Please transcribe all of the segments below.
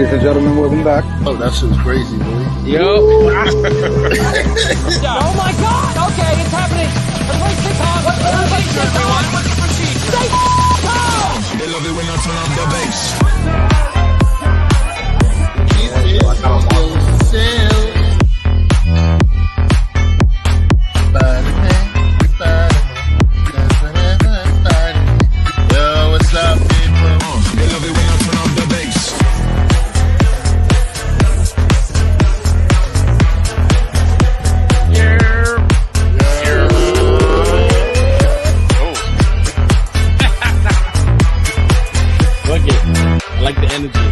ladies and gentlemen, welcome back. Oh, that shit was crazy, boy. Yo. Oh my God! Okay, it's happening. Everybody sit down. Everybody sit down. What's the procedure? Stay calm. They love it when I turn up the bass. Yo, what's up, people? They love it when I turn up the bass. Look it. I like the energy.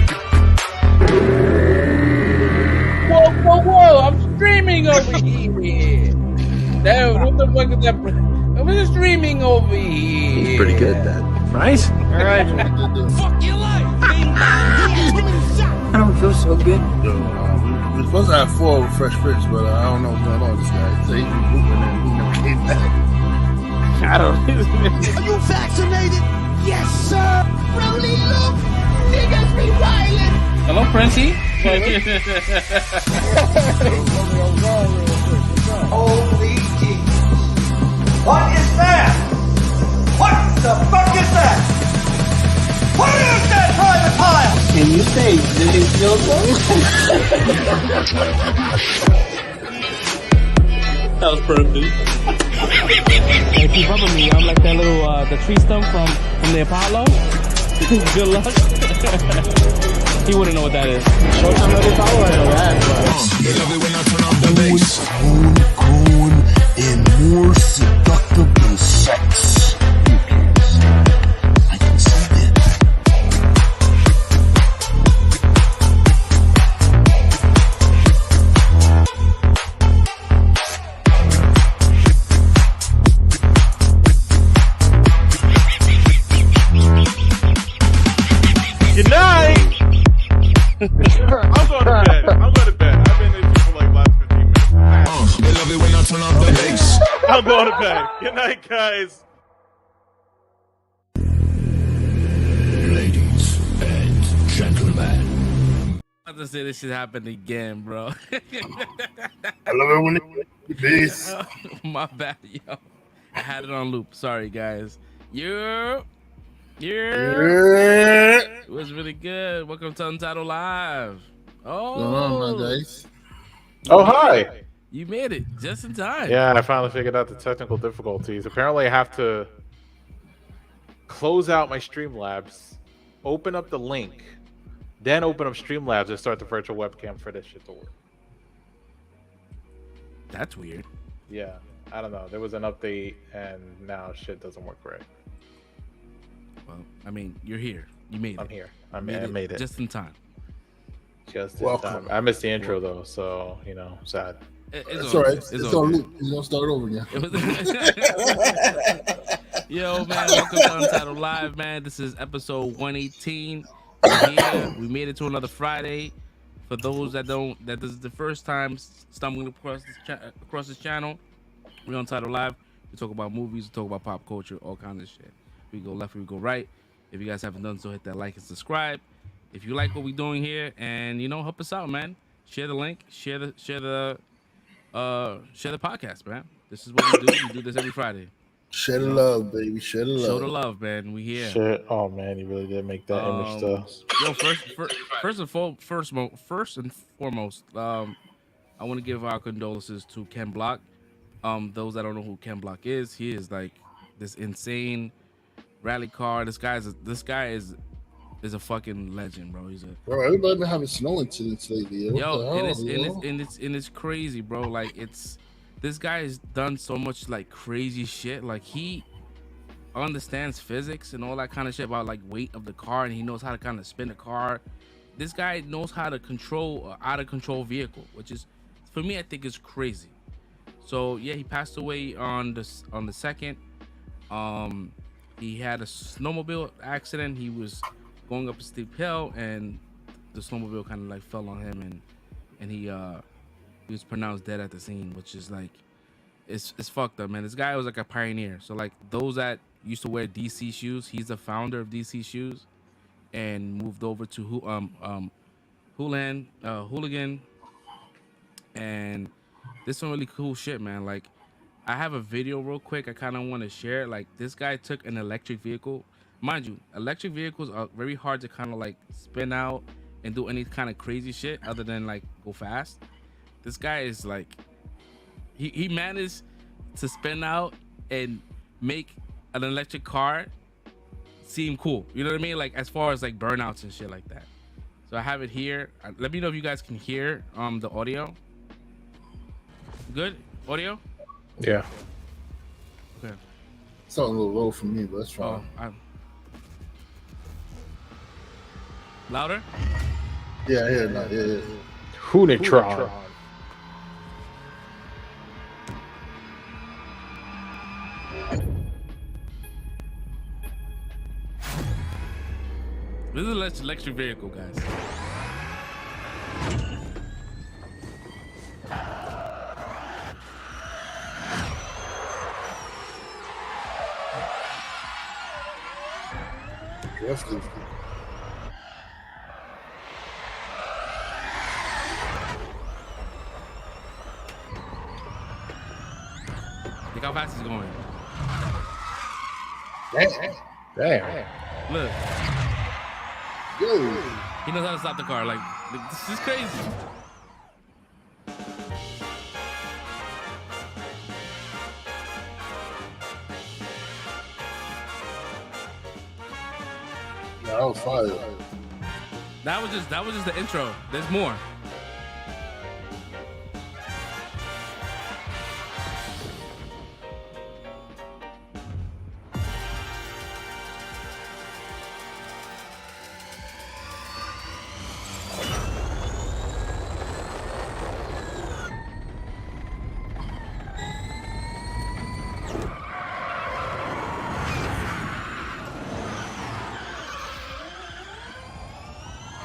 Whoa. I'm streaming over here. Damn, what the fuck is that? I'm just streaming over here. It's pretty good, Dad. Right? All right. Fuck your life. I don't feel so good. Yo, we're supposed to have 4 Fresh Prince, but I don't know what's going on with this guy. He said he's rebooting and he never came back. I don't know. Are you vaccinated? Yes, sir. Brody, look. Niggas be violent. Hello, Princey. Holy Jesus. What is that? What the fuck is that? What is that private pile? Can you say living still That was perfect. Hey, keep up with me. I'm like that little the tree stump from the Apollo. Good luck. He wouldn't know what that is. Short time of the Apollo, I know that. They love it when I turn up the bass. Grown in more seductive than sex. I can see that. Good night. I'm going to bed. I've been in here for like last 15 minutes. They love it when I turn up the bass. I'm going to bed. Good night, guys. Ladies and gentlemen. I have to say this shit happened again, bro. I love it when it is. My bad, yo. I had it on loop. Sorry, guys. Yeah. It was really good. Welcome to Untitled Live. Oh, What's going on, my guys? Oh, hi. You made it just in time. Yeah, I finally figured out the technical difficulties. Apparently, I have to close out my Streamlabs, open up the link, then open up Streamlabs and start the virtual webcam for this shit to work. That's weird. Yeah, I don't know. There was an update, and now shit doesn't work right. Well, I mean, you're here. You made it. I'm here. I made it. Just in time. Just in Welcome. time. I missed the intro, though, so, sad. It's all right. It's on loop. You're going to start over again. Yo, man, welcome to Untitled Live, man. This is episode 118. We're here. We made it to another Friday. For those that this is the first time stumbling across this channel, we're Untitled Live. We talk about movies, we talk about pop culture, all kinds of shit. We go left, we go right. If you guys haven't done so, hit that like and subscribe. If you like what we're doing here, and help us out, man. Share the link, share the podcast, man. This is what we do. We do this every Friday. Share the love, baby. Share the love. Show the love, man. We here. Shit. Oh, man, you really did make that image stuff. Yo, first and foremost, I want to give our condolences to Ken Block. Those that don't know who Ken Block is, he is like this insane rally car. This guy is a fucking legend, bro. Bro, everybody been having snow incidents lately. It's crazy, bro. Like this guy has done so much like crazy shit. Like he understands physics and all that kind of shit about like weight of the car, and he knows how to kind of spin the car. This guy knows how to control an out of control vehicle, which is, for me, I think is crazy. So yeah, he passed away on the 2nd. He had a snowmobile accident. He was going up a steep hill, and the snowmobile kind of like fell on him, and he was pronounced dead at the scene, which is like, it's fucked up, man. This guy was like a pioneer. So like those that used to wear DC shoes, he's the founder of DC shoes, and moved over to hooligan, and this some really cool shit, man. Like, I have a video real quick. I kind of want to share. Like, this guy took an electric vehicle. Mind you, electric vehicles are very hard to kind of like spin out and do any kind of crazy shit other than like go fast. This guy is like, he managed to spin out and make an electric car seem cool. You know what I mean? Like, as far as like burnouts and shit like that. So I have it here. Let me know if you guys can hear the audio. Good audio? Yeah. Okay. Sounds a little low for me, but that's fine. Louder? Yeah, yeah. Hoonitron. This is an electric vehicle, guys. Drifting. Look how fast he's going. Damn. Look, Yo. he knows how to stop the car. Like, this is crazy. Yeah, I was fired. That was just the intro. There's more.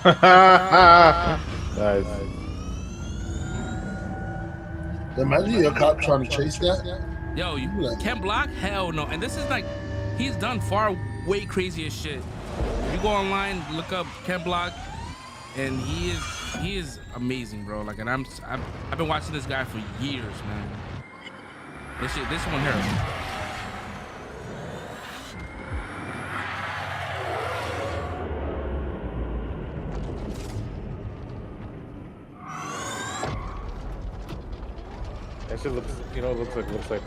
Nice. Imagine you're a cop trying to chase that. Yo, you Like- Ken Block? Hell no. And this is like, he's done far way crazier shit. If you go online, look up Ken Block, and he is amazing, bro. Like, and I've been watching this guy for years, man. This one hurts. That shit looks, looks like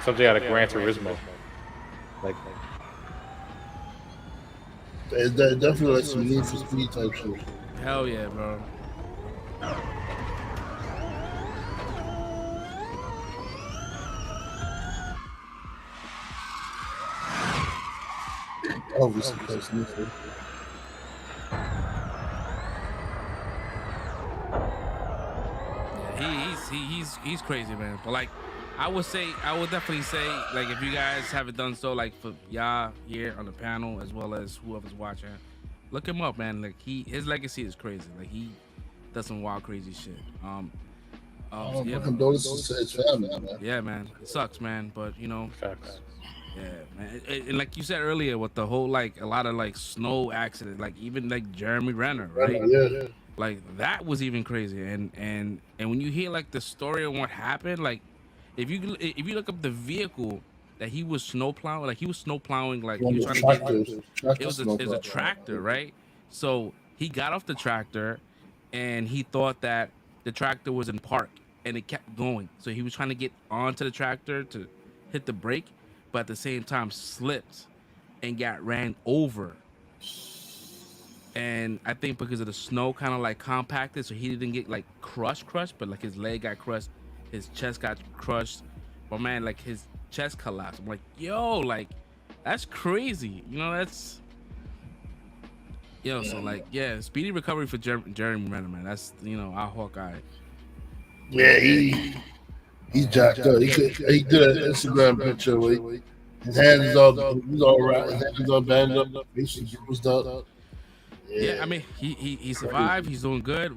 something out of Gran Turismo. Like, It definitely like some Need for Speed type shit. Hell yeah, bro. Obviously, that's Need for. He's crazy, man. But like, I would definitely say, like, if you guys haven't done so, like, for y'all here on the panel as well as whoever's watching, look him up, man. Like, his legacy is crazy. Like, he does some wild, crazy shit. My condolences to his family, man. Yeah, man. It sucks, man. But you know, facts. yeah, man. And like you said earlier, with the whole like a lot of like snow accidents, like even like Jeremy Renner, right? Yeah. Like that was even crazy. And when you hear like the story of what happened, like if you look up the vehicle that he was snow plowing, like he was snow plowing, like he was trying to get, it was a tractor, right? So he got off the tractor and he thought that the tractor was in park and it kept going. So he was trying to get onto the tractor to hit the brake, but at the same time slipped and got ran over. And I think because of the snow kind of like compacted, so he didn't get like crushed, but like his leg got crushed, his chest got crushed. But man, like his chest collapsed. I'm like, yo, like that's crazy. You know, that's so like, yeah, speedy recovery for Jeremy Renner, man. That's, you know, our Hawkeye. Yeah, he's jacked up. He did an Instagram picture where his hands is all right, his hands all banded up, face is bruised up. Yeah, I mean, he survived. He's doing good.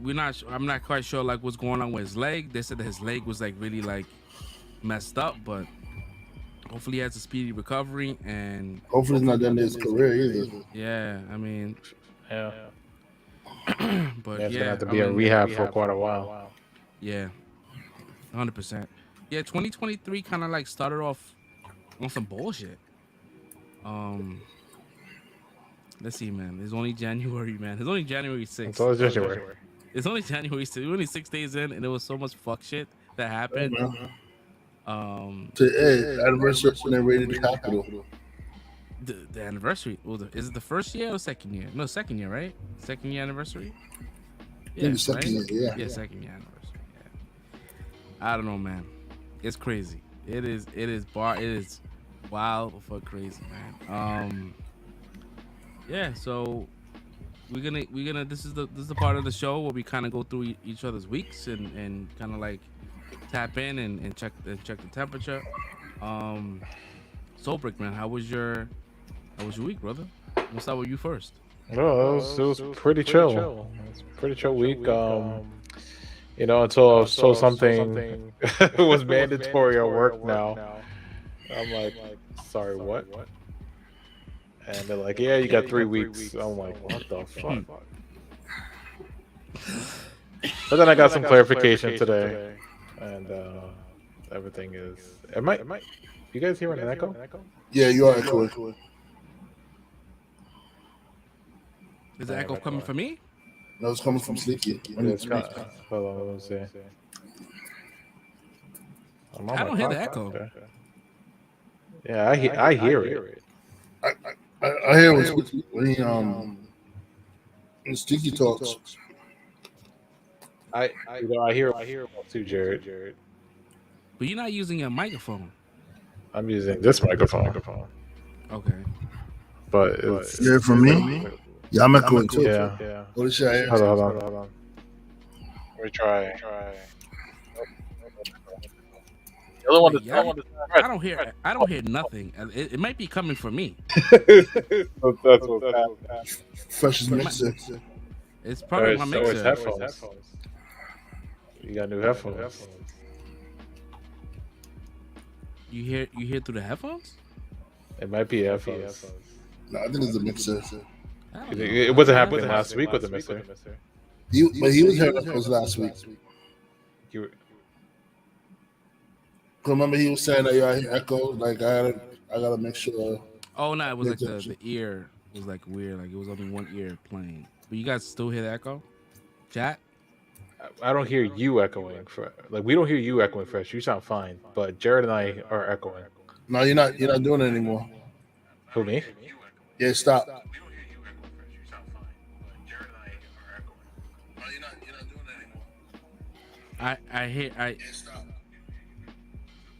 I'm not quite sure like what's going on with his leg. They said that his leg was like really like messed up, but hopefully he has a speedy recovery and hopefully it's not done his career either. Yeah, I mean, Yeah. But Man's yeah, gonna have to be in rehab for quite a while. Yeah, 100%. Yeah, 2023 kind of like started off on some bullshit. Let's see, man. It's only January, man. It's only January 6th. It's always January. It's only January 6th. We're only 6 days in, and there was so much fuck shit that happened. Hey, anniversary when they raided the Capitol. The anniversary. Well, is it the first year or second year? No, second year, right? Second year anniversary. Yeah, the second right? year, Yeah, second year anniversary. Yeah. I don't know, man. It's crazy. It is wild for crazy, man. Yeah, so we're gonna this is the part of the show where we kind of go through each other's weeks and kind of like tap in and check the temperature. Soulbrick, man, how was your week, brother? We'll start with you first. No, it was pretty chill. It was a pretty chill week. You know, until I saw something was mandatory at work now. I'm like, sorry, what? And they're like, yeah, you got 3 weeks. I'm like, what the fuck? But then I got some clarification today, and everything is. You guys hearing an echo? Yeah, you are echoing. Is the echo coming from me? No, it's coming from Sleeky. Hold on, let me see. I don't hear the echo. Yeah, I hear it. I hear when he when Sticky talks. I hear it too, Jared. But you're not using your microphone. I'm using this microphone. Okay. But it's You hear it from me? Yeah, I'm echoing too. Yeah. What is that? Hold on. Let me try. The other one is I don't hear nothing. It might be coming from me. That's what's happening. Freshest mixer. It's probably my mixer. Headphones. You got new headphones. You hear through the headphones? It might be headphones. No, I think it's the mixer. It wasn't happening last week with the mixer. But he was hearing echoes last week. Remember, he was saying that I hear echoes. Like I gotta make sure. Oh no, it was like the ear was like weird. Like it was only one ear playing. But you guys still hear the echo? Chat? I don't hear you echoing. We don't hear you echoing, Fresh. You sound fine, but Jared and I are echoing. No, you're not doing it anymore. Who, me? Yeah, stop. I hear.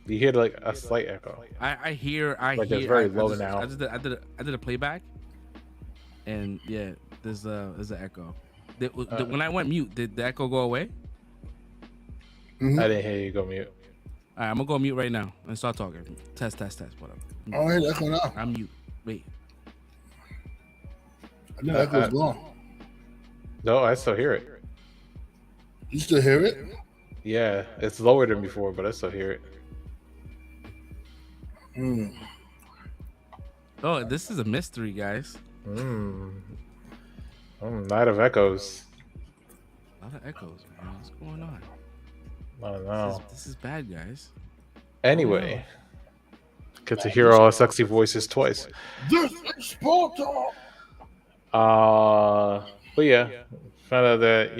You hear like a slight echo. I hear. Like it's very low now. I did a playback, and yeah, there's an echo. When I went mute, did the echo go away? Mm-hmm. I didn't hear you go mute. All right, I'm gonna go mute right now and start talking. Test. Whatever. Oh, hey, the echo now. I'm mute. Wait. I think the echo's gone. No, I still hear it. You still hear it? Yeah, it's lower than before, but I still hear it. Oh, this is a mystery, guys. Night of echoes. A lot of echoes, man. What's going on? I don't know. This is bad, guys. Anyway, get to hear all our sexy voices twice. This is Sparta. But yeah, found out that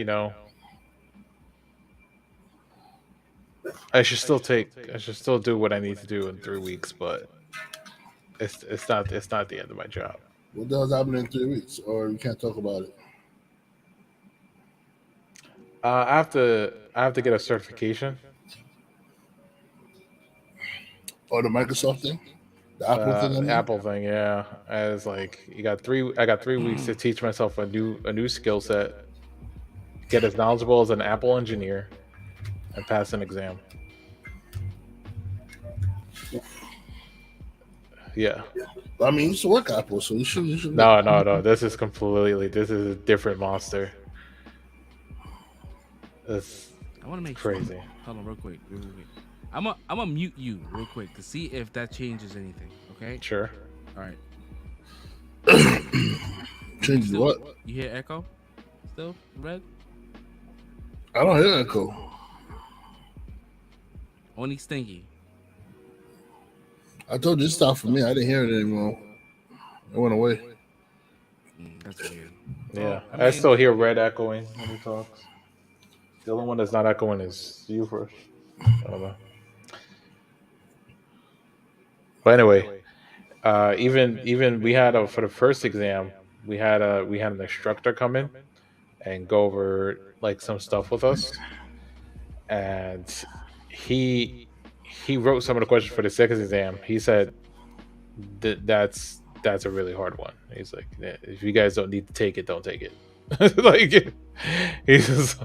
I should still do what I need to do in 3 weeks, but it's not the end of my job. What the hell's happening in 3 weeks? Or you can't talk about it? I have to get a certification. Or the Microsoft thing? The Apple thing? The Apple thing, yeah. As like I got 3 weeks to teach myself a new skill set, get as knowledgeable as an Apple engineer, and pass an exam. Yeah. I mean, you used to work at Apple, so you should. No. This is a different monster. That's I want to make crazy. Sure. Hold on, real quick. I'm gonna mute you real quick to see if that changes anything. Okay. Sure. All right. Changes what? You hear echo? still, Red? I don't hear echo. Only Stinky. I told you this stopped for me. I didn't hear it anymore. It went away. That's weird. Yeah, I I mean- still hear Red echoing when he talks. The only one that's not echoing is you first. I don't know. But anyway, even we had for the first exam, we had an instructor come in and go over like some stuff with us, and he wrote some of the questions for the second exam. He said that's a really hard one. He's like, "Yeah, if you guys don't need to take it, don't take it." Like he's just,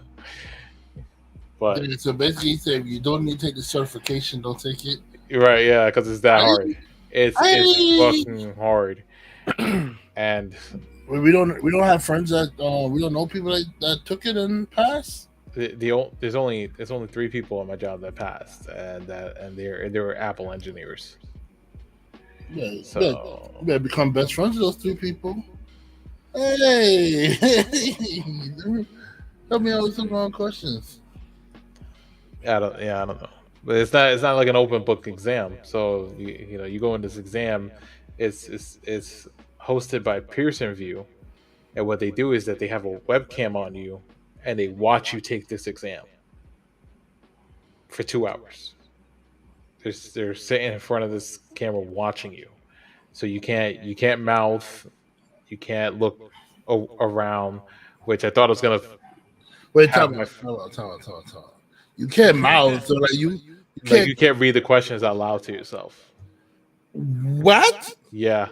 but So basically, he said, if you don't need to take the certification, don't take it. you're right, yeah, because it's that hard. It's fucking hard. And We don't have friends that we don't know people that took it and passed. there's only 3 people on my job that passed, and they were Apple engineers. Yeah, So you better become best friends with those 3 people. Hey, help me out with some wrong questions. I don't know, but it's not like an open book exam. So you go in this exam, it's hosted by Pearson View, and what they do is that they have a webcam on you, and they watch you take this exam for 2 hours. They're sitting in front of this camera watching you, so you can't mouth, you can't look around, which I thought was gonna. Wait, tell me. You can't mouth, so like you can't. Like you can't read the questions out loud to yourself. What? Yeah.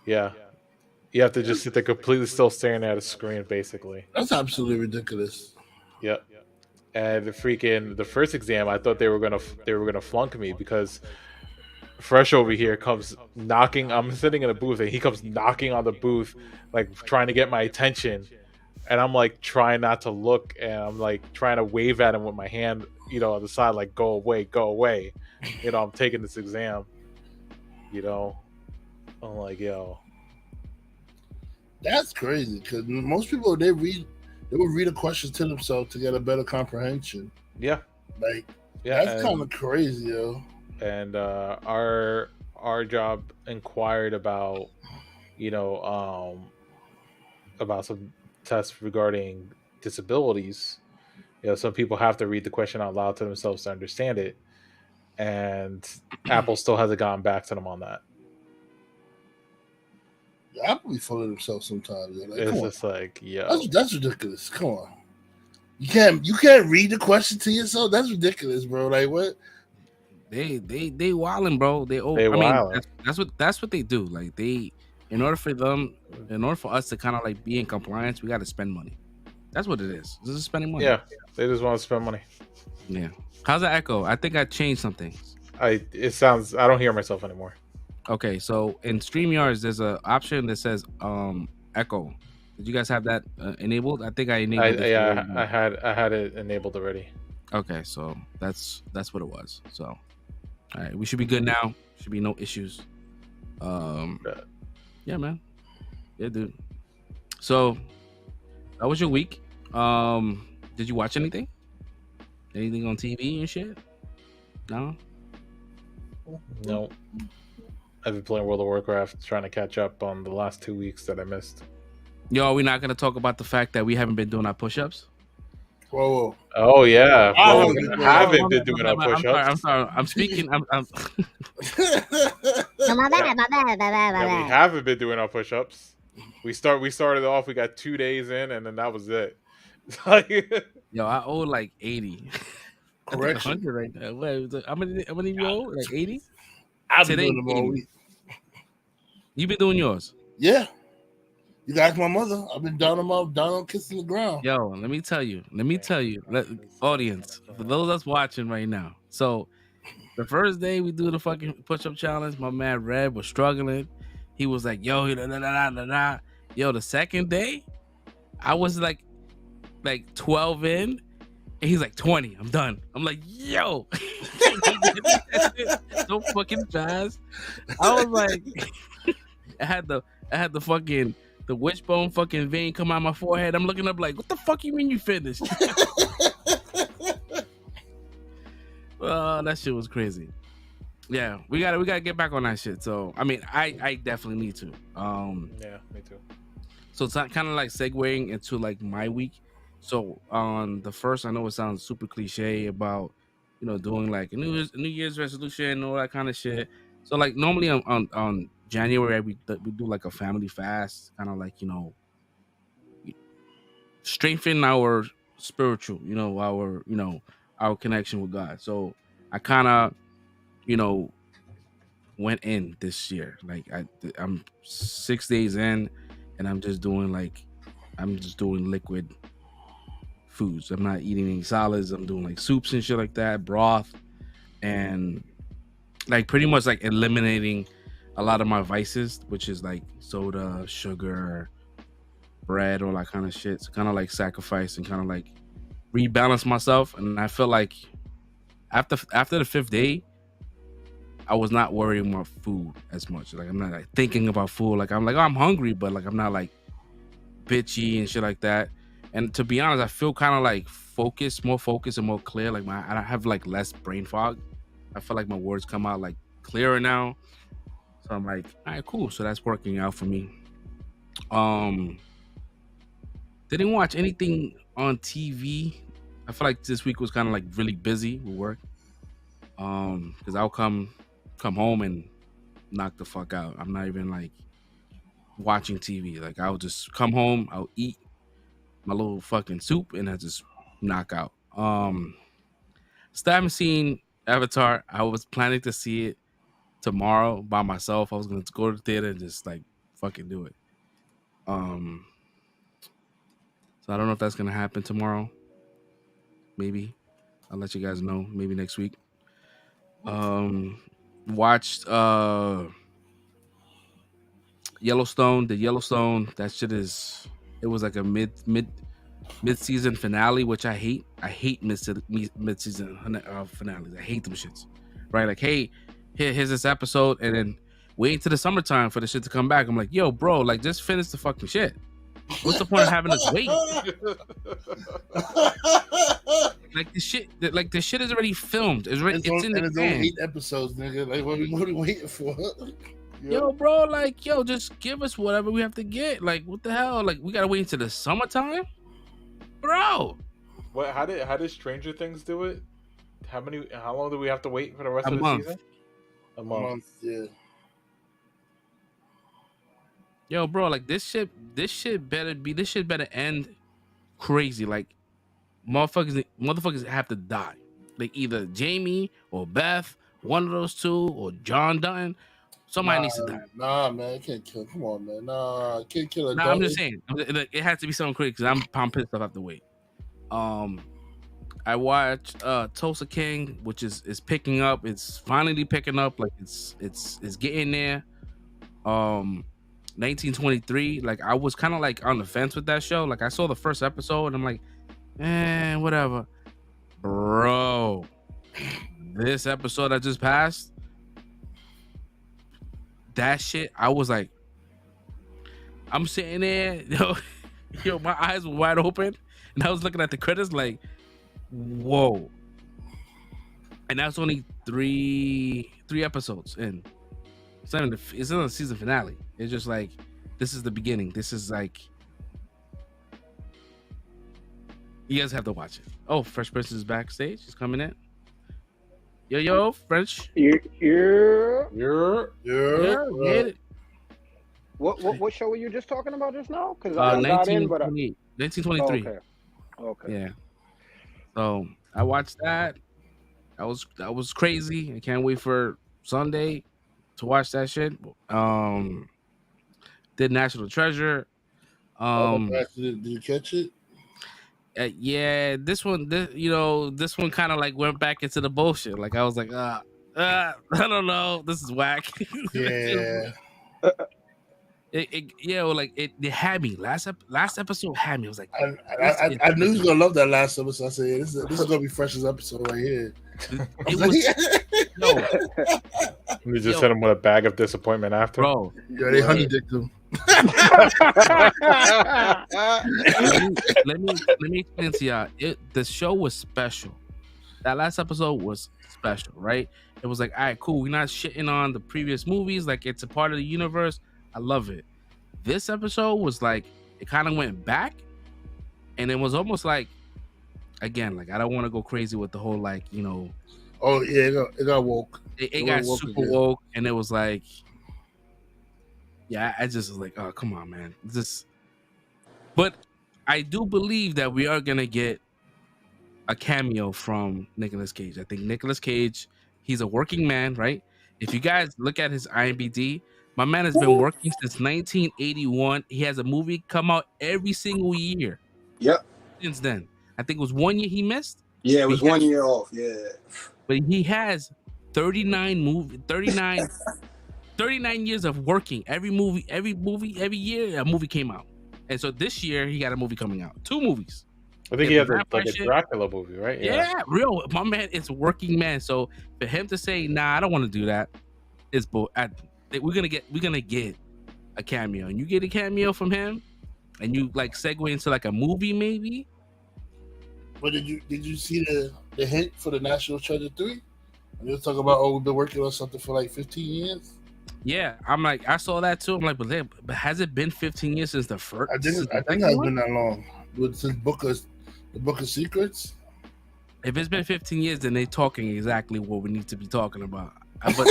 You have to just sit there completely still staring at a screen, basically. That's absolutely ridiculous. Yep. And the first exam, I thought they were gonna flunk me because Fresh over here comes knocking. I'm sitting in a booth, and he comes knocking on the booth, like trying to get my attention. And I'm like trying not to look, and I'm like trying to wave at him with my hand, on the side, like go away. I'm taking this exam. I'm like, yo. That's crazy because most people they will read a question to themselves to get a better comprehension. Yeah. That's kind of crazy, yo. And our job inquired about about some tests regarding disabilities. Some people have to read the question out loud to themselves to understand it, and Apple still hasn't gotten back to them on that. Apple be full of themselves sometimes. Like, it's just like, yo, that's ridiculous. Come on, you can't read the question to yourself. That's ridiculous, bro. Like what? They wilding, bro. That's what they do. Like in order for us to kind of like be in compliance, we got to spend money. That's what it is. This is spending money. Yeah, they just want to spend money. Yeah. How's the echo? I think I changed some things. It sounds. I don't hear myself anymore. Okay, so in StreamYards, there's an option that says echo. Did you guys have that enabled? I think I enabled it. Yeah, I had it enabled already. Okay, so that's what it was. So, all right, we should be good now. Should be no issues. Yeah, man. Yeah, dude. So that was your week. Did you watch anything? Anything on TV and shit? No. No. I've been playing World of Warcraft, trying to catch up on the last 2 weeks that I missed. Yo, we're not gonna talk about the fact that we haven't been doing our push-ups. Whoa. Oh yeah, Oh, we yeah. haven't been doing our push-ups. I'm sorry. I'm speaking. I'm No, my bad. We haven't been doing our push-ups. We started off. We got 2 days in, and then that was it. Yo, I owe like 80. Correction. 100 right now. What, how many you owe? Like 80? I've been Today, doing them all week. You been doing yours? Yeah. You guys, my mother. I've been down on kissing the ground. Yo, let me tell you. Audience, for those that's watching right now. So, the first day we do the fucking push-up challenge, my man Red was struggling. He was like, yo, Yo, the second day, I was like 12 in, and he's like 20. I'm done. I'm like, yo, so fucking fast. I was like, I had the fucking the wishbone fucking vein come out my forehead. I'm looking up like, what the fuck you mean you finished? That shit was crazy. Yeah, we gotta get back on that shit. So I mean, I definitely need to. Yeah, me too. So it's kind of like segueing into like my week. So on the first, I know it sounds super cliche about, you know, doing like a New Year's resolution and all that kind of shit. So like normally on January we do like a family fast, kind of like, you know, strengthen our spiritual, our connection with God. So I kind of, you know, went in this year. Like I'm 6 days in, and I'm just doing liquid foods. I'm not eating any solids. I'm doing like soups and shit like that, broth, and like pretty much like eliminating a lot of my vices, which is like soda, sugar, bread, all that kind of shit. So kind of like sacrifice and kind of like rebalance myself. And I feel like after the 5th day, I was not worrying about food as much. Like I'm not like thinking about food. Like I'm like, oh, I'm hungry, but like I'm not like bitchy and shit like that. And to be honest, I feel kind of like more focused and more clear. Like I have like less brain fog. I feel like my words come out like clearer now. So I'm like, all right, cool. So that's working out for me. Didn't watch anything on TV. I feel like this week was kind of like really busy with work. Because I'll come home and knock the fuck out. I'm not even like watching TV. Like I'll just come home, I'll eat my little fucking soup, and I just knock out. Still haven't seen Avatar. I was planning to see it tomorrow by myself. I was gonna go to the theater and just like fucking do it. So I don't know if that's gonna happen tomorrow. Maybe I'll let you guys know. Maybe next week. Watched Yellowstone. The Yellowstone, that shit is. It was like a mid-season finale, which I hate. I hate mid-season finales. I hate them shits. Right? Like, hey, here's this episode, and then wait until the summertime for the shit to come back. I'm like, yo, bro, like just finish the fucking shit. What's the point of having us wait? Like the shit is already filmed. It's in the it's only 8 episodes, nigga. Like what are we waiting for? Yo, bro, like, just give us whatever we have to get. Like, what the hell? Like, we gotta wait until the summertime, bro. What? How did Stranger Things do it? How long do we have to wait for the rest of the season? A month. Yeah. Yo, bro, like this shit better end crazy. Like, motherfuckers have to die. Like either Jamie or Beth, one of those two, or John Dutton. Somebody needs to die. Nah, man, I can't kill. Come on, man. Nah, can't kill a Nah, I'm just saying. It has to be something quick because I'm pissed off. I have to wait. I watched Tulsa King, which is picking up. It's finally picking up. Like it's getting there. 1923. Like I was kind of like on the fence with that show. Like I saw the first episode and I'm like, whatever. Bro, this episode I just passed. That shit, I was like, I'm sitting there, yo, my eyes were wide open, and I was looking at the credits like, whoa. And that's only three episodes in. It's not the season finale. It's just like, this is the beginning. This is like, you guys have to watch it. Oh, Fresh Prince is backstage. He's coming in. Yo, French. Yeah. What show were you just talking about just now? Because I got in, but 1923. Okay. Yeah. So I watched that. That was crazy. I can't wait for Sunday to watch that shit. Did National Treasure. Did you catch it? Yeah, this one kind of like went back into the bullshit. Like I was like, I don't know, this is whack. Yeah. It had me. Last episode had me. I was like, I knew he was gonna love that last episode. I said, this is gonna be Fresh's episode right here. You just hit him with a bag of disappointment after. Bro. Yeah, they honey dicked him. let me explain to y'all. The show was special. That last episode was special, right? It was like, all right, cool. We're not shitting on the previous movies. Like, it's a part of the universe. I love it. This episode was like, it kind of went back, and it was almost like, again, like, I don't want to go crazy with the whole, like, you know. Oh yeah, it got woke. It got woke super again. Woke, and it was like, yeah, I just was like, oh, come on, man. But I do believe that we are gonna get a cameo from Nicolas Cage. I think Nicolas Cage, he's a working man, right? If you guys look at his IMDb, my man has been working since 1981. He has a movie come out every single year. Yep. Since then, I think it was 1 year he missed. Yeah, it was 1 year off. Yeah. But he has 39 years of working. Every year, a movie came out. And so this year, he got a movie coming out. 2 movies. I think he had like a Dracula movie, right? Yeah, real. My man is a working man. So for him to say, nah, I don't want to do that, is we're gonna get a cameo. And you get a cameo from him, and you like segue into like a movie, maybe. But did you see the hint for the National Treasure 3? And you're talking about, we've been working on something for like 15 years. Yeah, I'm like, I saw that too. I'm like, but has it been 15 years since the first? I think it's been that long. Since the Book of Secrets. If it's been 15 years, then they're talking exactly what we need to be talking about. But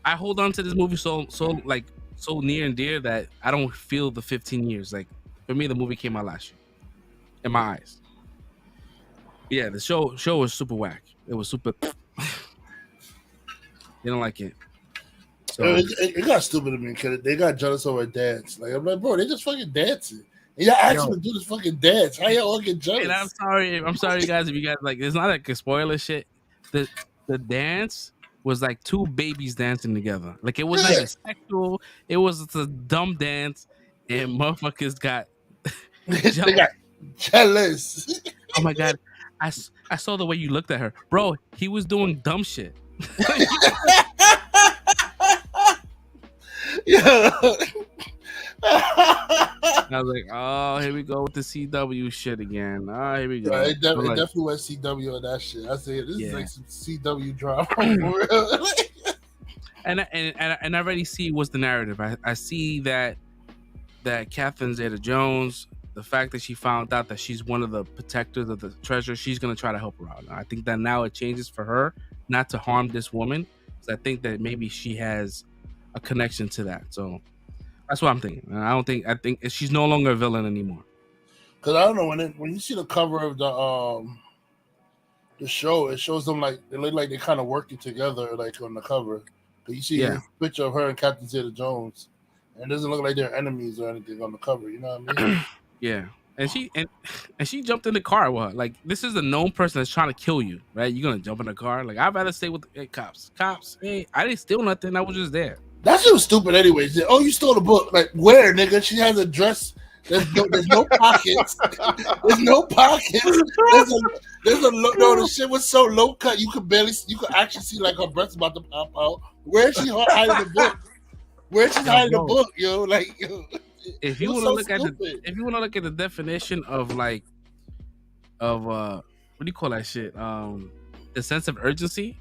I hold on to this movie so near and dear that I don't feel the 15 years. Like, for me, the movie came out last year, in my eyes. Yeah, the show was super whack. It was super. They don't like it. So it got stupid to me because they got jealous over a dance. Like, I'm like, bro, they just fucking dancing. And y'all actually do this fucking dance. How y'all all get jealous? And I'm sorry, guys, if you guys like. It's not like a spoiler shit. The dance was like 2 babies dancing together. Like, it wasn't like sexual. It was a dumb dance, and motherfuckers got jealous. They got jealous. Oh my god, I saw the way you looked at her, bro. He was doing dumb shit. Yeah. I was like, oh, here we go with the CW shit again. Oh, here we go. It definitely went CW on that shit. I say this is like some CW drama for real. and I already see what's the narrative. I see that Catherine Zeta-Jones, the fact that she found out that she's one of the protectors of the treasure, she's gonna try to help her out. I think that now it changes for her not to harm this woman, because I think that maybe she has a connection to that. So that's what I'm thinking. I think she's no longer a villain anymore. Because I don't know, when you see the cover of the show, it shows them like they look like they're kind of working together, like on the cover. But you see a picture of her and Captain Zeta-Jones, and it doesn't look like they're enemies or anything on the cover. You know what I mean? Yeah. And she jumped in the car with her. Like, this is a known person that's trying to kill you, right? You're gonna jump in the car. Like, I'd rather stay with the cops. Cops, hey, I didn't steal nothing. I was just there. That shit was stupid anyways. Oh, you stole the book. Like, where, nigga? She has a dress. There's no pockets. There's no pockets. The shit was so low cut you could actually see like her breasts about to pop out. Where's she hiding the book? Where's she hiding the book, yo? Like, yo. If you want to look at the definition of what do you call that shit? The sense of urgency,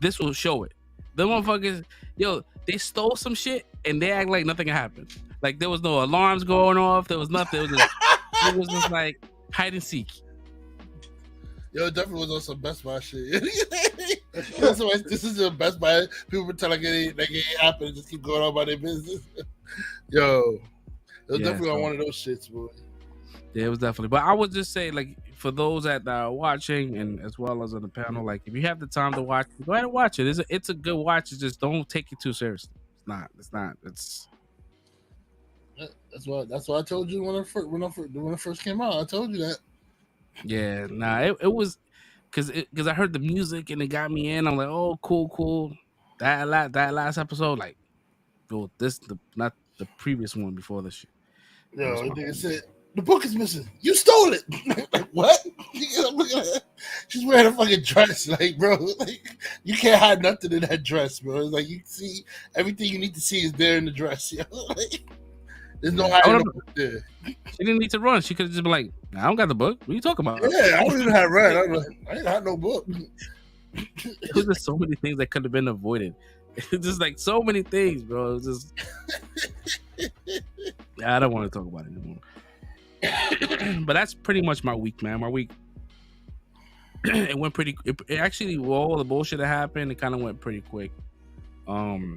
this will show it. The motherfuckers, yo, they stole some shit and they act like nothing happened. Like, there was no alarms going off. There was nothing. It was just like hide and seek. Yo, it definitely was on some Best Buy shit. This is a Best Buy. People pretend like it ain't happened and just keep going on about their business. Yo. It was definitely on one of those shits, boy. Yeah, it was definitely. But I would just say, like, for those that are watching and as well as on the panel, like, if you have the time to watch, go ahead and watch it. It's a good watch. It's just don't take it too seriously. It's not. That's why I told you when it first came out. I told you that. Yeah, it was because I heard the music and it got me in. I'm like, oh, cool. That last episode, like, well, not the previous one before this shit. Yo, the book is missing. You stole it. Like, what? I'm looking at her. She's wearing a fucking dress. Like, bro, like, you can't hide nothing in that dress, bro. It's like, you see, everything you need to see is there in the dress. You know? Like, there's no hiding there. She didn't need to run. She could have just been like, I don't got the book. What are you talking about? Yeah, I don't even have read. I ain't had no book. There's just so many things that could have been avoided. It's just like so many things, bro. It's just I don't want to talk about it anymore. But that's pretty much my week, man. My week, it went pretty. It actually, with all the bullshit that happened, it kind of went pretty quick. Some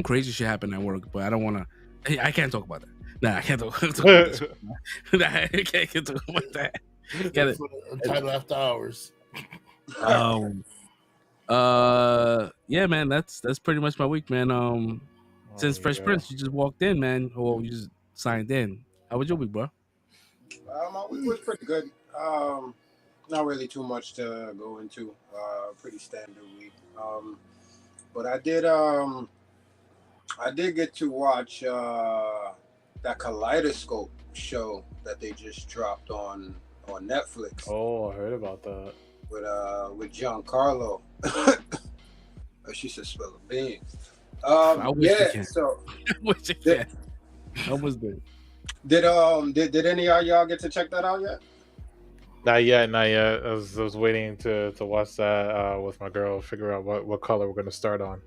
crazy shit happened at work, but I don't want to. I can't talk about that. Nah, I can't talk about this. Nah, I can't talk about that. Get it? Title After Hours. Yeah, man. That's pretty much my week, man. Since Fresh Prince, you just walked in, man, or you just signed in. How was your week, bro? My week was pretty good. Not really too much to go into. Pretty standard week. But I did get to watch that Kaleidoscope show that they just dropped on Netflix. Oh, I heard about that. With Giancarlo. She said spill a bean. I wish you can. So I wish you can. I was good. Did any of y'all get to check that out yet? Not yet. I was waiting to watch that with my girl, figure out what color we're gonna start on.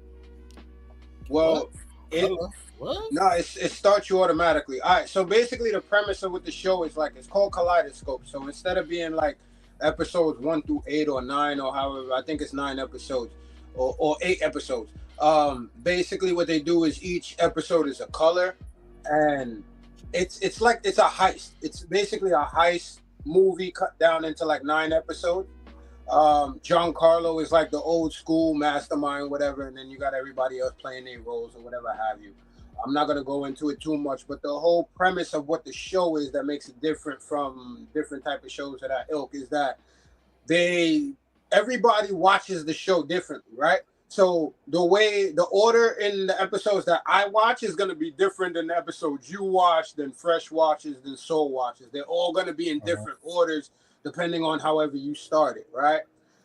Well, it starts you automatically. All right, so basically the premise of what the show is like, it's called Kaleidoscope. So instead of being like episodes 1 through 8 or 9 or however, I think it's 9 episodes or 8 episodes. Basically what they do is each episode is a color, and it's like it's a heist. It's basically a heist movie cut down into like 9 episodes. Giancarlo is like the old school mastermind, whatever, and then you got everybody else playing their roles or whatever have you. I'm not gonna go into it too much, but the whole premise of what the show is that makes it different from different type of shows of that ilk is that everybody watches the show differently, right? So the order in the episodes that I watch is going to be different than the episodes you watch, than Fresh watches, than Soul watches. They're all going to be in different orders depending on however you start it, right?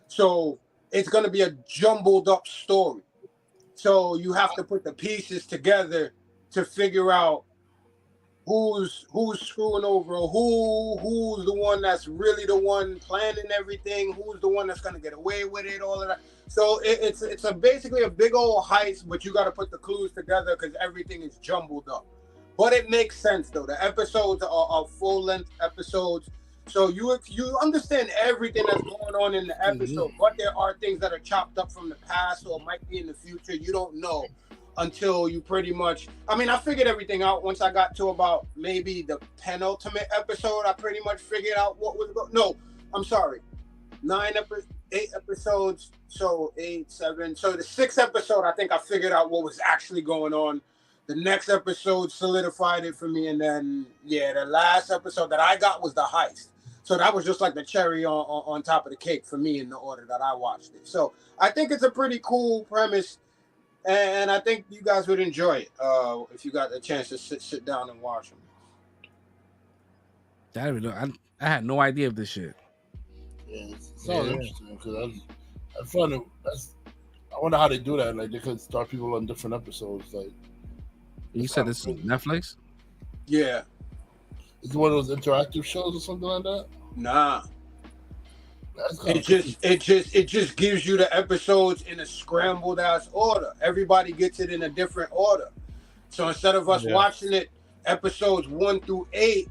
So it's going to be a jumbled up story. So you have to put the pieces together to figure out who's screwing over, who's the one that's really the one planning everything, who's the one that's going to get away with it, all of that. So it's basically a big old heist, but you got to put the clues together because everything is jumbled up. But it makes sense though. The episodes are full length episodes, so you understand everything that's going on in the episode. But there are things that are chopped up from the past or might be in the future. You don't know until you pretty much. I mean, I figured everything out once I got to about maybe the penultimate episode. I pretty much figured out what was going. No, I'm sorry, 8 episodes, so 8, 7. So the 6th episode, I think I figured out what was actually going on. The next episode solidified it for me, and then the last episode that I got was the heist. So that was just like the cherry on top of the cake for me in the order that I watched it. So I think it's a pretty cool premise, and I think you guys would enjoy it if you got a chance to sit down and watch them. I had no idea of this shit. Yeah, it sounds interesting because I find it. I wonder how they do that. Like they could start people on different episodes. Like you said this is Netflix. Yeah, is it one of those interactive shows or something like that? Nah. It just gives you the episodes in a scrambled ass order. Everybody gets it in a different order. So instead of us watching it episodes 1 through 8.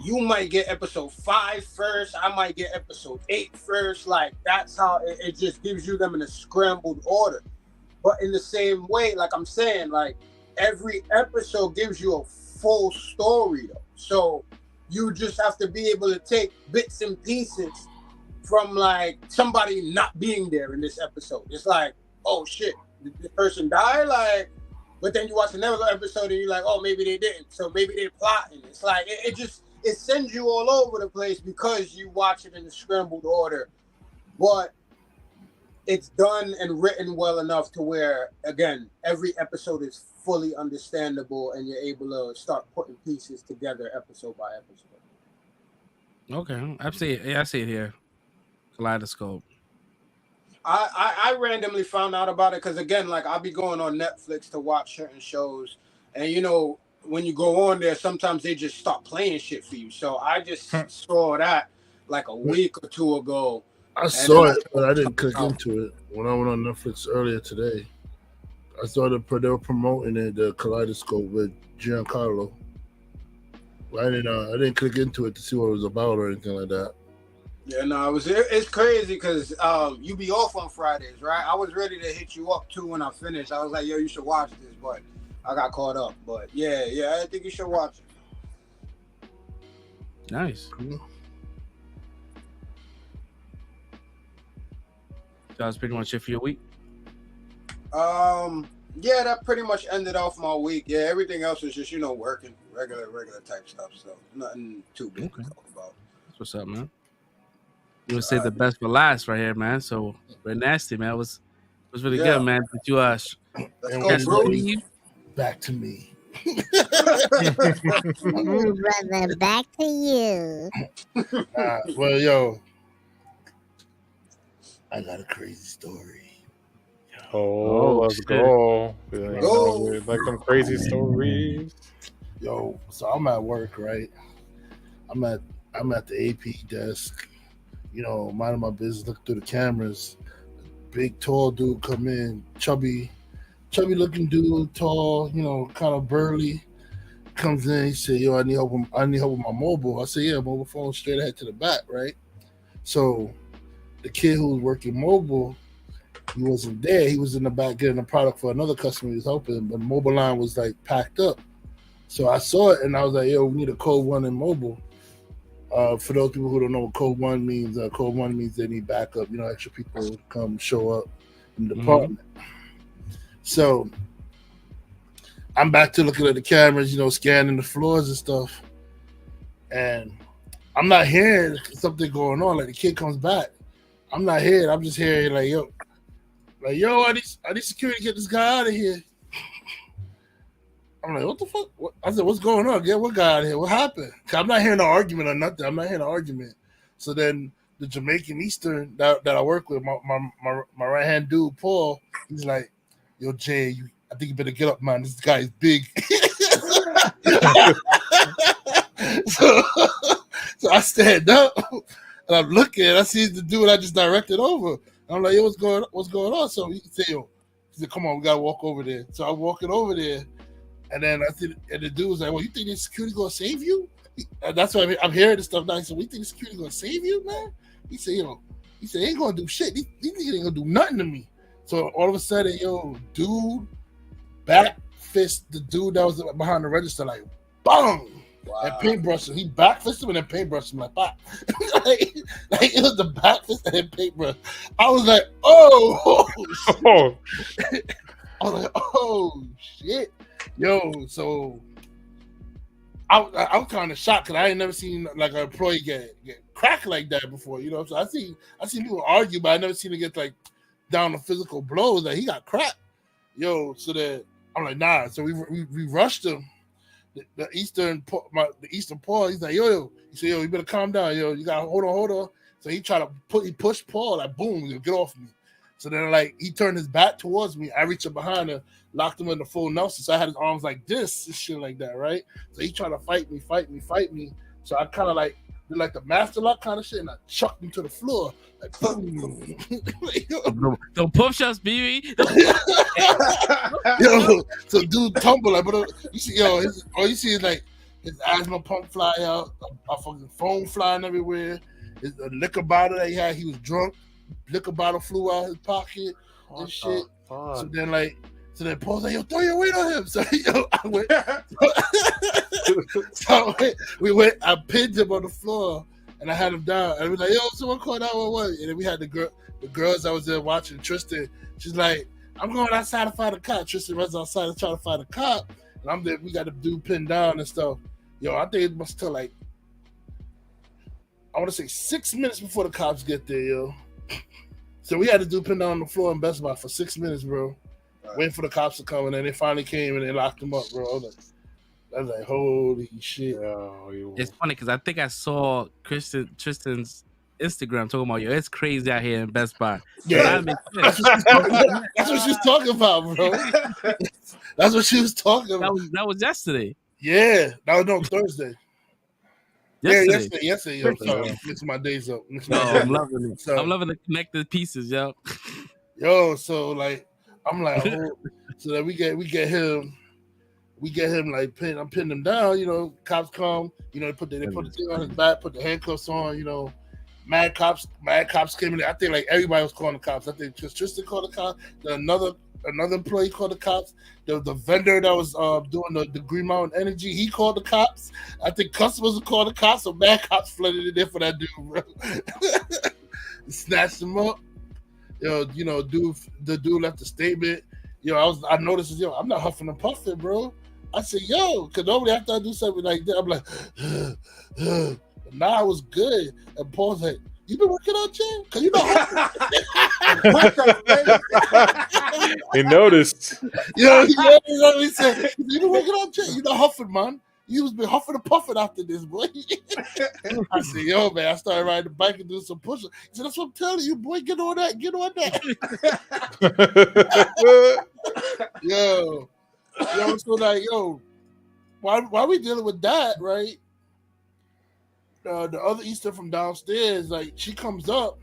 You might get episode 5 first. I might get episode 8 first. Like that's how it just gives you them in a scrambled order. But in the same way, like I'm saying, like every episode gives you a full story though. So you just have to be able to take bits and pieces from like somebody not being there in this episode. It's like, oh shit, did this person die? Like, but then you watch another episode and you're like, oh, maybe they didn't. So maybe they're plotting. It's like it sends you all over the place because you watch it in a scrambled order. But it's done and written well enough to where, again, every episode is fully understandable and you're able to start putting pieces together episode by episode. Okay, I see it. Yeah, I see it here. Kaleidoscope. I randomly found out about it because, again, like I'll be going on Netflix to watch certain shows, and you know, when you go on there, sometimes they just stop playing shit for you. So I just saw that like a week or two ago. I saw it, but I didn't click into it. When I went on Netflix earlier today, I saw they were promoting it, the Kaleidoscope with Giancarlo. I didn't click into it to see what it was about or anything like that. Yeah, no, it's crazy because you be off on Fridays, right? I was ready to hit you up too when I finished. I was like, yo, you should watch this, but I got caught up. But yeah, I think you should watch it. Nice. Cool. So that's pretty much it for your week. Yeah, that pretty much ended off my week. Yeah, everything else was just working, regular type stuff. So nothing too big to talk about. That's what's up, man. You would say the best for last right here, man. So we're nasty, man. It was really good, man. Did you Let's catch go, bro. Back to me. Brother, back to you. Well, yo, I got a crazy story. Oh, let's shit. go. Go. Like some crazy stories. Yo, so I'm at work, right? I'm at the AP desk, minding my business, looking through the cameras. Big tall dude come in, chubby looking dude, tall, kind of burly. Comes in, he said, yo, I need help with my mobile. I said, yeah, mobile phone straight ahead to the back, right? So the kid who was working mobile, he wasn't there. He was in the back getting a product for another customer he was helping, but the mobile line was like packed up. So I saw it and I was like, yo, we need a code 1 in mobile. For those people who don't know what code 1 means they need backup, extra people come show up in the department. So I'm back to looking at the cameras, scanning the floors and stuff. And I'm not hearing something going on. Like the kid comes back. I'm not hearing. I'm just hearing yo, I need security to get this guy out of here. I'm like, what the fuck? I said, what's going on? Get what guy out of here? What happened? I'm not hearing no argument or nothing. I'm not hearing no argument. So then the Jamaican Eastern that I work with, my right hand dude, Paul, he's like, yo, Jay, I think you better get up, man. This guy is big. So I stand up and I'm looking and I see the dude I just directed over. I'm like, yo, what's going on? So he said, come on, we gotta walk over there. So I'm walking over there, and then the dude was like, well, you think this security gonna save you? And that's why I'm hearing this stuff now. He said, we think the security gonna save you, man? He said, he ain't gonna do shit. These niggas ain't gonna do nothing to me. So all of a sudden, dude, back fist the dude that was behind the register, like, bang! Wow. And paintbrush him. He back fisted him and then paintbrushed him like, bah. like it was the back fist and then paintbrush. I was like, oh shit. I was like, oh shit. Yo, so I'm kind of shocked because I ain't never seen like an employee get cracked like that before, So I seen people argue, but I never seen it get like down to physical blows. Like he got cracked. Yo, so that I'm like, nah. So we rushed him. The Eastern Paul, he's like, yo, he said, yo, you better calm down, yo, you gotta hold on. So he pushed Paul, like, boom, get off me. So then, like, he turned his back towards me. I reached up behind him, locked him in the full Nelson. So I had his arms like this and shit like that, right? So he tried to fight me. So I kind of like did like the master lock kind of shit, and I chucked him to the floor, like, boom. Don't push us, baby. Yo, so dude tumble like, but you see, all you see is like his asthma pump fly out, a fucking phone flying everywhere. His liquor bottle that he had, he was drunk. Liquor bottle flew out his pocket and shit. So then Paul's like, yo, throw your weight on him. So I went. We went. I pinned him on the floor and I had him down. And we was like, yo, someone called 911. And then we had the girls that was there watching. Tristan, she's like, I'm going outside to find a cop. Tristan runs outside to try to find a cop. And I'm there. We got the dude pinned down and stuff. Yo, I think it must take like, I want to say 6 minutes before the cops get there, yo. So we had to do pin down on the floor in Best Buy for 6 minutes, bro. Waiting for the cops to come, and then they finally came and they locked him up, bro. I was like, holy shit. It's funny because I think I saw Tristan's Instagram talking about, yo, it's crazy out here in Best Buy. Yeah, that's what she's talking about, bro. That's what she was talking about. That was yesterday. Yeah, that was Thursday. Yesterday. Yeah, yesterday. Yo, sorry, mixing my days up. I'm loving it. So, I'm loving the connected pieces, yo. Yo, so like, I'm like, so that we get him like I'm pinning him down. You know, cops come. You know, they put the thing on his back, put the handcuffs on. You know, mad cops came in. I think like everybody was calling the cops. I think Tristan called the cops. Another employee called the cops. The vendor that was doing the Green Mountain Energy, he called the cops. I think customers would call the cops. So mad cops flooded in there for that dude, bro. Snatched him up. Yo, you know, the dude left a statement. Yo, I noticed, yo, I'm not huffing and puffing, bro. I said, yo, because normally after I do something like that, I'm like, but nah, I was good. And Paul's like, you been working out, Jay? Because you know he noticed. Yo, he said, you been working out, Jay? You not huffing, man. You was been huffing and puffing after this, boy. I said, yo, man, I started riding the bike and doing some push-ups. He said, that's what I'm telling you, boy. Get on that. Yo, so like, yo, why we dealing with that, right? The other Easter from downstairs, like, she comes up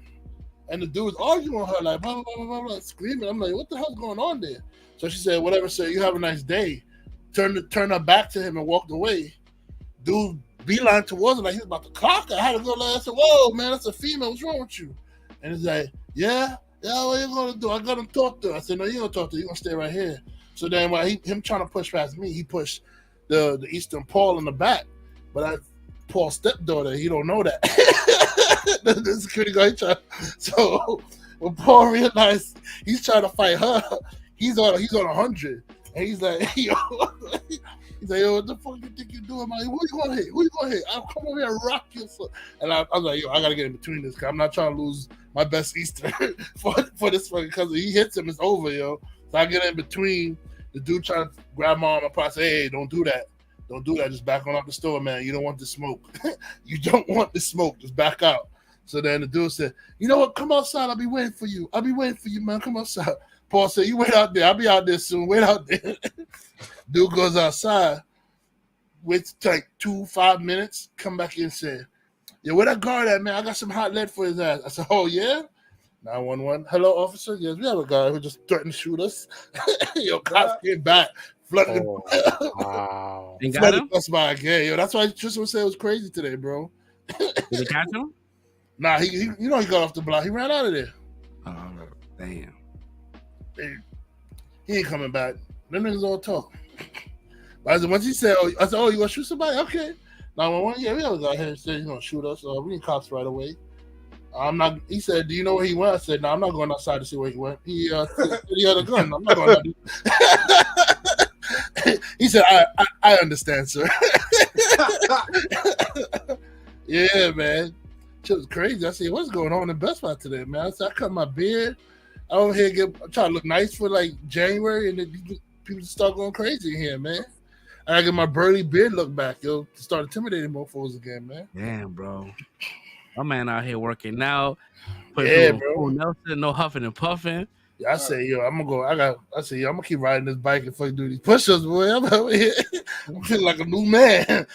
and the dude's arguing with her, like, blah, blah, blah, blah, screaming. I'm like, what the hell's going on there? So she said, whatever, sir, you have a nice day. Turned her back to him and walked away. Dude beeline towards her like he was about to clock her. I had to go like, I said, whoa, man, that's a female. What's wrong with you? And he's like, yeah, what you gonna do? I got him talk to her. I said, no, you don't talk to her. You're gonna stay right here. So then while him trying to push past me, he pushed the Eastern Paul in the back. But Paul's stepdaughter, he don't know that. The security guard so when Paul realized he's trying to fight her, he's on 100. And he's like, yo, what the fuck you think you're doing, man? Who you gonna hit? I'll come over here and rock you. And I was like, yo, I gotta get in between this, because I'm not trying to lose my best Easter for this fucking cousin. He hits him, it's over, yo. So I get in between. The dude trying to grab my arm. I probably say, hey, don't do that. Don't do that. Just back on out the store, man. You don't want the smoke. You don't want the smoke. Just back out. So then the dude said, you know what? Come outside. I'll be waiting for you. Man. Come outside. Paul said, you wait out there. I'll be out there soon. Wait out there. Dude goes outside. Waits like 5 minutes. Come back in and say, yeah, where that guard at, man? I got some hot lead for his ass. I said, oh, yeah? 911. Hello, officer. Yes, we have a guy who just threatened to shoot us. Yo, cops came back. Flooded. Wow. And got him? That's my again. Yo, that's why Tristan said it was crazy today, bro. Did they catch him? Nah, he got off the block. He ran out of there. Oh, damn. He ain't coming back. Them niggas all talk. But I said, once he said, I said, you gonna shoot somebody? Okay. 911, yeah, we always out here and said he's gonna shoot us. We need cops right away. I'm not. He said, do you know where he went? I said, no, I'm not going outside to see where he went. He had a gun. I'm not going out. He said, I understand, sir. Yeah, man. Shit was crazy. I said, what's going on in Best Buy today, man? I said, I cut my beard. I over here try to look nice for like January, and then people start going crazy in here, man. I gotta get my burly beard look back, yo, to start intimidating mofos again, man. Damn, bro. My man out here working now. Yeah, bro. Nelson, no huffing and puffing. Yeah, I say, yo, I'm gonna keep riding this bike and fucking do these push-ups, boy. I'm out here. I'm feeling like a new man.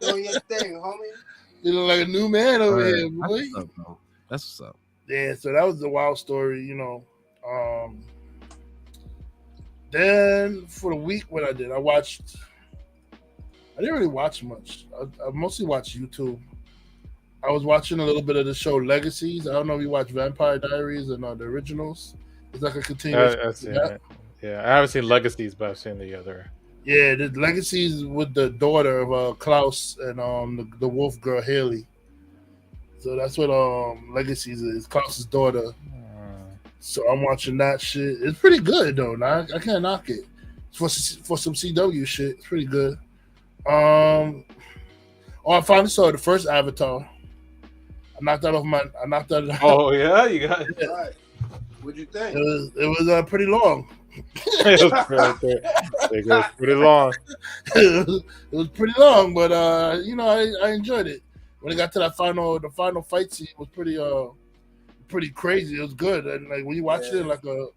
Doing your thing, homie. Feeling like a new man over here, boy. That's what's up, bro. That's what's up. Yeah, so that was the wild story, you know. Then for the week, what I did, I didn't really watch much. I mostly watched YouTube. I was watching a little bit of the show Legacies. I don't know if you watch Vampire Diaries and the originals. It's like a continuous. I've seen it. Yeah, I haven't seen Legacies, but I've seen the other. Yeah, the Legacies with the daughter of Klaus and the wolf girl Haley. So that's what Legacies is. Klaus's daughter. So I'm watching that shit. It's pretty good though. Nah, I can't knock it. For some CW shit, it's pretty good. I finally saw the first Avatar. knocked that off my. I knocked that. Oh yeah, you got. All right. What'd you think? It was pretty long. It goes pretty long. It was pretty long, but you know, I enjoyed it. When it got to the final fight scene was pretty crazy. It was good, and like when you watch it like on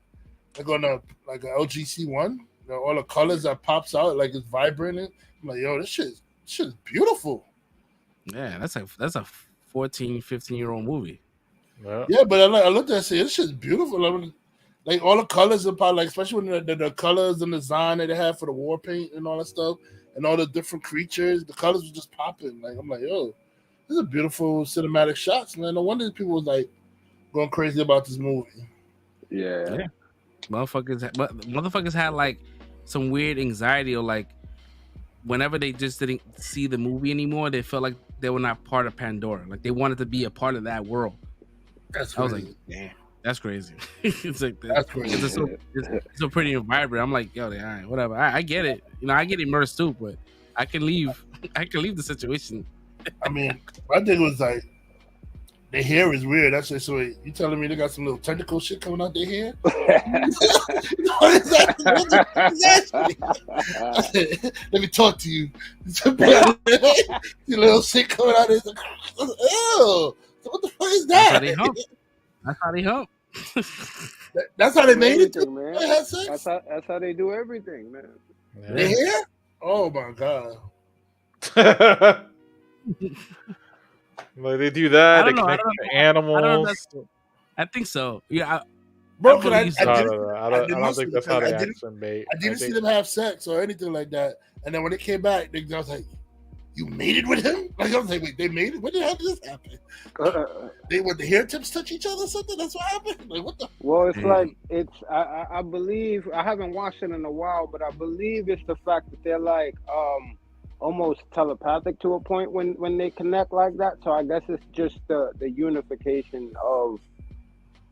a LGC one, you know, all the colors that pops out, like it's vibrant. I'm like, yo, this shit is beautiful. Yeah, that's a 14, 15-year-old movie. Yeah, but I looked at it and said, this shit's beautiful. I mean, like all the colors are probably like, especially when the colors and design that they have for the war paint and all that stuff, and all the different creatures, the colors were just popping. Like I'm like, yo, this is beautiful cinematic shots, man. No wonder people was like going crazy about this movie. Yeah. Motherfuckers had like some weird anxiety, or like whenever they just didn't see the movie anymore, they felt like they were not part of Pandora. Like they wanted to be a part of that world. That's I was like, damn, that's crazy. It's like that's crazy. It's so pretty and vibrant. I'm like, yo, all right, whatever. I get it. You know, I get immersed too, but I can leave. I can leave the situation. I mean, my thing was like, the hair is weird. That's just so. You telling me they got some little tentacle shit coming out their hair? Let me talk to you. Your little shit coming out. Ew. So what the fuck is that? That's how they hump. That's how they made it, man. They had sex? That's how they do everything, man. Yeah. The hair? Oh my god. Like they do that. They connect to animals. I think so. Yeah, Bro, I don't think that's how they actually made. I didn't see them have sex or anything like that. And then when it came back, I was like, "You mated with him?" Like I was like, "Wait, they mated? When the hell did this happen?" The hair tips touch each other or something? That's what happened? Like what the? Well, it's like I believe I haven't watched it in a while, but I believe it's the fact that they're like almost telepathic to a point when they connect like that. So I guess it's just the unification of,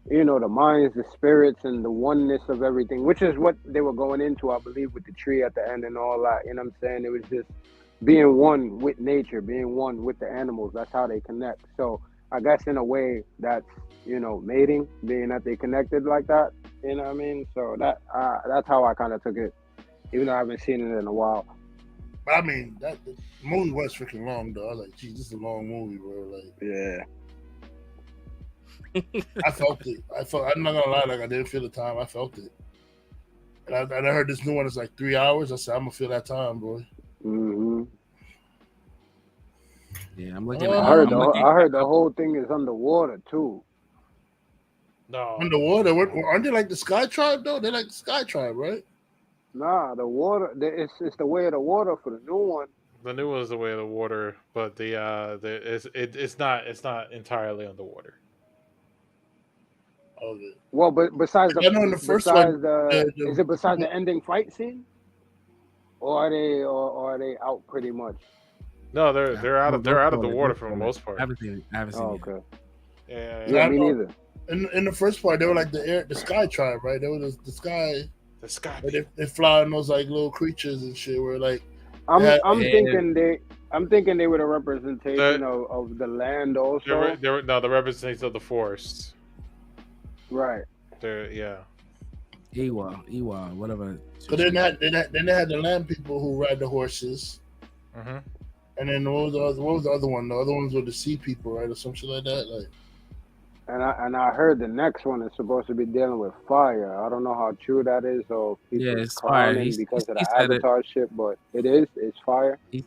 you know, the minds, the spirits, and the oneness of everything, which is what they were going into, I believe, with the tree at the end and all that. You know what I'm saying? It was just being one with nature, being one with the animals. That's how they connect. So I guess in a way that's, you know, mating, being that they connected like that. You know what I mean? So that's how I kind of took it, even though I haven't seen it in a while. I mean, the movie was freaking long, though. I was like, geez, this is a long movie, bro. Like, yeah. I felt it. I'm not gonna lie, like I didn't feel the time. I felt it. And I heard this new one is like 3 hours. I said, I'm gonna feel that time, boy. Mm-hmm. Yeah, I'm looking. I heard the whole thing is underwater too. No. Underwater? Aren't they like the Sky Tribe though? They're like the Sky Tribe, right? Nah, the water. It's the way of the water for the new one. The new one is the way of the water, but it's not entirely underwater. Okay. Well, but besides the, I know in the first one, is it besides the ending fight scene, or are they out pretty much? No, they're out of the water for the most part. I haven't seen it. Okay. Yeah, me neither. In the first part, they were like the Sky Tribe, right? They were the Sky. The Sky. They fly in those like little creatures and shit. Where like I'm thinking they were the representation of the land also. The representation of the forest. Right. Iwa, whatever. So then they had the land people who ride the horses. Mm-hmm. And then what was the other one? The other ones were the sea people, right, or some shit like that. Like, and I heard the next one is supposed to be dealing with fire. I don't know how true that is, or people it's fire because of the Avatar shit, but it's fire. He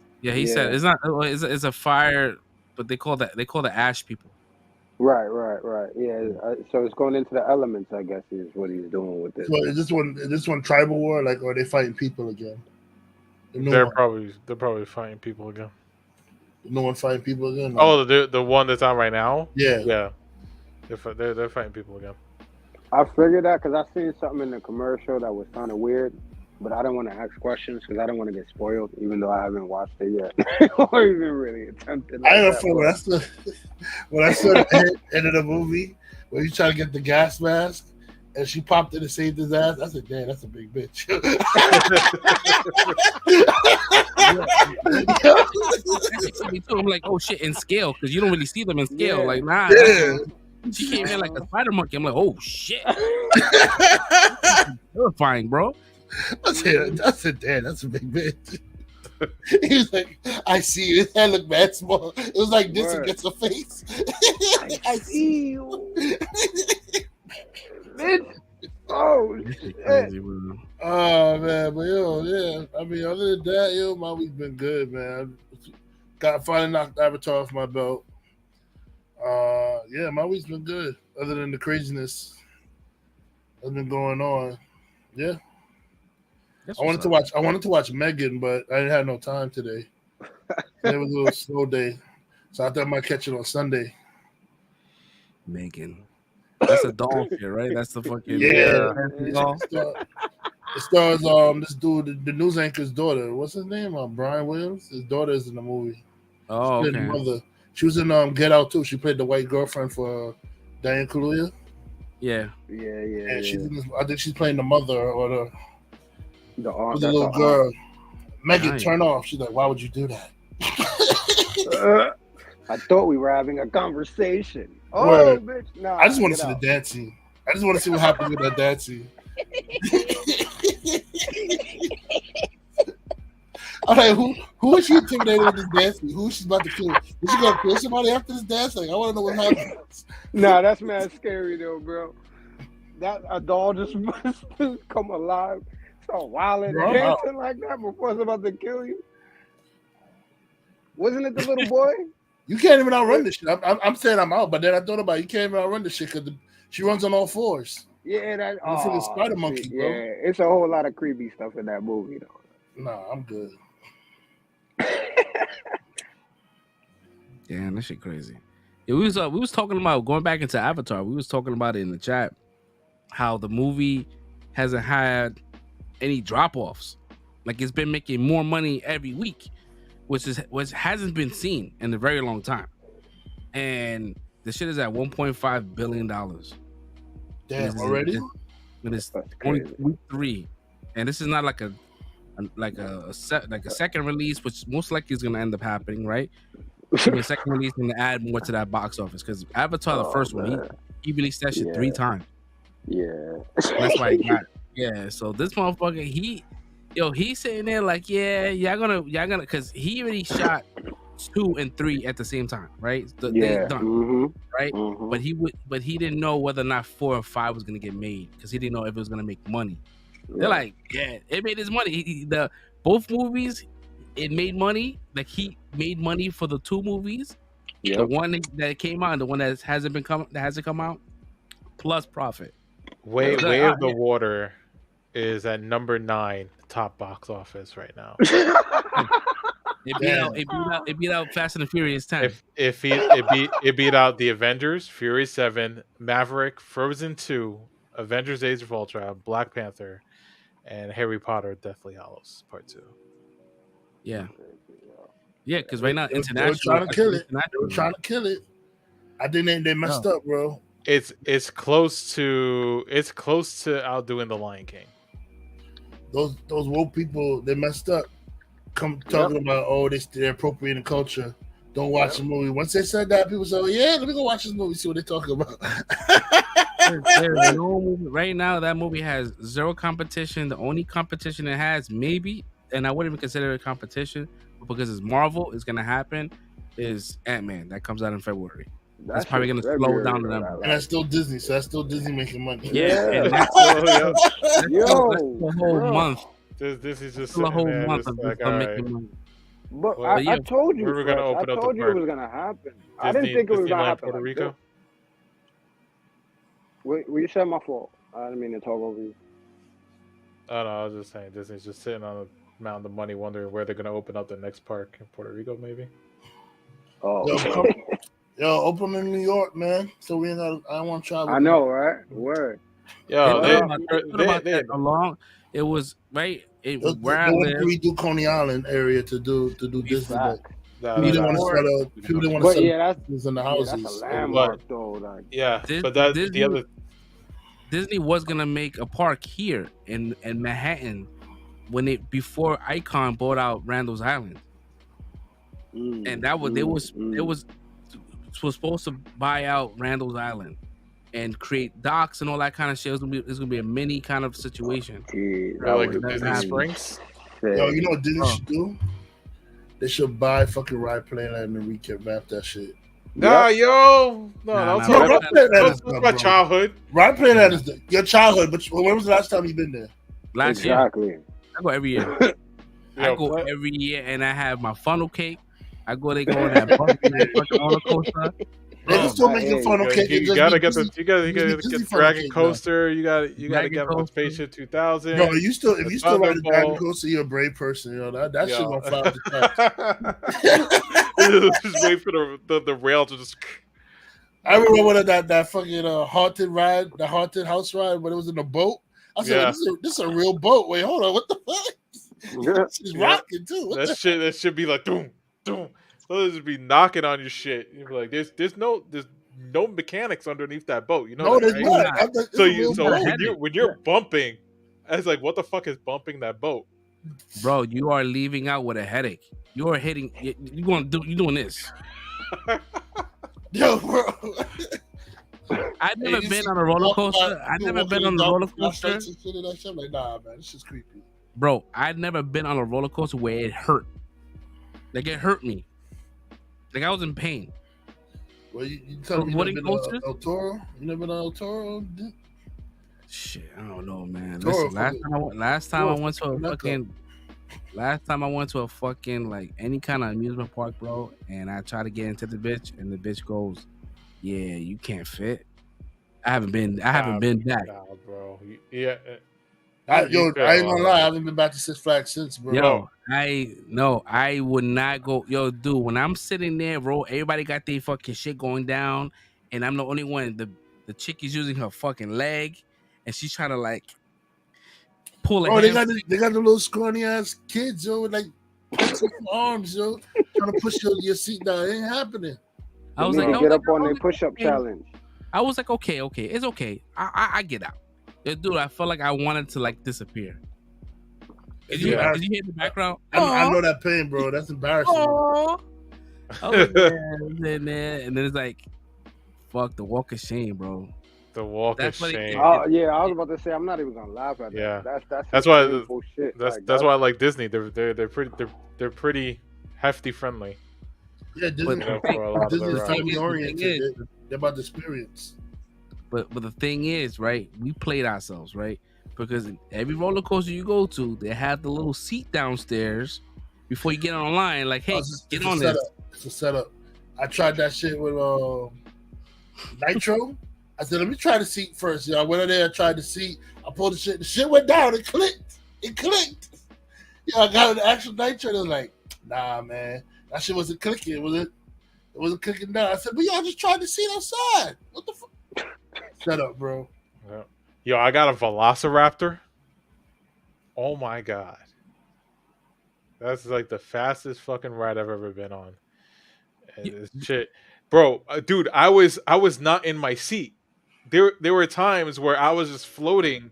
said it's not. It's a fire, but they call the ash people. Right. Yeah, so it's going into the elements, I guess, is what he's doing with this. So is this one tribal war? Like, or are they fighting people again? They're probably fighting people again. No one fighting people again? Oh, the one that's on right now? Yeah. They're fighting people again. I figured that because I seen something in the commercial that was kind of weird, but I didn't want to ask questions because I didn't want to get spoiled, even though I haven't watched it yet or even really attempted. I don't feel when I saw the end of the movie where you try to get the gas mask and she popped in and saved his ass. I said, damn, that's a big bitch. I'm like, oh shit, in scale, because you don't really see them in scale. Yeah. Like, nah. Yeah. She came in like a spider monkey. I'm like, oh shit. Terrifying, bro. I said, damn, that's a big bitch. He was like, I see you. His head looked mad small. It was like this Word. against the face. I see you. Bitch. Oh, shit. Crazy, bro. Oh man, but yo, yeah. I mean, other than that, yo, my week's been good, man. Finally knocked Avatar off my belt. Yeah, my week's been good. Other than the craziness that's been going on, yeah. I wanted to watch Megan, but I didn't have no time today. It was a little slow day, so I thought I might catch it on Sunday. Megan. That's a doll shit, right? That's the fucking It stars this dude, the news anchor's daughter. What's his name? Brian Williams. His daughter is in the movie. Oh, She played okay. the mother. She was in Get Out too. She played the white girlfriend for Diane Kaluuya. Yeah. And she's in this, I think she's playing the mother or the aunt, little girl. Megan, Nice. turn off. She's like, why would you do that? I thought we were having a conversation. Oh, Word. bitch. Nah, I just want to get see out. the dance scene. I just want to see what happens with that dance scene. I'm like, who is she intimidating with this dance scene? Who is she about to kill? Is she gonna kill somebody after this dance? Like, I want to know what happens. Nah, that's mad scary though, bro. That a doll just come alive, start wilding Bro, and dancing like that before it's about to kill you. Wasn't it the little boy? You can't even outrun this shit. I'm saying I'm out, but then I thought about it. You can't even outrun this shit because she runs on all fours. Yeah, that. You feel the spider monkey, shit, bro. Yeah, it's a whole lot of creepy stuff in that movie though. Nah, I'm good. Damn, that shit crazy. Yeah, we was talking about going back into Avatar. We was talking about it in the chat, how the movie hasn't had any drop offs. Like it's been making more money every week, which hasn't been seen in a very long time. And the shit is at $1.5 billion. Damn, already? It is only week 3, and this is not like a second release, which most likely is going to end up happening, right? The second release going to add more to that box office because Avatar, the first one, he released that shit 3 times. Yeah, that's why he got it. Yeah. So this motherfucker, he's sitting there like, y'all gonna, because he already shot 2 and 3 at the same time, right? They done, right? But he didn't know whether or not 4 or 5 was gonna get made because he didn't know if it was gonna make money. They're like, it made his money. Both movies, it made money. Like he made money for the 2 movies, the one that came out and the one that hasn't come out, plus profit. Way of the Water is at number 9 top box office right now. It beat out Fast and the Furious 10. It beat out the Avengers, Fury 7, Maverick, Frozen 2, Avengers: Age of Ultron, Black Panther, and Harry Potter: Deathly Hallows Part 2. Yeah, because right now They were international. trying to kill it. They were trying to kill it. I think they messed up, bro. It's close to outdoing The Lion King. Those woke people, they messed up. Come talking about they're appropriating culture. Don't watch the movie. Once they said that, people said, let me go watch this movie, see what they're talking about. There's no movie right now. That movie has 0 competition. The only competition it has, maybe, and I wouldn't even consider it a competition, but because it's Marvel, it's gonna happen, is Ant-Man that comes out in February. That's probably gonna slow down the number. And that's still Disney, so that's still Disney making money. Yeah, and that's the whole month. This is just the whole month of like, them making money. But I told you, we're gonna open I up told you it was gonna happen. I didn't think it was gonna happen. Puerto Rico. Wait, you said my fault. I didn't mean to talk over you. Oh no, I was just saying Disney's just sitting on a mountain of money, wondering where they're gonna open up the next park in Puerto Rico, maybe. Oh, open in New York, man. So we ain't got. I don't want to travel. I know, right? Word. Yo, it was right. Where I live, we do Coney Island area to do Disney. People didn't want to set up. People didn't want to set up in the houses. That's a landmark, though. Like, but that's the other. Disney was gonna make a park here in Manhattan before Icon bought out Randall's Island, and that was they was supposed to buy out Randall's Island and create docks and all that kind of shit. It's gonna be a mini kind of situation. Like the Disney Springs. Yo, you know what Disney should do? They should buy fucking Ride Playland and revamp that shit. Nah, yo, no, that's my childhood. Ride Playland is your childhood, but when was the last time you been there? Last year. I go every year. I go every year, and I have my funnel cake. I go there, go on that fucking roller coaster. They just don't make the funnel cake. You gotta get the Dragon Coaster. You gotta get the Spaceship 2000. Bro, if you still ride the Dragon Coaster, you're a brave person. You know that shit gonna fly off the top. Just wait for the rail to just. I remember one of that fucking haunted ride, the haunted house ride, when it was in a boat. I said, "This is a real boat." Wait, hold on, what the fuck? She's rocking too. That should be like doom, doom. So just be knocking on your shit. You'd be like, there's no mechanics underneath that boat. You know? No, there's not. So when you're bumping, it's like, what the fuck is bumping that boat? Bro, you are leaving out with a headache. You are hitting. You're doing this. Yo, bro. I've never been on a roller coaster. I've never been on a roller coaster. I'm like, nah, man, this is creepy. Bro, I've never been on a roller coaster where it hurt. Like it hurt me. Like I was in pain. Well, you tell me you never been on El Toro? You never been on El Toro? Shit, I don't know, man. Listen, last time I went to a fucking like any kind of amusement park, bro, and I tried to get into the bitch, and the bitch goes, "Yeah, you can't fit." I haven't been back, bro. Yeah. I ain't gonna lie, I haven't been back to Six Flags since, bro. Yo, I would not go. Yo, dude, when I'm sitting there, bro, everybody got their fucking shit going down, and I'm the only one. The chick is using her fucking leg, and she's trying to like pull it. Oh, they got the little scrawny ass kids, yo, with like arms, yo, trying to push your seat down. It ain't happening. I was like, get up on their push-up challenge. I was like, okay, it's okay. I get out. Dude, I felt like I wanted to like disappear. Did you hear the background? I know that pain, bro. That's embarrassing. Oh, and then it's like, fuck the walk of shame, bro. The walk of shame. Yeah, I was about to say I'm not even gonna laugh at that. Yeah, that's why shit. That's why I like Disney. They're pretty hefty friendly. Yeah, Disney is family oriented. They're about the experience. But the thing is, right? We played ourselves, right? Because every roller coaster you go to, they have the little seat downstairs before you get online. Like, hey, get on this. It's a setup. I tried that shit with Nitro. I said, let me try the seat first. I went in there, I tried the seat. I pulled the shit. The shit went down. It clicked. I got an actual Nitro. It was like, nah, man. That shit wasn't clicking. It wasn't clicking down. I said, but y'all just tried the seat outside. What the fuck? Shut up, bro. Yeah. Yo, I got a Velociraptor. Oh my god. That's like the fastest fucking ride I've ever been on. And this shit. Bro, dude, I was not in my seat. There were times where I was just floating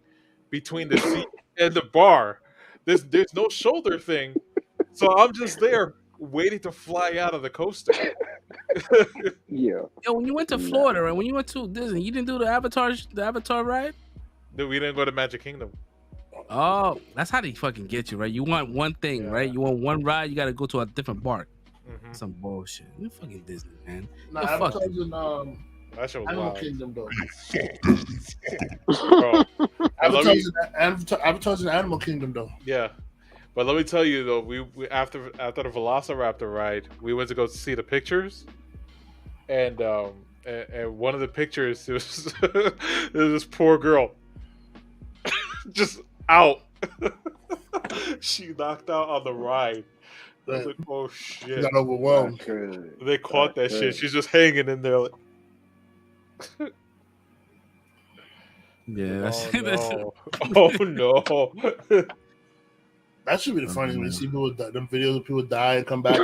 between the seat and the bar. There's no shoulder thing. So I'm just there waiting to fly out of the coaster. Yeah. Yo, when you went to Florida and when you went to Disney, you didn't do the Avatar ride? Dude, we didn't go to Magic Kingdom. Oh, that's how they fucking get you, right? You want one thing, right? You want one ride, you got to go to a different park. Mm-hmm. Some bullshit. You fucking Disney, man. Nah, Avatar's in Animal Kingdom, though. Bro, Avatar's in Animal Kingdom, though. Yeah. But let me tell you though, we after the Velociraptor ride, we went to go see the pictures, and one of the pictures it was this poor girl, just out. She knocked out on the ride. I was like, oh shit! She got overwhelmed. They caught that shit. She's just hanging in there. Like... Yeah. Oh no! That should be the funniest when you see people die, them videos of people die and come back.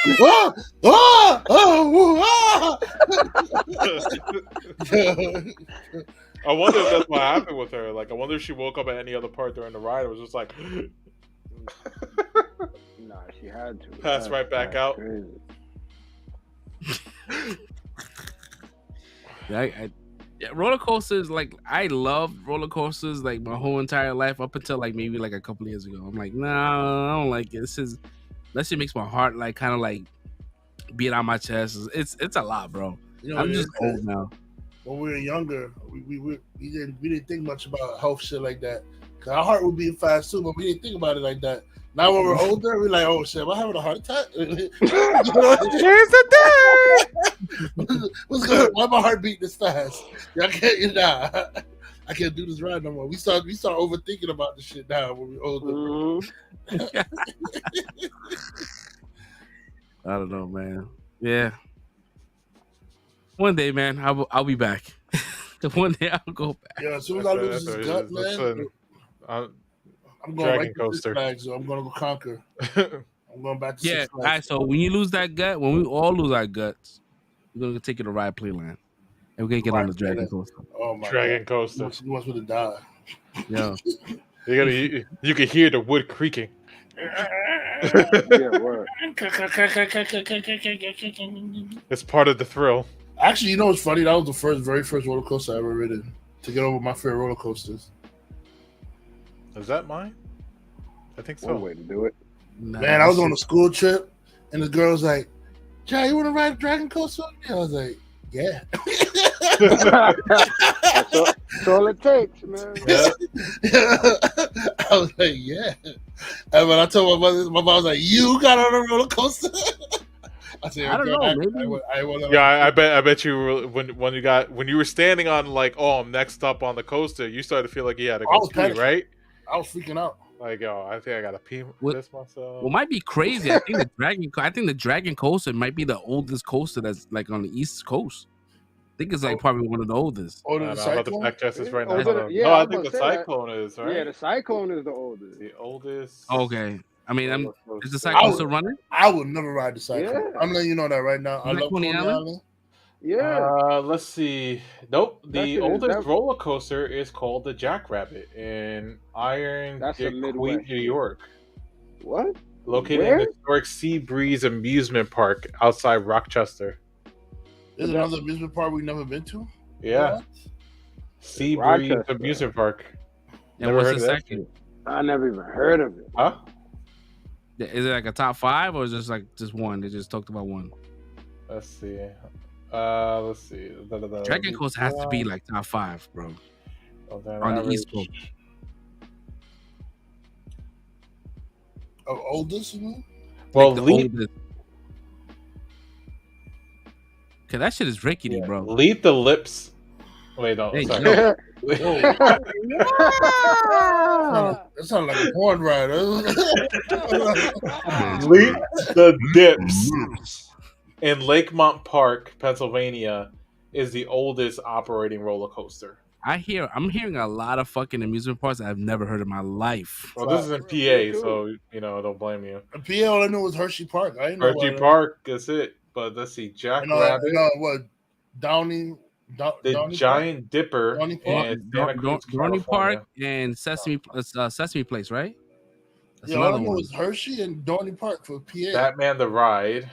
I wonder if that's what happened with her. Like, I wonder if she woke up at any other part during the ride. It was just like, Nah, she had to. pass right back out. Crazy. Yeah, roller coasters, like I love roller coasters like my whole entire life up until like maybe like a couple of years ago. I'm like, nah, I don't like it. That shit makes my heart like kind of like beat on my chest. It's a lot, bro. You know, I'm just old now. When we were younger, we didn't think much about health shit like that. Cause our heart would beat fast too, but we didn't think about it like that. Now when we're older, we're like, oh shit, am I having a heart attack? Here's the thing. What's good? Why my heart beating this fast? I can't, I can't do this ride no more. We start overthinking about this shit now when we're older. I don't know, man. Yeah. One day, man, I'll be back. One day I'll go back. Yeah, as soon as I lose this gut, man, I'm going right to Six Flags. So I'm going to go conquer. I'm going back to Six Flags. All right, so when you lose that gut, when we all lose our guts, we're going to take you to Ride Playland. And we're going to get on the Dragon Coaster. Oh, my Dragon God. Coaster. He wants me to die. Yeah. You can hear the wood creaking. Yeah, word. It's part of the thrill. Actually, you know what's funny? That was the very first roller coaster I ever ridden to get over my fear of roller coasters. Is that mine? I think so. One way to do it. Man, I was on a school trip, and the girl was like, "Jay, you want to ride a Dragon Coaster with me?" I was like, "Yeah." That's all it takes, man. Yeah. I was like, "Yeah." And when I told my mom was like, "You got on a roller coaster?" I said, I don't know. Maybe. I bet you were, when you were standing on like, oh, I'm next up on the coaster, you started to feel like you had to go pee, right? I was freaking out. Like, oh, I think I gotta pee this myself. Well, might be crazy. I think the Dragon Coaster might be the oldest coaster that's like on the East Coast. I think it's like probably one of the oldest. Older than I'm about to fact check this right now. Yeah, no, I think the Cyclone is, right? Yeah, the Cyclone is the oldest. The oldest. Okay. I mean, is the Cyclone still running? I would never ride the Cyclone. Yeah. I'm letting you know that right now. I love Coney Island. Yeah. Let's see. Nope. The oldest roller coaster is called the Jackrabbit in Iron Dick Queen, New York. What? Located in the historic Sea Breeze Amusement Park outside Rochester. There's another amusement park we've never been to? Yeah. Sea Breeze Amusement Park. And what's the second? I never even heard of it. Huh? Is it like a top 5 or is it just one? They just talked about one. Let's see. Dragon Coaster has to be like top 5, bro. On the East Coast. Of oldest, you mean? Well, like the oldest. Cause that shit is rickety, bro. Leap the Lips. Wait, no. Hey, sorry. no. That sounds like a porn rider. Leap the Dips in Lakemont Park, Pennsylvania, is the oldest operating roller coaster. I'm hearing a lot of fucking amusement parks I've never heard in my life. Well, this is in PA, so don't blame you. In PA, all I knew was Hershey Park. I didn't know Hershey Park, that's it. But let's see, Jackrabbit. What? Downey the Giant Dipper in Dorney Park and Sesame Place, right? That's yeah, all I know was Hershey and Dorney Park for PA. Batman the Ride,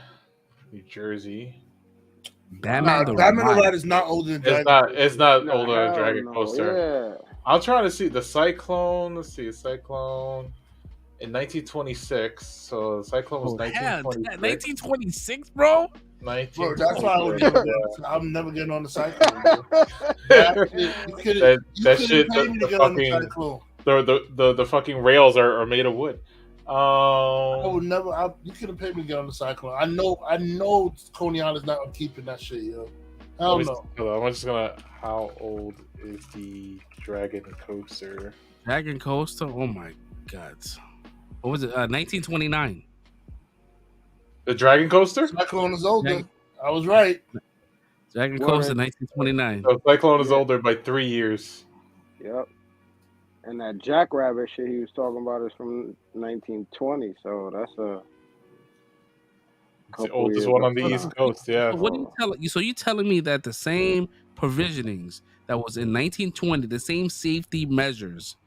New Jersey. Batman the Ride is not older than Dragon. It's not older than Dragon Coaster. Yeah. I'm trying to see the Cyclone. Let's see, Cyclone in 1926. So the Cyclone was 1926. 1926, bro. Bro, that's why I'm never getting on the Cyclone. That shit. The fucking rails are made of wood. I would never. You could have paid me to get on the Cyclone. I know Coney Island's not keeping that shit, yo. Hell no. I'm just gonna. How old is the Dragon Coaster? Dragon Coaster. Oh my god. What was it? 1929. The Dragon Coaster? Cyclone is older. I was right. Dragon Coaster, 1929. So Cyclone is older by 3 years. Yep. And that Jackrabbit shit he was talking about is from 1920. So that's It's the oldest one on the East Coast. Yeah. So what do you tell you? So you telling me that the same provisionings that was in 1920, the same safety measures,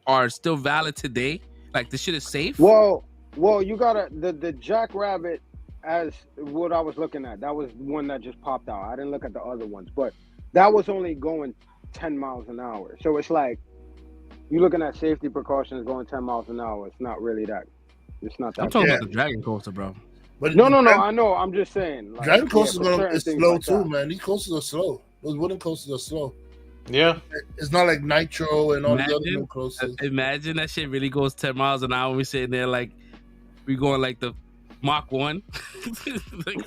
are still valid today? Like the shit is safe? Well, you gotta the Jackrabbit as what I was looking at. That was one that just popped out. I didn't look at the other ones, but that was only going 10 miles an hour. So it's like you're looking at safety precautions going 10 miles an hour. It's not really that. It's not that. I'm talking about the Dragon Coaster, bro. But no. I know. I'm just saying. Like, Dragon coasters is slow like too, that. man. These coasters are slow. Those wooden coasters are slow. Yeah. It's not like Nitro and all the other wooden coasters. Imagine that shit really goes 10 miles an hour. We sitting there like we going like the Mach 1. Like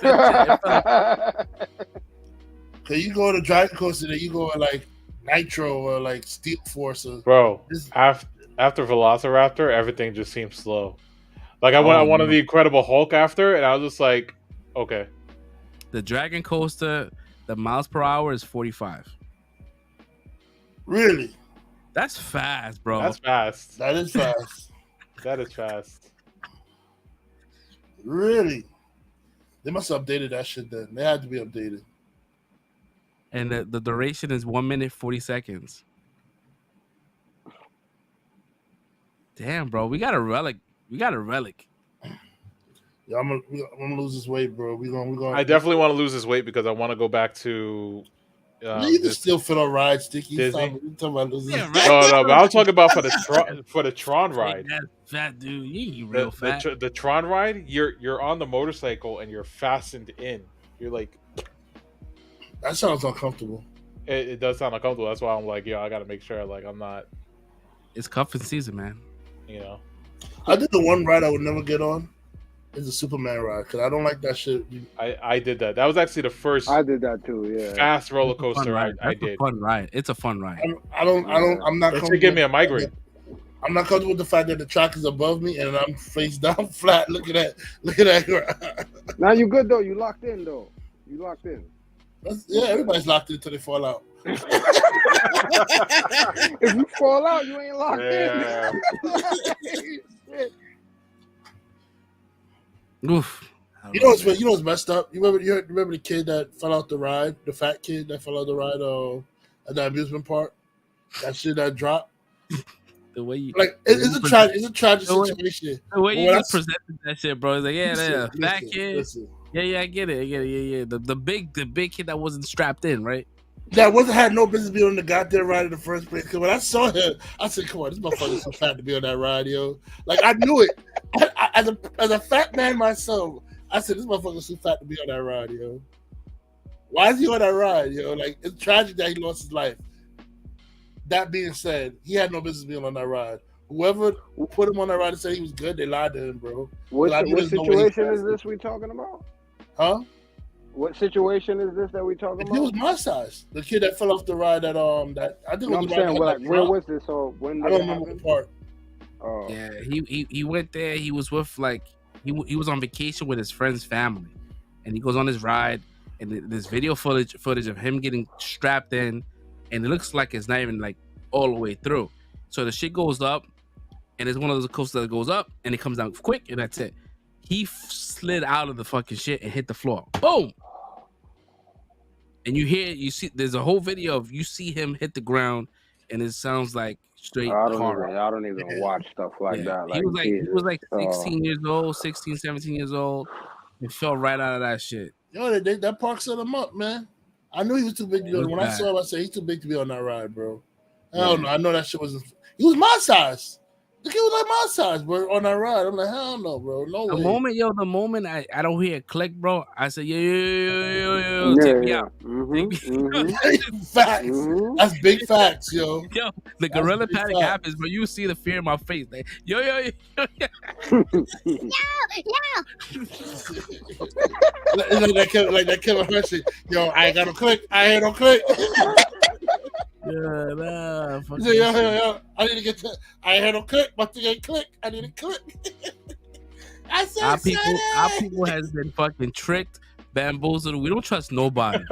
Cause you go to Dragon coaster, then you go like Nitro or like Steel Force. Bro, after Velociraptor, everything just seems slow. Like I went on one of the Incredible Hulk after, and I was just like, okay. The Dragon Coaster, the miles per hour is 45. Really? That's fast, bro. That's fast. That is fast. That is fast. Really? They must have updated that shit then. They had to be updated. And the duration is 1 minute 40 seconds. Damn, bro. We got a relic. Yeah, I'm gonna lose this weight, bro. We gonna. I definitely want to lose this weight because I want to go back to. You can still fit on rides, Sticky. Disney. Talking about losing. No, but I was talking about for the Tron ride. That fat dude, you real fat. The Tron ride, you're on the motorcycle and you're fastened in. You're like. That sounds uncomfortable. It does sound uncomfortable. That's why I'm like, yo, I got to make sure like I'm not. It's cuffing season, man. You know. I did the one ride I would never get on. Is the Superman ride because I don't like that shit. I did that. That was actually the first. I did that too. Yeah. Fast roller coaster I did. Fun ride. It's a fun ride. I'm not. It should give me a migraine. I'm not comfortable with the fact that the track is above me and I'm face down flat. Look at that. Now you good though. You locked in though. You locked in. Yeah, everybody's locked in until they fall out. If you fall out, you ain't locked in. Oof. You know what's messed up? You remember the kid that fell out the ride, the fat kid that fell out the ride at the amusement park? That shit that dropped. The way you it's a tragic situation. The way you just presented that shit, bro. It's like, yeah, fat kid. Listen. Yeah, I get it. Yeah. The big kid that wasn't strapped in, right? That had no business being on the goddamn ride in the first place. Because when I saw him, I said, "Come on, this motherfucker's so fat to be on that ride, yo." Like I knew it. As a fat man myself, I said, "This motherfucker's too fat to be on that ride, yo." Why is he on that ride, yo? Like it's tragic that he lost his life. That being said, he had no business being on that ride. Whoever put him on that ride and said he was good, they lied to him, bro. What situation is this we talking about? Huh? What situation is this that we talking about? He was my size. The kid that fell off the ride that I think. No, I'm saying, where was this? So when I don't remember the part. Oh. Yeah, he went there. He was with he was on vacation with his friend's family, and he goes on his ride, and there's video footage of him getting strapped in, and it looks like it's not even like all the way through. So the shit goes up, and it's one of those coasters that goes up, and it comes down quick, and that's it. He slid out of the fucking shit and hit the floor. Boom. And you see, there's a whole video of you see him hit the ground, and it sounds like straight horror. I don't even watch stuff like that. Like, he was like 16 years old, 16, 17 years old, and fell right out of that shit. Yo, that park set him up, man. I knew he was too big to be on. When I saw him, I said he's too big to be on that ride, bro. Hell no, I know that shit wasn't. He was my size. The kid was like my size, bro, on that ride. I'm like, hell no, bro. No way. The moment I don't hear a click, bro, I say, yo, take me out. Facts. That's big facts, yo. Yo, the gorilla panic happens, but you see the fear in my face. Like, yo. Yo. like that Kevin Hart shit. Yo, I ain't got no click. I ain't no click. Yeah, nah. Yo, I need to get to. I ain't had no click. My thing ain't click. I need a click. I said, our people has been fucking tricked, bamboozled. We don't trust nobody.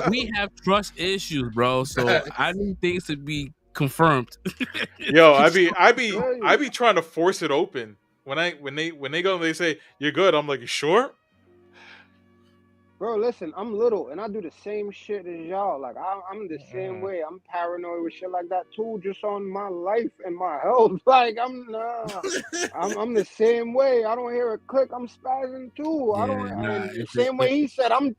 we have trust issues, bro. So I need things to be confirmed. Yo, I be trying to force it open when they go and they say you're good, I'm like, you sure? Bro, listen, I'm little and I do the same shit as y'all. Like I'm the same way. I'm paranoid with shit like that too, just on my life and my health. Like I'm the same way. I don't hear a click, I'm spazzing too. I don't. And the same way he said, I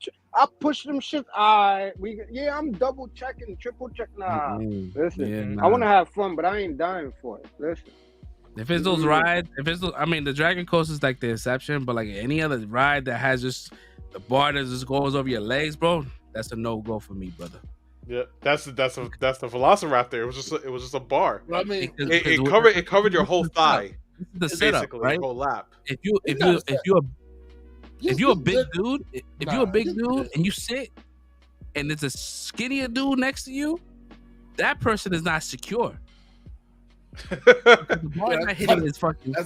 push them shit. I'm double checking, triple check. Listen, I want to have fun, but I ain't dying for it. Listen. If it's those rides, I mean, the Dragon Coaster is like the exception, but like any other ride that has just the bar that just goes over your legs, bro, that's a no-go for me, brother. Yeah, that's the Velociraptor. It was just a bar. Well, I mean, it covered your whole thigh. The setup, basically, right? your whole lap. If you're a big dude, and you sit, and there's a skinnier dude next to you, that person is not secure. That's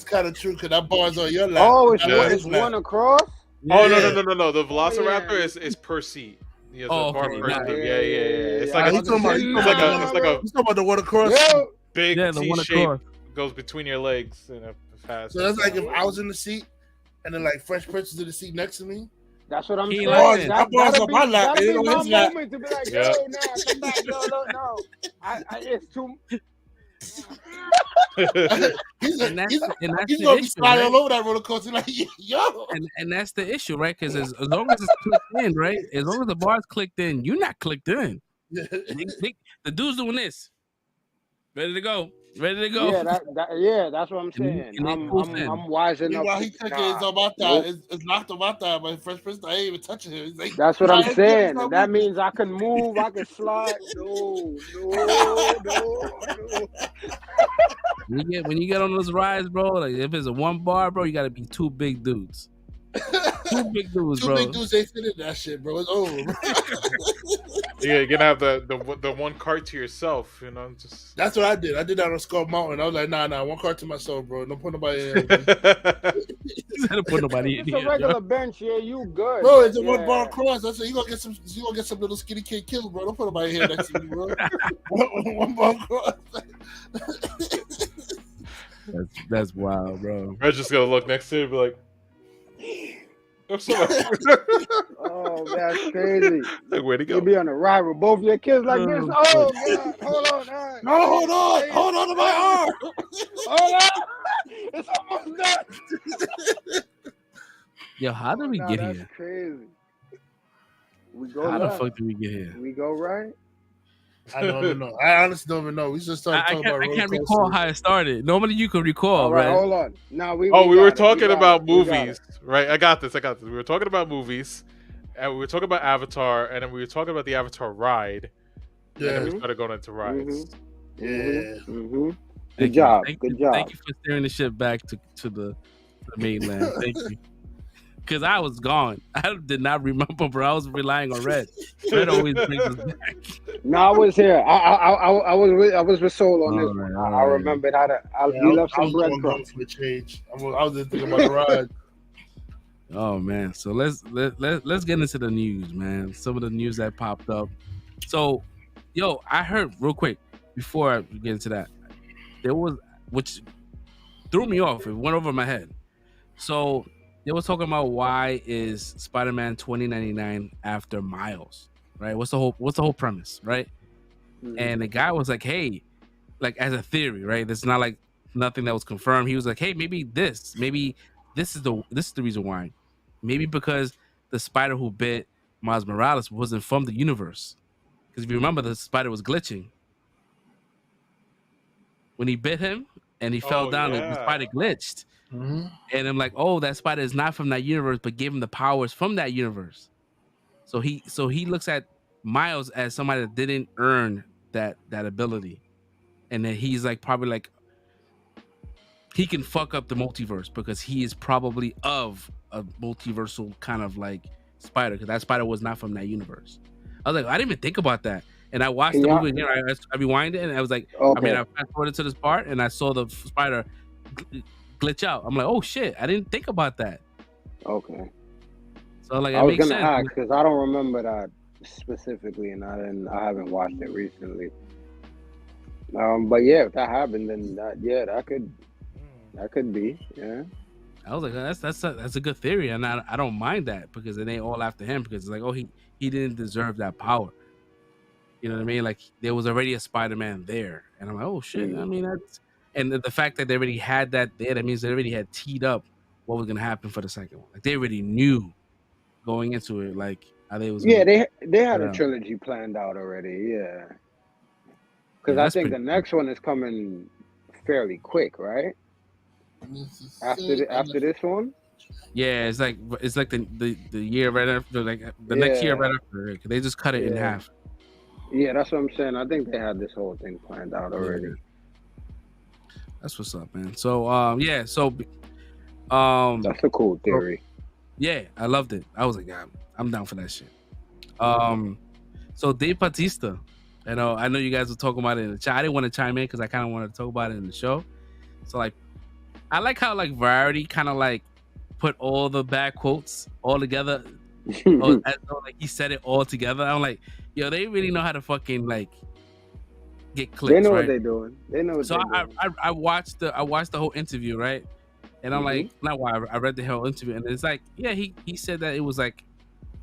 kind of true because that bar's on your lap. Oh, it's one across. Yeah. Oh no! The Velociraptor is per seat. Yeah, per seat. Yeah. It's like he's talking about the one across. Big the T one shape across goes between your legs in a fast. So that's like if I was in the seat and then like Fresh Prince is in the seat next to me. That's what I'm saying. That bar's on my lap. That'll be my moment to be like, yo, nah, come back, no. It's too. he's gonna be sliding all over that roller coaster like yo. And that's the issue, right? Because as long as it's clicked in, right? As long as the bar's clicked in, you're not clicked in. The dude's doing this. Ready to go. Yeah, that's what I'm saying. I'm wise enough. While he took it, it's on my thigh. It's knocked on my thigh, but Fresh Prince, I ain't even touching him. Like, that's what I'm saying. That means I can move, I can slide. No. When you get on those rides, bro, like if it's a one bar, bro, you gotta be two big dudes. Two big dudes, bro. Two big dudes ain't fit in that shit, bro. It's over, bro. Yeah, you're gonna have the one cart to yourself, you know. Just that's what I did. I did that on Skull Mountain. I was like, nah, one cart to myself, bro. Don't put nobody in. Don't put nobody in. It's a regular bench, yeah. You good, bro? It's a one bar cross. That's what you gonna get some little skinny kid killed, bro. Don't put nobody here next to me, bro. one bar cross. That's wild, bro. I'm just gonna look next to you and be like. Oh, that's crazy. Like, where'd he go? You be on a ride with both your kids like this. Oh, God. Hold on. Right. No, hold on to my arm. Hold on. It's almost done. Yo, how did we get that's here? Crazy. We go how left. The fuck did we get here? We go right. I don't even know. I honestly don't even know. We just started talking about. I can't recall how it started. Normally you can recall, right? Right? Hold on. No, we were talking about movies, right? I got this. We were talking about movies, and we were talking about Avatar, and then we were talking about the Avatar ride. Yeah. And then we started going into rides. Mm-hmm. Good job. Thank you for steering the ship back to the mainland. Thank you. Because I was gone. I did not remember, bro. I was relying on Red. Red always brings us back. No, I was here. I was with Soul on this one. I remembered how to. You left some breadcrumbs for a change. I was just thinking about the ride. Oh man, so let's get into the news, man. Some of the news that popped up. So, I heard real quick before I get into that. There was, which threw me off. It went over my head. So. They were talking about why is Spider-Man 2099 after Miles, right? What's the whole premise, right? Mm-hmm. And the guy was like, hey, like as a theory, right? It's not like nothing that was confirmed. He was like, hey, maybe this is the reason why. Maybe because the spider who bit Miles Morales wasn't from the universe. Because if you remember, the spider was glitching. When he bit him and he fell down, the spider glitched. Mm-hmm. And I'm like, oh, that spider is not from that universe, but gave him the powers from that universe. So he looks at Miles as somebody that didn't earn that ability, and then he's like probably like he can fuck up the multiverse because he is probably of a multiversal kind of like spider, because that spider was not from that universe. I was like, I didn't even think about that. And I watched the movie again. I rewinded it, and I was like, okay. I fast forwarded to this part, and I saw the spider glitch out. I'm like, oh shit, I didn't think about that. Okay. So like, I was gonna ask because I don't remember that specifically, and I haven't watched it recently. But yeah, if that happened, then that could That could be. Yeah. I was like, that's a good theory, and I don't mind that because it ain't all after him because it's like, oh, he didn't deserve that power. You know what I mean? Like there was already a Spider-Man there, and I'm like, oh shit. I mean, that's and the fact that they already had that there, that means they already had teed up what was gonna happen for the second one. Like they already knew going into it, like how they was Yeah, gonna they had put a out. trilogy planned out already. Yeah. Because Yeah, I that's think pretty the cool. next one is coming fairly quick, right? After this one. Yeah, it's like the year right after, like the next year right Yeah. after. They just cut it in Yeah. half. Yeah, that's what I'm saying. I think they had this whole thing planned out Yeah, already. that's what's up, man. So yeah, um, That's a cool so, theory. yeah, I loved it. I was like, yeah, I'm down for that shit. So Dave Bautista, I know you guys were talking about it in the chat. I didn't want to chime in because I kind of wanted to talk about it in the show. So like, I like how like Variety kind of like put all the bad quotes all together, or as though like he said it all together. I'm like, yo, they really know how to fucking like get They clicks, know what right? they're doing. They know what So they're doing. I watched the whole interview, right? And I'm like, not why I read the whole interview, and it's like, yeah, he said that it was like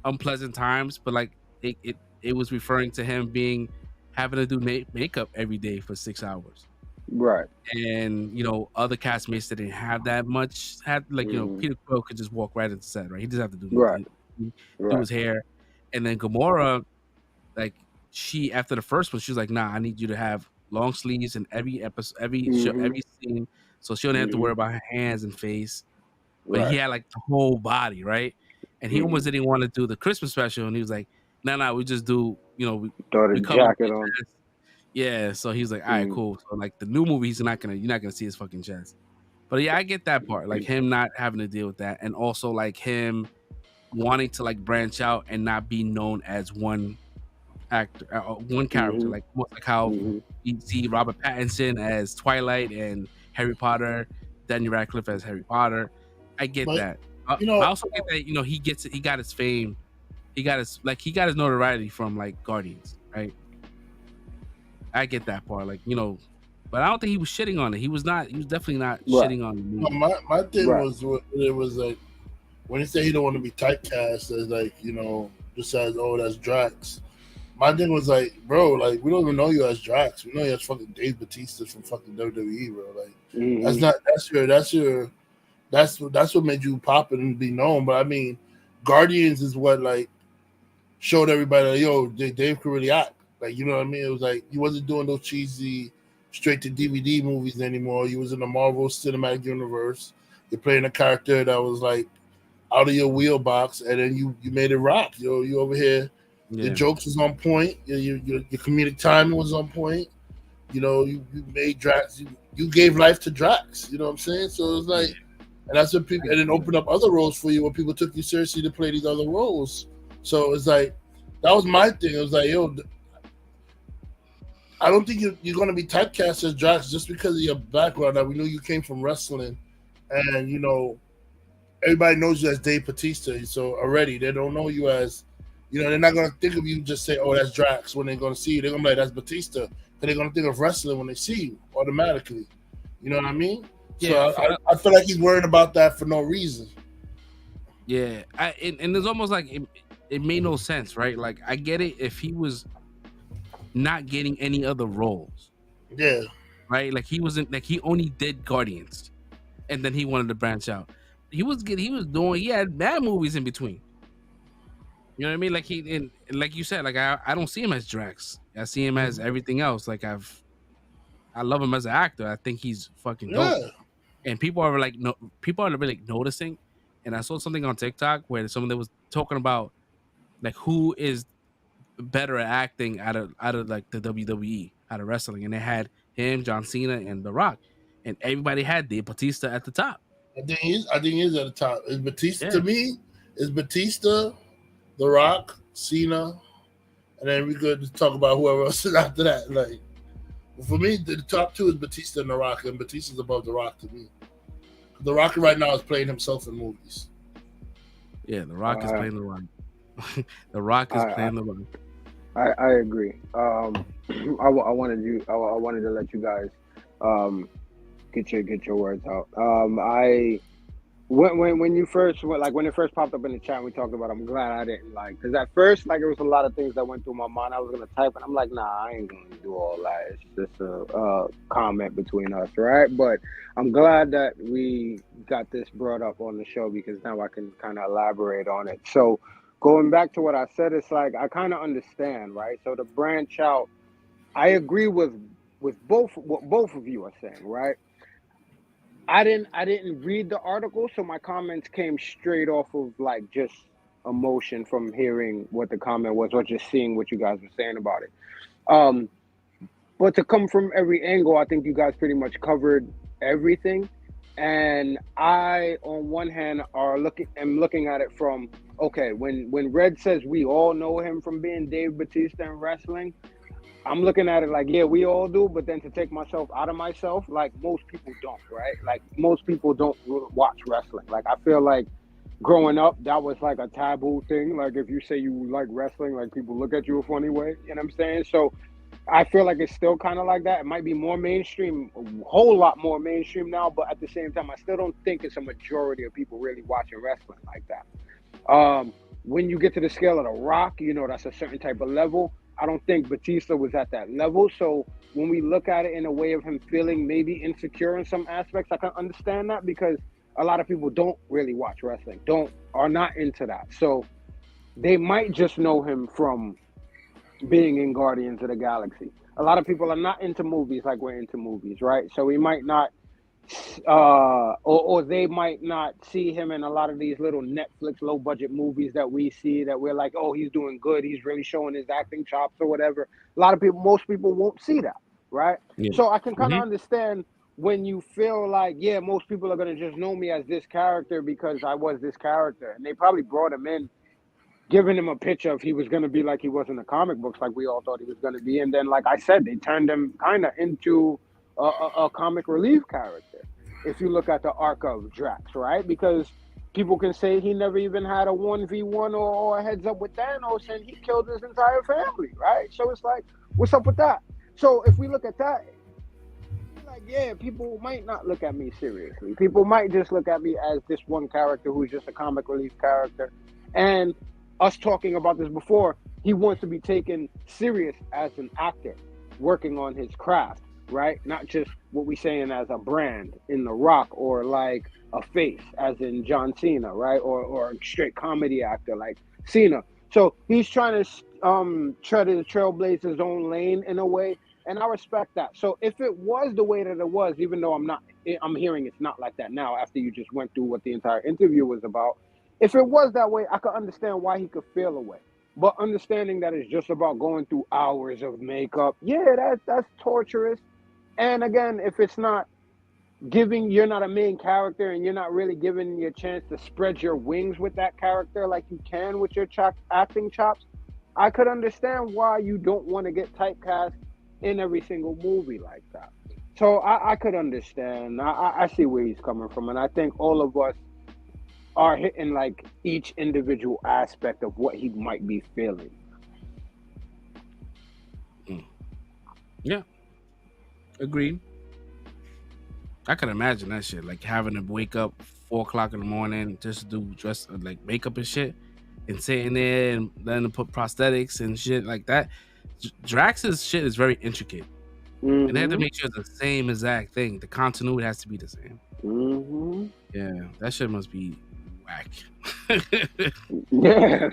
unpleasant times, but like it was referring to him having to do makeup every day for 6 hours. Right. And other castmates that didn't have that much had like Peter Quill could just walk right into set, right? He doesn't have to do Right. do Right. his hair. And then Gamora, like she after the first one, she was like, nah, I need you to have long sleeves in every episode, every show, every scene, so she don't have to worry about her hands and face. But he Right. had like the whole body, right? And he almost didn't want to do the Christmas special, and he was like, "No, we just do, Throw we the cover jacket the on. chest." Yeah, so he was like, "All right, cool." So like the new movie, you're not gonna see his fucking chest. But yeah, I get that part, like him not having to deal with that, and also like him wanting to like branch out and not be known as one actor, one character, like almost like how you see Robert Pattinson as Twilight and Harry Potter, Daniel Radcliffe as Harry Potter. I get But, that. you know, I also get that he got his fame, he got his notoriety from like Guardians, right? I get that part, like but I don't think he was shitting on it. He was definitely not shitting on the movie. my thing was it was like when he said he don't want to be typecast as like just as that's Drax. My thing was like, bro, like we don't even know you as Drax. We know you as fucking Dave Bautista from fucking WWE, bro. Like that's what made you pop and be known. But I mean, Guardians is what like showed everybody like, yo, Dave could really act. Like, you know what I mean? It was like he wasn't doing those cheesy straight to DVD movies anymore. He was in the Marvel Cinematic Universe. You're playing a character that was like out of your wheelbox, and then you made it rock. You over here. Yeah. Your jokes was on point. Your comedic timing was on point. You made Drax. You gave life to Drax. You know what I'm saying? So it was like, and that's what people, and then opened up other roles for you where people took you seriously to play these other roles. So it's like, that was my thing. It was like, yo, I don't think you're going to be typecast as Drax just because of your background. Now, we know you came from wrestling, and everybody knows you as Dave Bautista. So already they don't know you as, they're not going to think of you just say, oh, that's Drax when they're going to see you. They're going to be like, that's Bautista. Then they're going to think of wrestling when they see you automatically. You know what I mean? Yeah, so I feel like he's worried about that for no reason. Yeah, and it's almost like it made no sense, right? Like I get it if he was not getting any other roles. Yeah. Right? Like he wasn't, like he only did Guardians and then he wanted to branch out. He had bad movies in between. You know what I mean? Like like you said, like I don't see him as Drax. I see him as everything else. Like I love him as an actor. I think he's fucking dope. Yeah. And people are really noticing. And I saw something on TikTok where someone that was talking about like who is better at acting out of like the WWE, out of wrestling, and they had him, John Cena, and The Rock, and everybody had Dave Bautista at the top. I think he is at the top. Is Batista to me? Is Batista, The Rock, Cena, and then we could talk about whoever else is after that. Like for me, the top two is Batista and The Rock, and Batista's above The Rock to me. The Rock right now is playing himself in movies. Yeah, The Rock is playing The Rock. The Rock is playing The Rock. I agree. I wanted to let you guys Get your words out. I when you first when it first popped up in the chat, we talked about. I'm glad I didn't because at first it was a lot of things that went through my mind. I was gonna type, and I'm like, nah, I ain't gonna do all that. It's just a comment between us, right? But I'm glad that we got this brought up on the show because now I can kind of elaborate on it. So going back to what I said, it's like I kind of understand, right? So to branch out, I agree with both what both of you are saying, right? I didn't read the article, so my comments came straight off of just emotion from hearing what the comment was or just seeing what you guys were saying about it. But to come from every angle, I think you guys pretty much covered everything. And I, on one hand, am looking at it from okay, when Red says we all know him from being Dave Bautista in wrestling, I'm looking at it like, yeah, we all do, but then to take myself out of myself, most people don't, right? Like most people don't watch wrestling. Like I feel like growing up, that was like a taboo thing. Like if you say you like wrestling, like people look at you a funny way, you know what I'm saying? So I feel like it's still kind of like that. It might be more mainstream, a whole lot more mainstream now, but at the same time, I still don't think it's a majority of people really watching wrestling like that. When you get to the scale of The Rock, that's a certain type of level. I don't think Batista was at that level. So when we look at it in a way of him feeling maybe insecure in some aspects, I can understand that because a lot of people don't really watch wrestling, are not into that. So they might just know him from being in Guardians of the Galaxy. A lot of people are not into movies like we're into movies, right? So we might not or they might not see him in a lot of these little Netflix low budget movies that we see that we're like, oh, he's doing good, he's really showing his acting chops or whatever. Most people won't see that, right? Yeah. So I can kind of understand when you feel like, yeah, most people are going to just know me as this character because I was this character, and they probably brought him in giving him a picture of he was going to be like he was in the comic books, like we all thought he was going to be, and then like I said, they turned him kind of into a comic relief character. If you look at the arc of Drax, right? Because people can say he never even had a 1v1 or a heads up with Thanos and he killed his entire family, right? So it's like, what's up with that? So if we look at that, like, yeah, people might not look at me seriously. People might just look at me as this one character who's just a comic relief character. And us talking about this before, he wants to be taken serious as an actor, working on his craft. Right? Not just what we saying as a brand in The Rock or like a face as in John Cena, right? Or a straight comedy actor like Cena. So he's trying to try to trailblaze his own lane in a way, and I respect that. So if it was the way that it was, even though I'm hearing it's not like that now after you just went through what the entire interview was about. If it was that way, I could understand why he could feel a way. But understanding that it's just about going through hours of makeup, yeah, that's torturous. And again, if it's not you're not a main character and you're not really giving you a chance to spread your wings with that character like you can with your acting chops, I could understand why you don't want to get typecast in every single movie like that. So I could understand. I see where he's coming from. And I think all of us are hitting like each individual aspect of what he might be feeling. Yeah. Agreed. I can imagine that shit, like having to wake up 4 o'clock in the morning just to do dress like makeup and shit, and sitting there and then to put prosthetics and shit like that. Drax's shit is very intricate, and they have to make sure it's the same exact thing. The continuity has to be the same. Yeah, that shit must be whack. Yeah,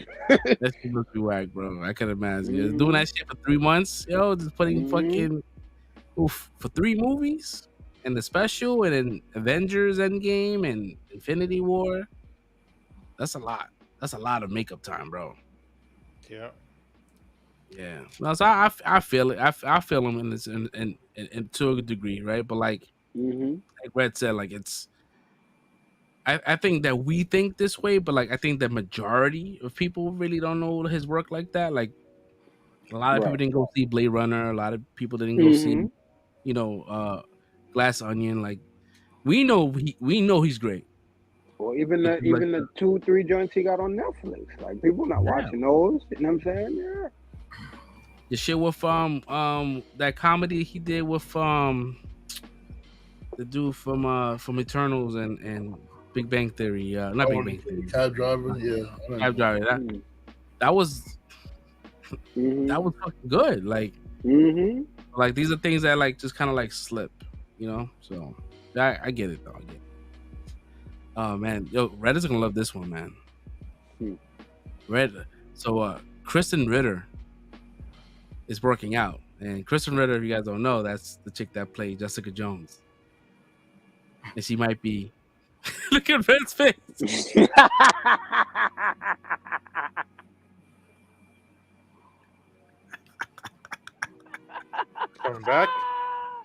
that shit must be whack, bro. I can imagine doing that shit for 3 months, yo, just putting fucking. For 3 movies and the special and then Avengers Endgame and Infinity War. That's a lot. That's a lot of makeup time, bro. Yeah. Yeah. No, so I feel it. I feel him in this and to a degree, right? But like Red said, like it's I think that we think this way, but like I think the majority of people really don't know his work like that. Like a lot of people didn't go see Blade Runner, a lot of people didn't go see Glass Onion. Like we know he's great. Or even the 2-3 joints he got on Netflix. Like people not watching those. You know what I'm saying? Yeah. The shit with that comedy he did with the dude from Eternals and Big Bang Theory. Not Big Bang Theory. Cab driver, yeah. Cab driver. That was that was fucking good. Like these are things that like just kind of like slip, you know. So I get it though. I get it. Oh man, yo, Red is gonna love this one, man. Red. So Kristen Ritter is working out, and Kristen Ritter, if you guys don't know, that's the chick that played Jessica Jones, and she might be. Look at Red's face. Coming back,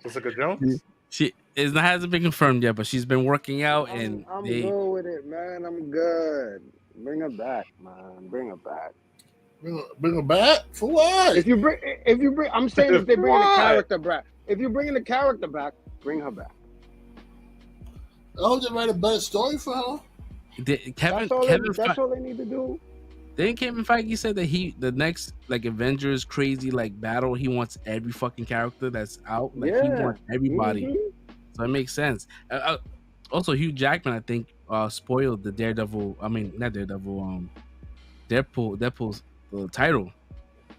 Jessica Jones. She hasn't been confirmed yet, but she's been working out, and I'm good with it, man. I'm good. Bring her back, man. Bring her back. Bring her back for what? If you bring, I'm saying if they bring the character back. If you're bringing the character back, bring her back. Oh, they write a better story for her. Kevin, that's all they need to do. Then Kevin Feige said that the next like Avengers crazy like battle, he wants every fucking character that's out. Like he wants everybody. So it makes sense. Also, Hugh Jackman, I think, spoiled the Daredevil. I mean, not Daredevil. Deadpool's title.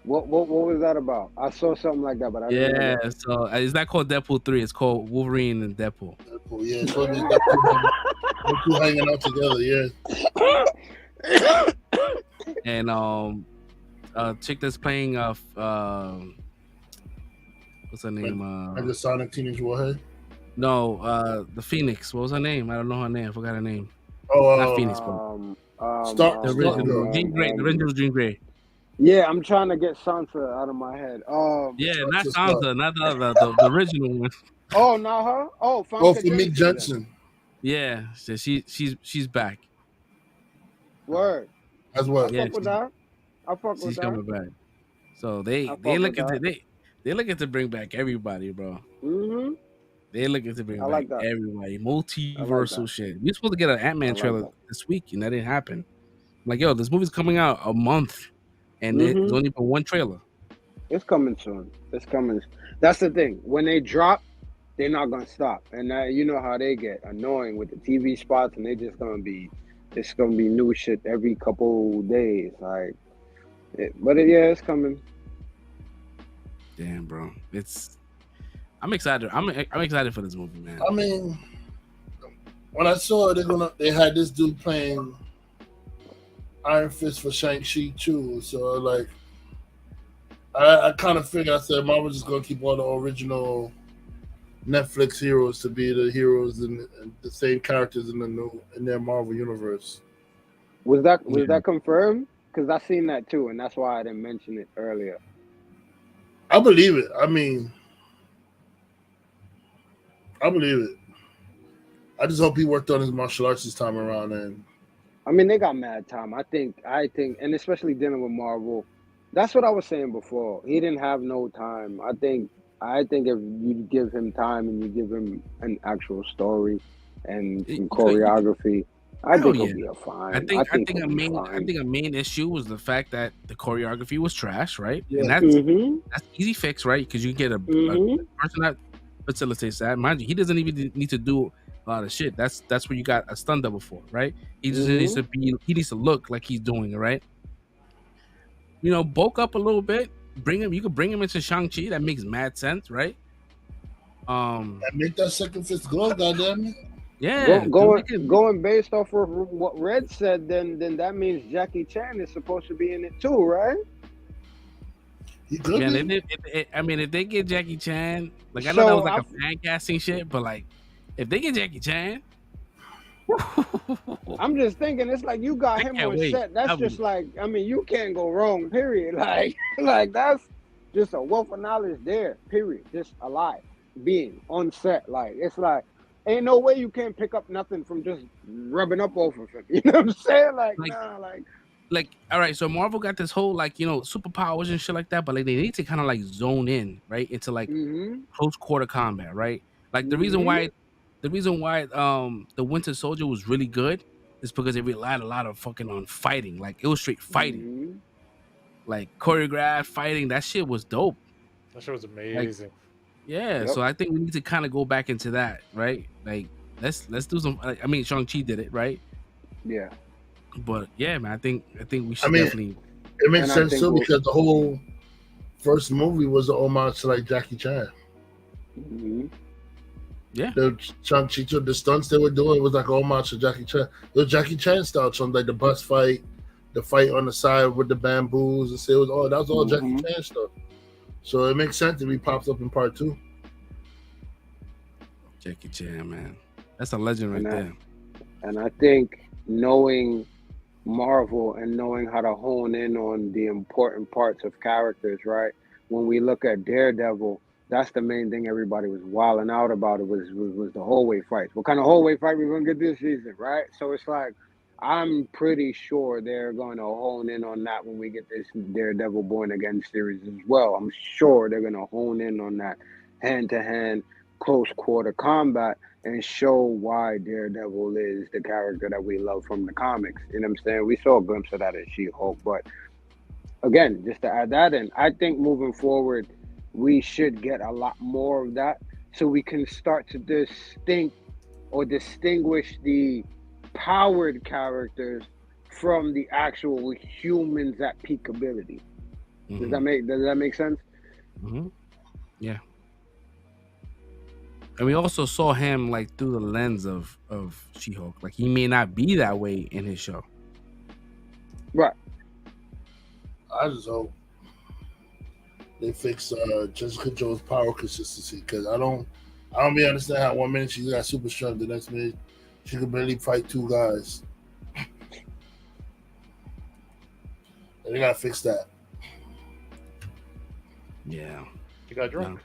What was that about? I saw something like that, but I didn't know that. So it's not called Deadpool 3. It's called Wolverine and Deadpool. Yeah, it's probably Deadpool hanging out together. Yeah. And chick that's playing what's her name? Like the Sonic Teenage Warhead. No, the Phoenix. What was her name? I don't know her name. I forgot her name. Oh, not Phoenix, but the original Jean Grey. The original Jean Grey. Yeah, I'm trying to get Sansa out of my head. Yeah, not Sansa, not the original one. Oh, not her. Oh, for Mick Johnson. Yeah, so she's back. Word. As well. I fuck with that. She's coming back. So they looking to bring back everybody, bro. They looking to bring back everybody. Multiversal shit. We're supposed to get an Ant-Man trailer this week, and that didn't happen. I'm like, yo, this movie's coming out a month, and there's only been one trailer. It's coming soon. It's coming. That's the thing. When they drop, they're not gonna stop, and you know how they get annoying with the TV spots, and they're just gonna be. It's gonna be new shit every couple days, like. It's coming. Damn, bro, I'm excited. I'm excited for this movie, man. I mean, when I saw they had this dude playing Iron Fist for Shang-Chi too, so like, I kind of figured, I said Marvel's just gonna keep all the original Netflix heroes to be the heroes and the same characters in their Marvel universe. Was that confirmed? Because I seen that too, and that's why I didn't mention it earlier. I believe it. I mean, I believe it. I just hope he worked on his martial arts this time around. And I mean, they got mad time. I think, and especially dealing with Marvel, that's what I was saying before. He didn't have no time. I think if you give him time and you give him an actual story and some choreography, I think he'll be fine. I think a main issue was the fact that the choreography was trash, right? Yeah. And that's easy fix, right? Because you can get a person that facilitates that. Mind you, he doesn't even need to do a lot of shit. That's where you got a stunt double for, right? He just needs to look like he's doing it, right? You know, bulk up a little bit. You could bring him into Shang-Chi. That makes mad sense, right? And make that second fist glow, goddamn. Yeah. Going based off of what Red said, then that means Jackie Chan is supposed to be in it too, right? He could be. If they get Jackie Chan, like I know that was like a fan casting shit, but like if they get Jackie Chan, I'm just thinking it's like you got him on set. That's just like, I mean, you can't go wrong, period. Like that's just a wealth of knowledge there, period. Just alive, being on set. Like it's like ain't no way you can't pick up nothing from just rubbing up off of him. You know what I'm saying? Like all right, so Marvel got this whole like, you know, superpowers and shit like that, but like they need to kind of like zone in, right, into like close quarter combat, right? Like the reason why the Winter Soldier was really good is because it relied a lot of fucking on fighting. Like it was straight fighting, like choreographed fighting. That shit was dope. That shit was amazing. Yeah, Yep. so I think we need to kind of go back into that, right? Like let's do some. I mean, Shang-Chi did it, right? Yeah. But yeah, man, I think we I should mean, definitely. it makes And I sense think too we'll. because the whole first movie was an homage to like Jackie Chan. Mhm. Yeah, The Shang-Chi, the stunts they were doing was like an homage to Jackie Chan. The Jackie Chan style, some like the bus fight, the fight on the side with the bamboos, and say it was all that was all Jackie Mhm. Chan stuff. So it makes sense if he pops up in part 2. Jackie Chan, man, that's a legend right And I there. and I think knowing Marvel and knowing how to hone in on the important parts of characters, right? When we look at Daredevil, that's the main thing everybody was wilding out about. It was the hallway fights. What kind of hallway fight we gonna get this season, right? So it's like I'm pretty sure they're going to hone in on that when we get this Daredevil Born Again series as well. I'm sure they're going to hone in on that hand to hand, close quarter combat and show why Daredevil is the character that we love from the comics. You know what I'm saying? We saw a glimpse of that in She-Hulk, but again, just to add that in, I think moving forward, we should get a lot more of that so we can start to distinguish the powered characters from the actual humans at peak ability. Does that make sense? Mm-hmm. Yeah. And we also saw him like through the lens of She-Hulk. Like he may not be that way in his show. Right. I just hope they fix Jessica Jones' power consistency because I don't really understand how 1 minute she got super strength, the next minute she could barely fight 2 guys. And they gotta fix that. Yeah. You got drunk.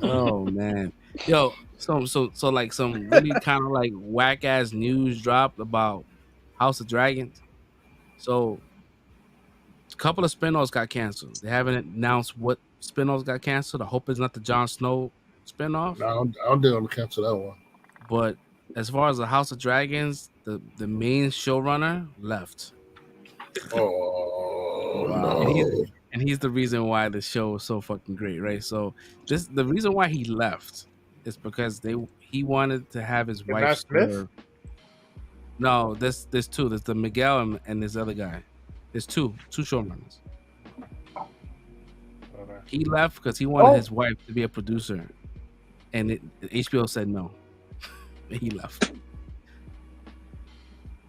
Oh man. Yo, so like some really kind of like whack ass news dropped about House of Dragons. So a couple of spin-offs got canceled. They haven't announced what spin-offs got canceled. I hope it's not the Jon Snow spin-off. No, I don't think I'm gonna cancel that one. But as far as the House of Dragons, the main showrunner left. Oh Wow. no. And he's the reason why the show is so fucking great, right? So the reason why he left is because he wanted to have his Matt wife Smith? serve. No, there's two. There's the Miguel and this other guy. There's two showrunners. Okay. He left because he wanted his wife to be a producer, and HBO said no. And he left.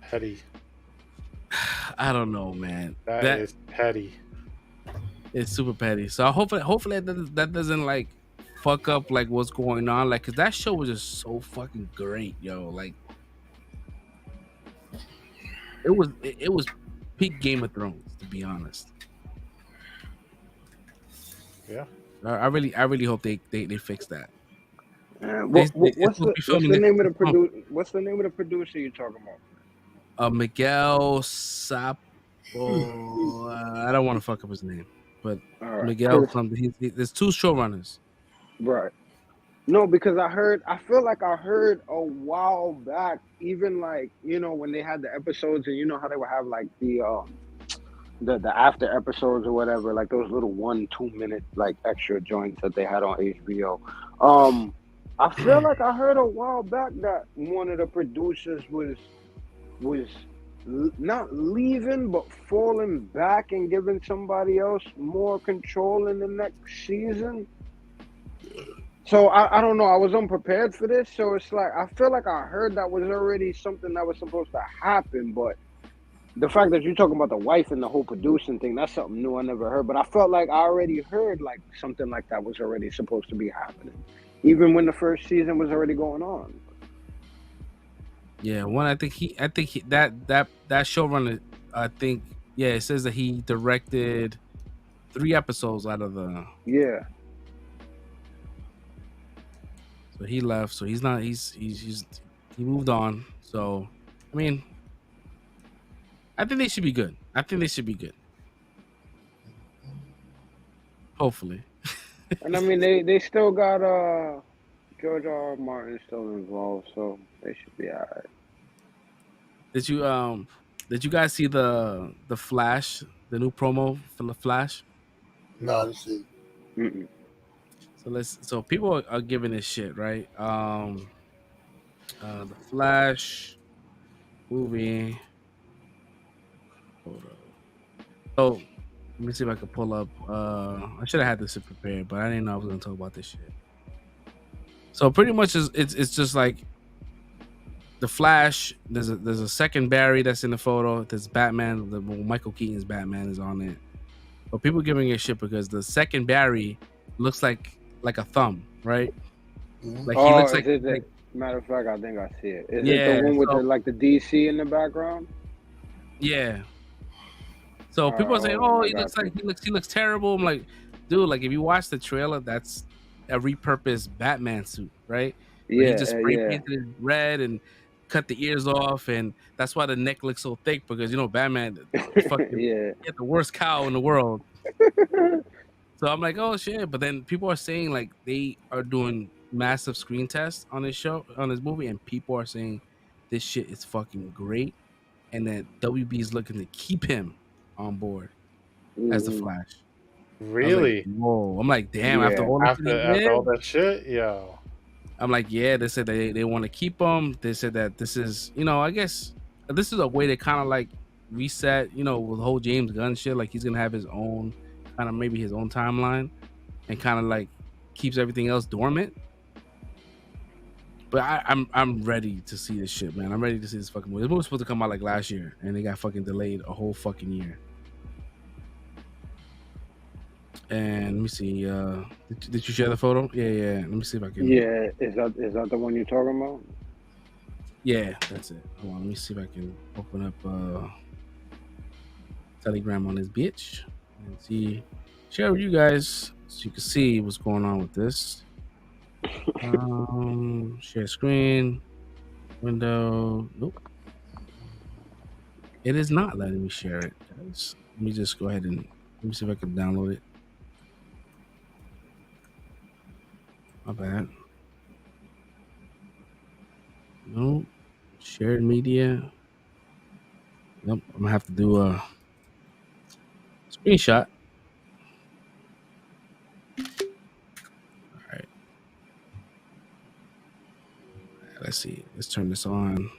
Petty. I don't know, man. That is petty. It's super petty. So hopefully that doesn't like fuck up like what's going on. Like, cause that show was just so fucking great, yo. Like, it was peak Game of Thrones, to be honest. Yeah. I really hope they fix that. What's the name of the producer you're talking about? Miguel Sapo. I don't want to fuck up his name, but Right. Miguel something. There's two showrunners. Right. No, because I feel like I heard a while back, even like, when they had the episodes and you know how they would have like the after episodes or whatever, like those little 1-2 minute like extra joints that they had on HBO. I feel like I heard a while back that one of the producers was not leaving but falling back and giving somebody else more control in the next season. So I don't know. I was unprepared for this, so it's like I feel like I heard that was already something that was supposed to happen. But the fact that you're talking about the wife and the whole producing thing, that's something new I never heard. But I felt like I already heard like something like that was already supposed to be happening, even when the first season was already going on. Yeah, I think that showrunner. I think it says that he directed 3 episodes out of the. Yeah. So he left. So he's not. He moved on. So I mean, I think they should be good. Hopefully. And I mean, they still got George R. Martin still involved, so they should be all right. Did you guys see the Flash, the new promo for the Flash? No, I didn't see. Mm-mm. So people are giving this shit, right? The Flash movie. Hold up. So let me see if I can pull up. I should have had this prepared, but I didn't know I was gonna talk about this shit. So pretty much it's just like the Flash. There's a second Barry that's in the photo. There's Batman. Michael Keaton's Batman is on it. But people giving it shit because the second Barry looks like a thumb, right? Like he Oh, looks is it like matter of fact, I think I see it. Is it yeah. the one with So, the DC in the background? yeah. So people are saying, Hold on, "Oh, I he got you. looks terrible." I'm like, dude, like if you watch the trailer, that's a repurposed Batman suit, right? But he Yeah, just spray yeah. painted it red and cut the ears off, and that's why the neck looks so thick because Batman, fucking, Yeah. he had the worst cow in the world. So I'm like, oh shit! But then people are saying like they are doing massive screen tests on this movie, and people are saying this shit is fucking great, and that WB is looking to keep him on board as the Mhm. Flash. I was like, Really? whoa. I'm like, damn, after Yeah. all the shit he After all did, that shit, yo. I'm like, yeah, they said they want to keep him. They said that this is, I guess this is a way to kind of like reset, with the whole James Gunn shit. Like he's gonna have his own kind of maybe his own timeline and kind of like keeps everything else dormant. But I'm ready to see this shit, man. I'm ready to see this fucking movie. This movie was supposed to come out like last year, and they got fucking delayed a whole fucking year. And let me see. Did you share the photo? Yeah. Let me see if I can. Yeah, is that the one you're talking about? Yeah, that's it. Hold on, let me see if I can open up Telegram on this bitch and share with you guys so you can see what's going on with this. Share screen, window. Nope. It is not letting me share it, guys. Let me just go ahead and let me see if I can download it. My bad. No. Shared media. Nope. I'm gonna have to do a screenshot. All right. Let's see. Let's turn this on.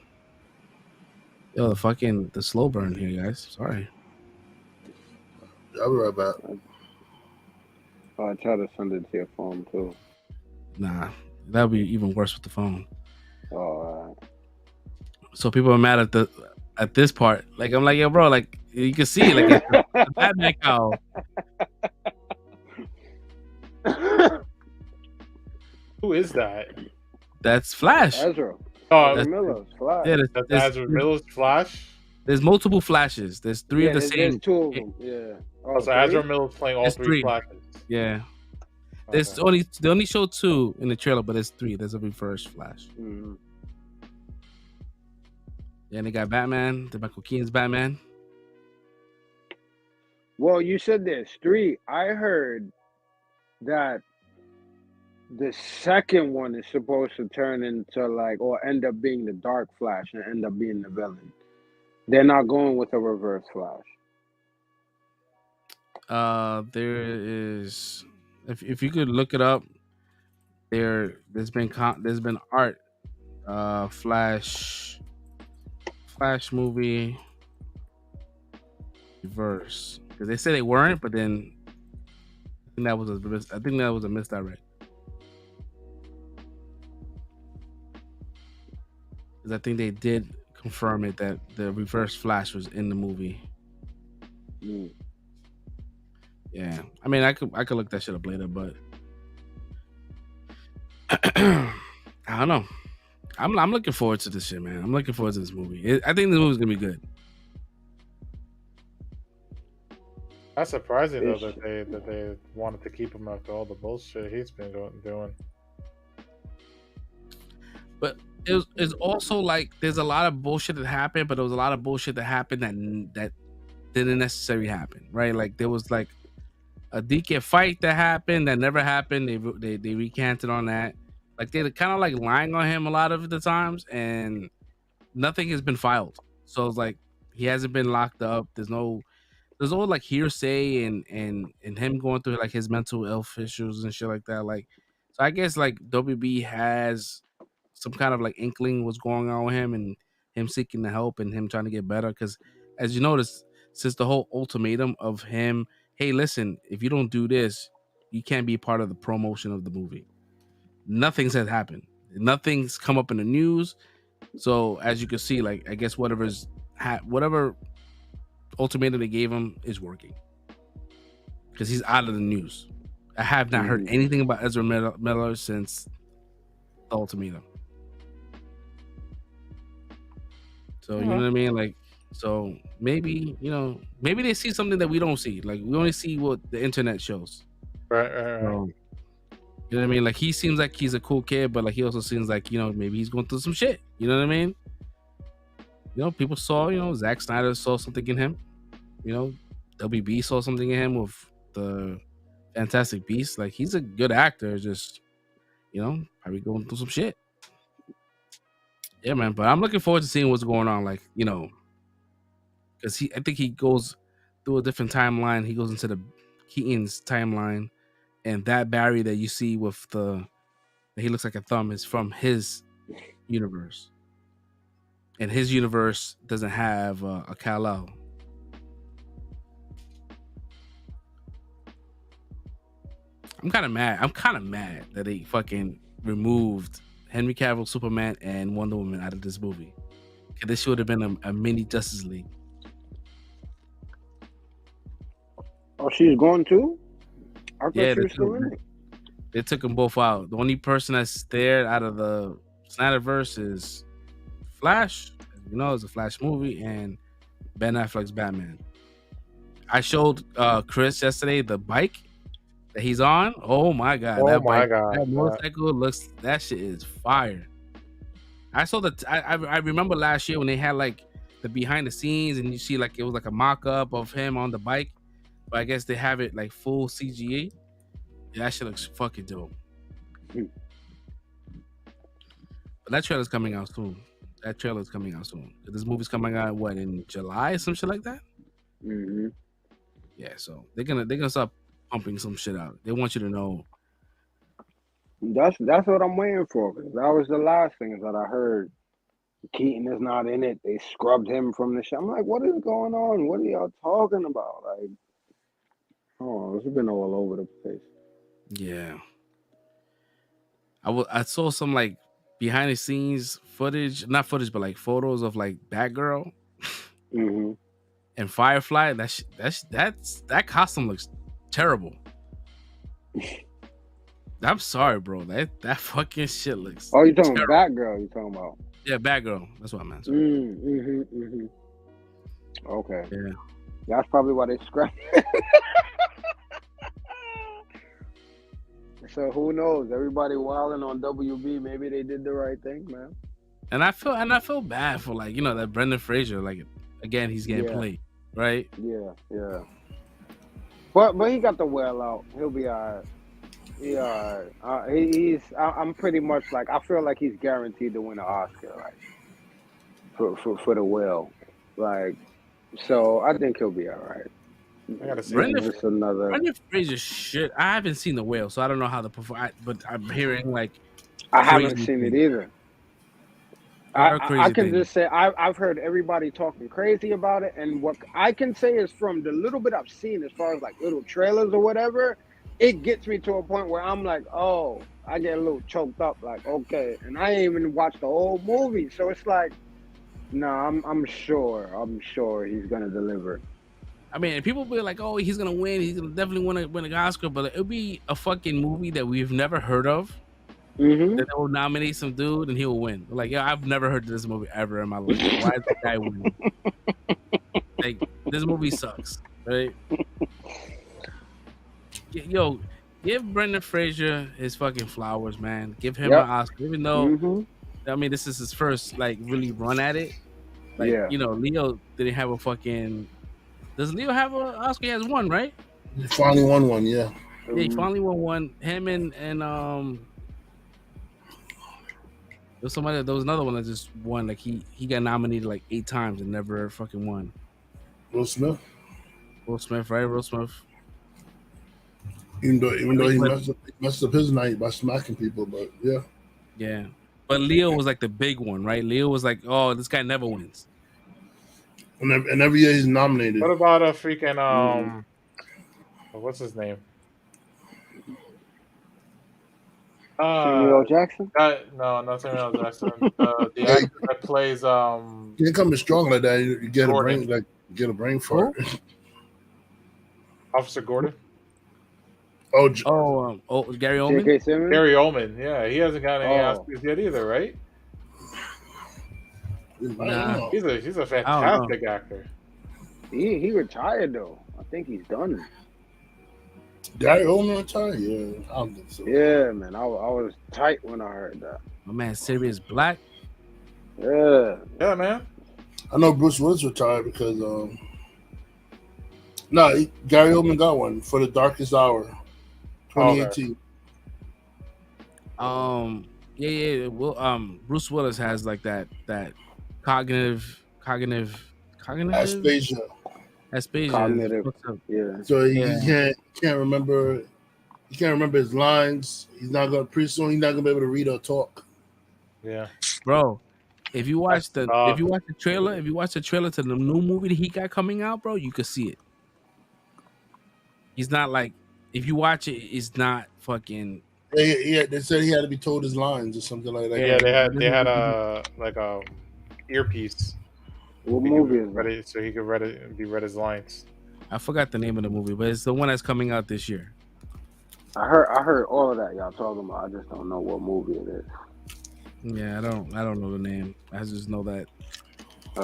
Yo, the slow burn here, guys. Sorry. I'll be right back. Oh, I try to send it to your phone too. Nah, that'd be even worse with the phone. Oh, all right. So people are mad at this part. Like I'm like, yo, bro, like you can see, like it's the Batman cow. Who is that? That's Flash. Ezra. Oh, Ezra Miller's Flash. Yeah, that's Ezra Miller's Flash. There's multiple Flashes. There's three of the same. There's two of them. Yeah. Oh, so Ezra Miller's playing all There's three three. Flashes. Yeah. There's they only show two in the trailer, but there's three. There's a reverse Flash. Mm-hmm. Yeah, and they got Batman, the Michael Keaton's Batman. Well, you said there's three. I heard that the second one is supposed to turn into or end up being the Dark Flash and end up being the villain. They're not going with a reverse Flash. There is, if you could look it up, there's been art, Flash movie reverse, because they said they weren't, but then I think that was a misdirect. Because I think they did confirm it that the reverse Flash was in the movie. Mm. Yeah, I mean, I could look that shit up later, but I don't know. I'm looking forward to this shit, man. I'm looking forward to this movie. I think this movie's gonna be good. That's surprising though that they wanted to keep him after all the bullshit he's been doing. But it's also like there's a lot of bullshit that happened, but there was a lot of bullshit that happened that didn't necessarily happen, right? Like there was like a DK fight that happened that never happened. They recanted on that. Like they're kind of like lying on him a lot of the times, and nothing has been filed. So it's like he hasn't been locked up. There's no there's all like hearsay and him going through like his mental health issues and shit like that. Like, so I guess like WB has some kind of like inkling what's going on with him and him seeking the help and him trying to get better. Because as you notice, since the whole ultimatum of him, hey, listen, if you don't do this, you can't be part of the promotion of the movie. Nothing's has happened. Nothing's come up in the news. So as you can see, like I guess whatever ultimatum they gave him is working because he's out of the news. I have not heard anything about Ezra Miller since the ultimatum. So you know what I mean? Like, so maybe maybe they see something that we don't see. Like we only see what the internet shows. Right. You know what I mean? Like he seems like he's a cool kid, but like he also seems like maybe he's going through some shit. You know what I mean? People saw Zack Snyder saw something in him. WB saw something in him with the Fantastic Beasts. Like he's a good actor, just probably going through some shit. Yeah, man. But I'm looking forward to seeing what's going on. Like because I think he goes through a different timeline. He goes into the Keaton's timeline, and that Barry that you see with he looks like a thumb is from his universe, and his universe doesn't have a Kal-El. I'm kind of mad that they fucking removed Henry Cavill, Superman, and Wonder Woman out of this movie. Cause this should have been a mini Justice League. Oh, she's gone too? I thought Yeah, she was still in it. They took them both out. The only person that's there out of the Snyderverse is Flash. It's a Flash movie, and Ben Affleck's Batman. I showed Chris yesterday the bike that he's on. Oh my god, Oh that my bike, God. that motorcycle that shit is fire. I saw I remember last year when they had like the behind the scenes and you see like it was like a mock-up of him on the bike, but I guess they have it like full CGI. Yeah, that shit looks fucking dope. But that trailer's coming out soon. This movie's coming out in July, some shit like that. Mm-hmm. Yeah, so they're gonna start pumping some shit out. They want you to know. That's what I'm waiting for. Cause that was the last thing that I heard. Keaton is not in it. They scrubbed him from the show. I'm like, what is going on? What are y'all talking about? Like, oh, it's been all over the place. Yeah, I saw some like behind the scenes footage, not footage, but like photos of like Batgirl Mm-hmm. and Firefly. That costume looks terrible. I'm sorry, bro. That fucking shit looks. Oh, you talking terrible. about Batgirl? You talking about? Yeah, Batgirl. That's what I meant. Okay. Yeah. That's probably why they scrapped. So who knows? Everybody wilding on WB. Maybe they did the right thing, man. And I feel bad for like that Brendan Fraser. Like again, he's getting played, right? Yeah. But he got the well out. He'll be alright. Yeah, I'm pretty much like I feel like he's guaranteed to win an Oscar, like for the whale, like. So I think he'll be all right. I gotta see. Brendan Fraser shit. I haven't seen the whale, so I don't know how the perform. But I'm hearing like I haven't seen it either. I can just say I've heard everybody talking crazy about it, and what I can say is from the little bit I've seen, as far as like little trailers or whatever, it gets me to a point where I'm like, oh, I get a little choked up, like okay, and I ain't even watched the whole movie, so it's like, no, I'm sure he's gonna deliver. I mean, people be like, oh, he's gonna win. He's gonna definitely win an Oscar, but it'll be a fucking movie that we've never heard of. Mm-hmm. That will nominate some dude and he'll win. Like, yo, I've never heard of this movie ever in my life. Why is the guy winning? Like, this movie sucks, right? Yo, give Brendan Fraser his fucking flowers, man. Give him an Oscar, even though I mean this is his first like really run at it. Like, Leo didn't have a fucking. Does Leo have an Oscar? He has one, right? He finally won one, yeah. Yeah, he finally won one. Him and there was another one that just won. Like he got nominated like 8 times and never fucking won. Will Smith? Will Smith, right? Will Smith. Even though he messed up his night by smacking people, but yeah. Yeah. But Leo was like the big one, right? Leo was like, oh, this guy never wins. And every year he's nominated. What about a freaking what's his name? Samuel Jackson? No, not Samuel Jackson. The actor that plays You ain't coming strong like that. You get Gordon. a brain fart. Officer Gordon. Gary Oldman. J.K. Simmons? Gary Oldman. Yeah, he hasn't got any Oscars yet either, right? Nah. He's a fantastic actor. He retired though. I think he's done. Gary Oldman retired? Yeah, I don't think so. Yeah, man. I was tight when I heard that. My man, Sirius Black. Yeah. Yeah, man. I know Bruce Willis retired because Gary Oldman got one for The Darkest Hour, 2018. Yeah. Well, Bruce Willis has like that cognitive Aspasia. Cognitive. Yeah. So he can't remember. He can't remember his lines. He's not gonna pretty soon. He's not gonna be able to read or talk. Yeah, bro. If you watch the trailer to the new movie that he got coming out, bro, you could see it. He's not like, if you watch it, it's not fucking. Yeah, they said he had to be told his lines or something like that. Yeah, they had a earpiece. What movie is ready so he could read his lines. I forgot the name of the movie, but it's the one that's coming out this year. I heard all of that y'all talking about. I just don't know what movie it is. Yeah, I don't know the name. I just know that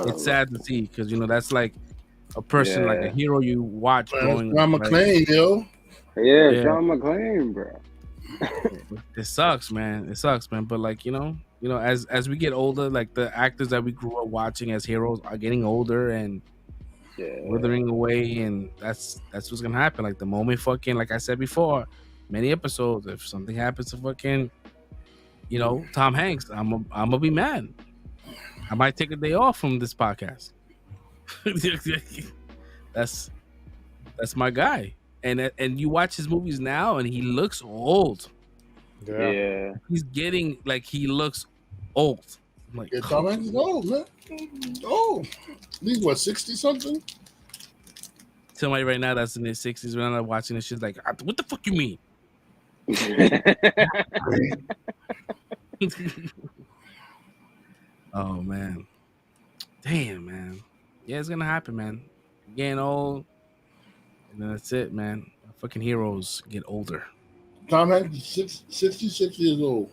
it's sad to see because that's like a person, like a hero you watch growing John McClane, yo. Yeah, John McClane, bro. It sucks, man. But like as we get older, like the actors that we grew up watching as heroes are getting older and withering away, and that's what's gonna happen. Like the moment fucking, like I said before, many episodes, if something happens to fucking, Tom Hanks, I'm gonna be mad. I might take a day off from this podcast. That's my guy. And you watch his movies now, and he looks old. Yeah. He's getting like he looks old. I'm like, Tom Hanks is old, man. Oh, he's what, 60 something? Somebody right now that's in their 60s when I'm watching this shit, like, what the fuck you mean? Oh man, damn, man. Yeah, it's gonna happen, man. Getting old, and then that's it, man. Fucking heroes get older. Tom Hanks is 66 years old.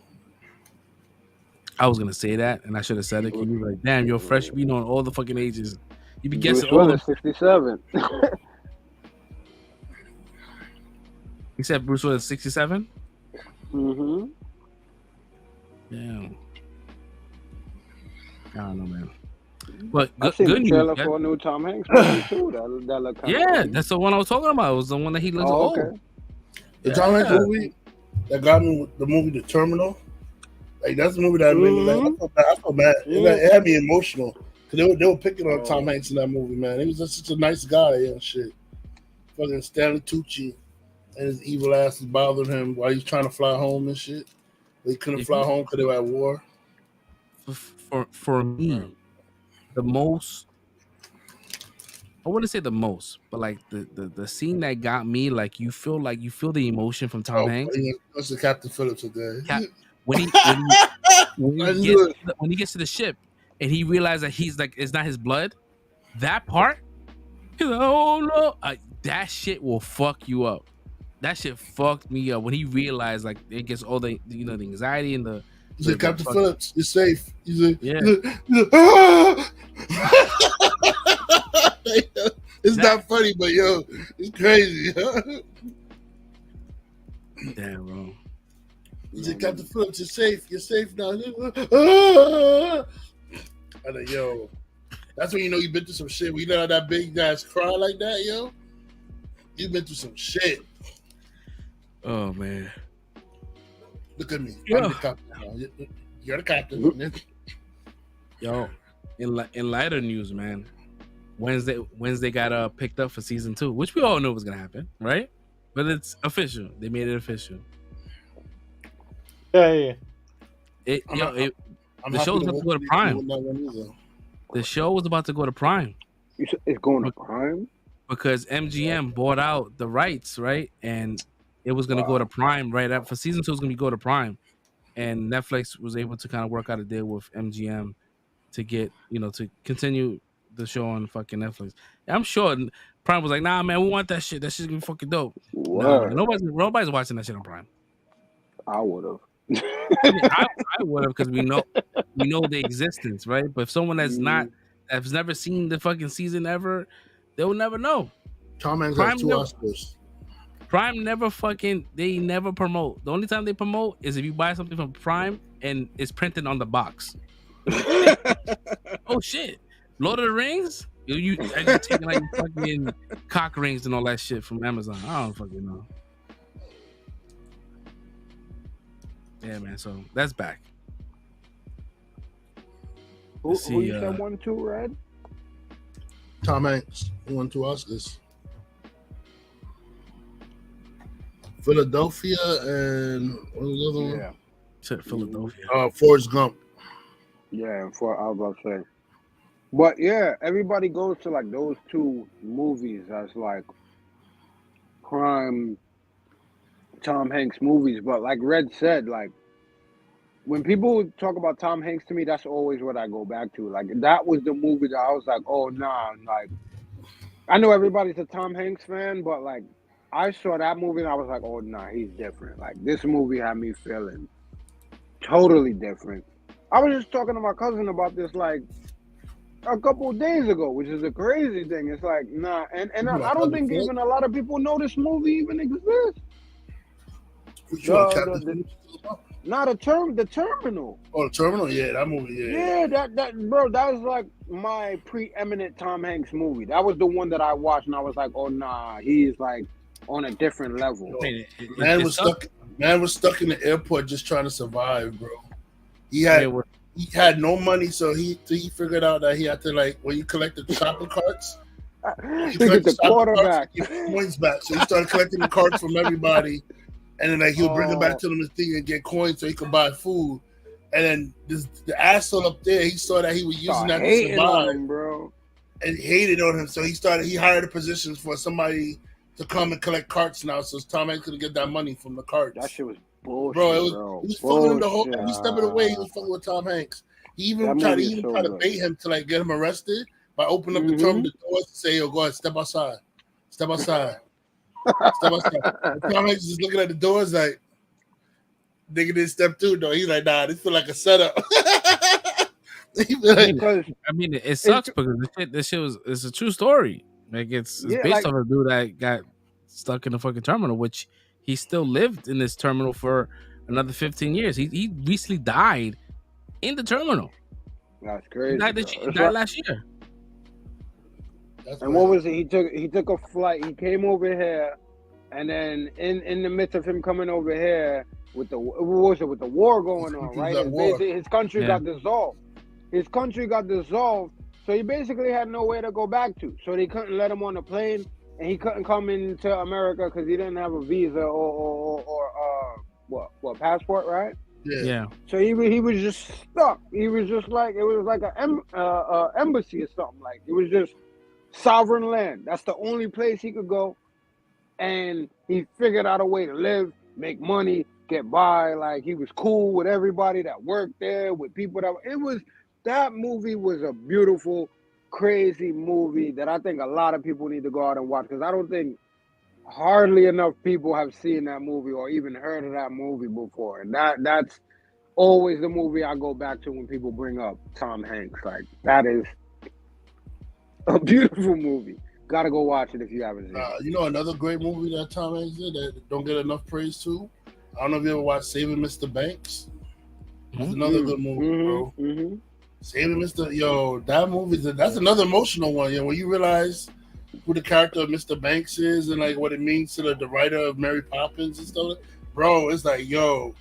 I was gonna say that, and I should have said it. You be like, damn, you're fresh. You know all the fucking ages. You be guessing all the 67. He said Bruce Willis 67. Mm-hmm. Damn. I don't know, man. But I've seen good the trailer news, for a new Tom Hanks movie too. That look that's the one I was talking about. It was the one that he looks old. The Tom Hanks movie that got me with the movie The Terminal. Like that's the movie that made me like I felt bad. It had me emotional because they were picking on Tom Hanks in that movie, man. He was just such a nice guy and shit. Fucking Stanley Tucci and his evil ass was bothering him while he was trying to fly home and shit. But he couldn't fly home because they were at war. For me, the most, I wouldn't say the most, but like the scene that got me, like you feel the emotion from Tom Hanks. That's the Captain Phillips today. When he gets to the ship and he realizes that he's like, it's not his blood. That part, he's like, oh no, that shit will fuck you up. That shit fucked me up when he realized like it gets all the the anxiety and the. He said, Captain Phillips, you're safe. He's like, it's not funny, but yo, it's crazy. Damn, bro. He said, Captain Phillips, you're safe. You're safe now. I'm like, yo, that's when you know you've been through some shit. When you let that big guys cry like that, yo, you've been through some shit. Oh, man. Look at me. I'm the captain now. You're the captain. Yo, in lighter news, man, Wednesday got picked up for season 2, which we all knew was gonna happen, right? But it's official. They made it official. Yeah. The happy show was about to go to Prime. The show was about to go to Prime. It's going to Prime? Because MGM bought out the rights, right? And it was going to go to Prime right after. For season 2, it was going to go to Prime. And Netflix was able to kind of work out a deal with MGM to get, to continue the show on fucking Netflix. I'm sure Prime was like, nah, man, we want that shit. That shit's going to be fucking dope. No, nobody's watching that shit on Prime. I would have. I would have, because we know the existence, right? But if someone that's never seen the fucking season ever, they will never know. Tom Hanks has 2 Oscars. Prime they never promote. The only time they promote is if you buy something from Prime and it's printed on the box. Oh shit, Lord of the Rings? You taking like fucking cock rings and all that shit from Amazon. I don't fucking know. Yeah, man. So that's back. Who you said 1, 2, Red? Tom Hanks won 2 Oscars. Philadelphia and what was the other one? Yeah, Philadelphia. Forrest Gump. Yeah, I was about to say. But yeah, everybody goes to like those 2 movies as like prime Tom Hanks movies. But like Red said, like when people talk about Tom Hanks to me, that's always what I go back to. Like that was the movie that I was like, oh nah, like I know everybody's a Tom Hanks fan, but like I saw that movie and I was like, oh nah, he's different. Like this movie had me feeling totally different. I was just talking to my cousin about this like a couple of days ago, which is a crazy thing. It's like nah, and I don't think even a lot of people know this movie even exists. The Terminal. Oh, The Terminal, yeah, that movie, yeah. That bro, that was like my preeminent Tom Hanks movie. That was the one that I watched, and I was like, oh nah, he's like on a different level. Man was stuck in the airport just trying to survive, bro. He had no money, so he figured out that he had to like when you collect the shopping carts, you get the quarterback, you get points back. So he started collecting the carts from everybody. And then like he would bring it back to them and get coins so he could buy food. And then the asshole up there, he saw that he was using that to survive, him, bro. And hated on him. So he hired a position for somebody to come and collect carts now, so Tom Hanks could get that money from the carts. That shit was bullshit, bro. He was fucking him the whole time. He stepping away. He was fucking with Tom Hanks. He even tried to bait him to like get him arrested by opening up the terminal doors to say, "Yo, go ahead, step outside." Tom Hanks is just looking at the doors like, nigga didn't step through though. He's like, nah, this feel like a setup. I mean, it sucks because this shit it's a true story. Like it's based on a dude that got stuck in the fucking terminal, which he still lived in this terminal for another 15 years. He recently died in the terminal. That's crazy. He died last year. And what was it? He took a flight. He came over here, and then in the midst of him coming over here with the war going on, right? His country got dissolved. So he basically had nowhere to go back to. So they couldn't let him on the plane, and he couldn't come into America because he didn't have a visa or passport, right? Yeah. So he was just stuck. He was just like it was like an embassy or something. Like it was just sovereign land. That's the only place he could go, and he figured out a way to live, make money, get by. Like he was cool with everybody that worked there, with people that movie was a beautiful, crazy movie that I think a lot of people need to go out and watch, because I don't think hardly enough people have seen that movie or even heard of that movie before. And that's always the movie I go back to when people bring up Tom Hanks. Like that is a beautiful movie. Gotta go watch it if you haven't seen it. You know another great movie that Tom Hanks did that don't get enough praise too? I don't know if you ever watched Saving Mr. Banks. That's another good movie, bro. Saving Mr. Yo, that movie, that's another emotional one. When you realize who the character of Mr. Banks is and like what it means to the writer of Mary Poppins and stuff, bro, it's like, yo.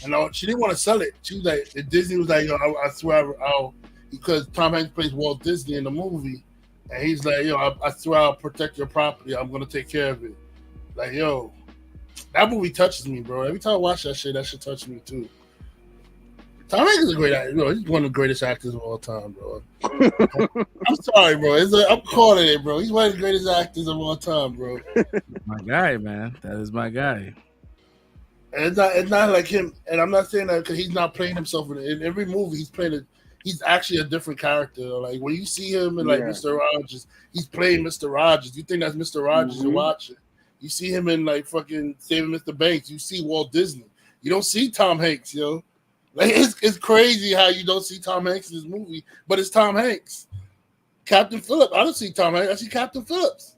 And she didn't want to sell it. She was like, Disney was like, yo, I swear I'll, because Tom Hanks plays Walt Disney in the movie. And he's like, yo, I swear I'll protect your property. I'm gonna take care of it. Like, yo, that movie touches me, bro. Every time I watch that shit touches me too. Tom Hanks is a great actor. He's one of the greatest actors of all time, bro. I'm sorry, bro. I'm calling it, bro. He's one of the greatest actors of all time, bro. My guy, man. That is my guy. And it's not like him. And I'm not saying that because he's not playing himself in every movie. He's actually a different character. Like when you see him in like Mr. Rogers, he's playing Mr. Rogers. You think that's Mr. Rogers you're watching. You see him in like fucking Saving Mr. Banks. You see Walt Disney. You don't see Tom Hanks, yo. Like it's crazy how you don't see Tom Hanks in this movie, but it's Tom Hanks. Captain Phillips. I don't see Tom Hanks. I see Captain Phillips.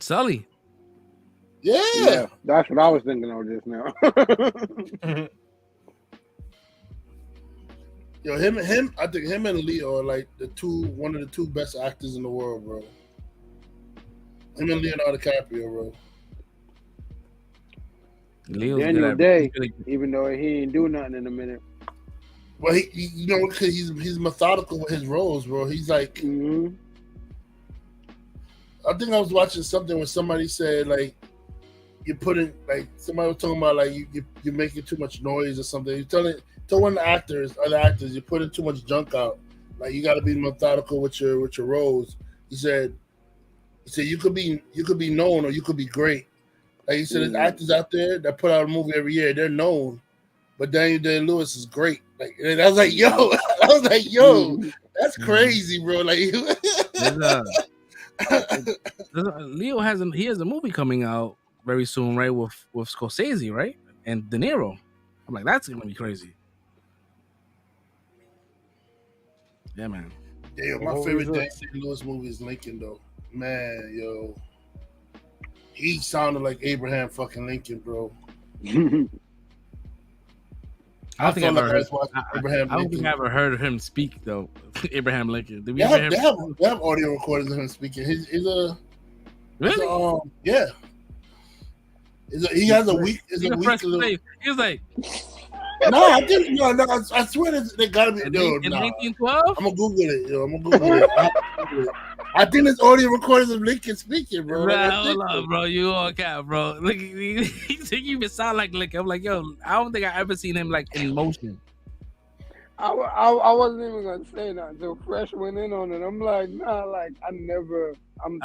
Sully. Yeah, that's what I was thinking of just now. Yo, him. I think him and Leo are like one of the two best actors in the world, bro. Him and Leonardo DiCaprio, bro. Daniel Day, even though he ain't do nothing in a minute. Well, he you know, because he's methodical with his roles, bro. He's like, I think I was watching something where somebody said like, you put in like somebody was talking about like you're making too much noise or something. You're telling one of the other actors, you're putting too much junk out. Like you got to be methodical with your roles. He said you could be known or you could be great. Like he said, there's actors out there that put out a movie every year. They're known, but Daniel Day-Lewis is great. Like, and I was like, yo, that's crazy, bro. Like, Leo has a movie coming out very soon, right? With Scorsese, right, and De Niro. I'm like, that's gonna be crazy. Yeah, man. Yeah, my favorite Daniel Day-Lewis movie is Lincoln, though. Man, yo. He sounded like Abraham fucking Lincoln, bro. I don't think I've ever heard of him speak though. Abraham Lincoln. Did we they have audio recordings of him speaking. Really? Yeah. He has a week. He was like, I swear they gotta be. In 1912? I'm gonna Google it, yo. I think there's audio recordings of Lincoln speaking, bro. Hold on, bro. You all cap, bro. Look, he even sound like Lincoln. I'm like, yo, I don't think I ever seen him like in motion. I wasn't even gonna say that until Fresh went in on it. I'm like, nah, like I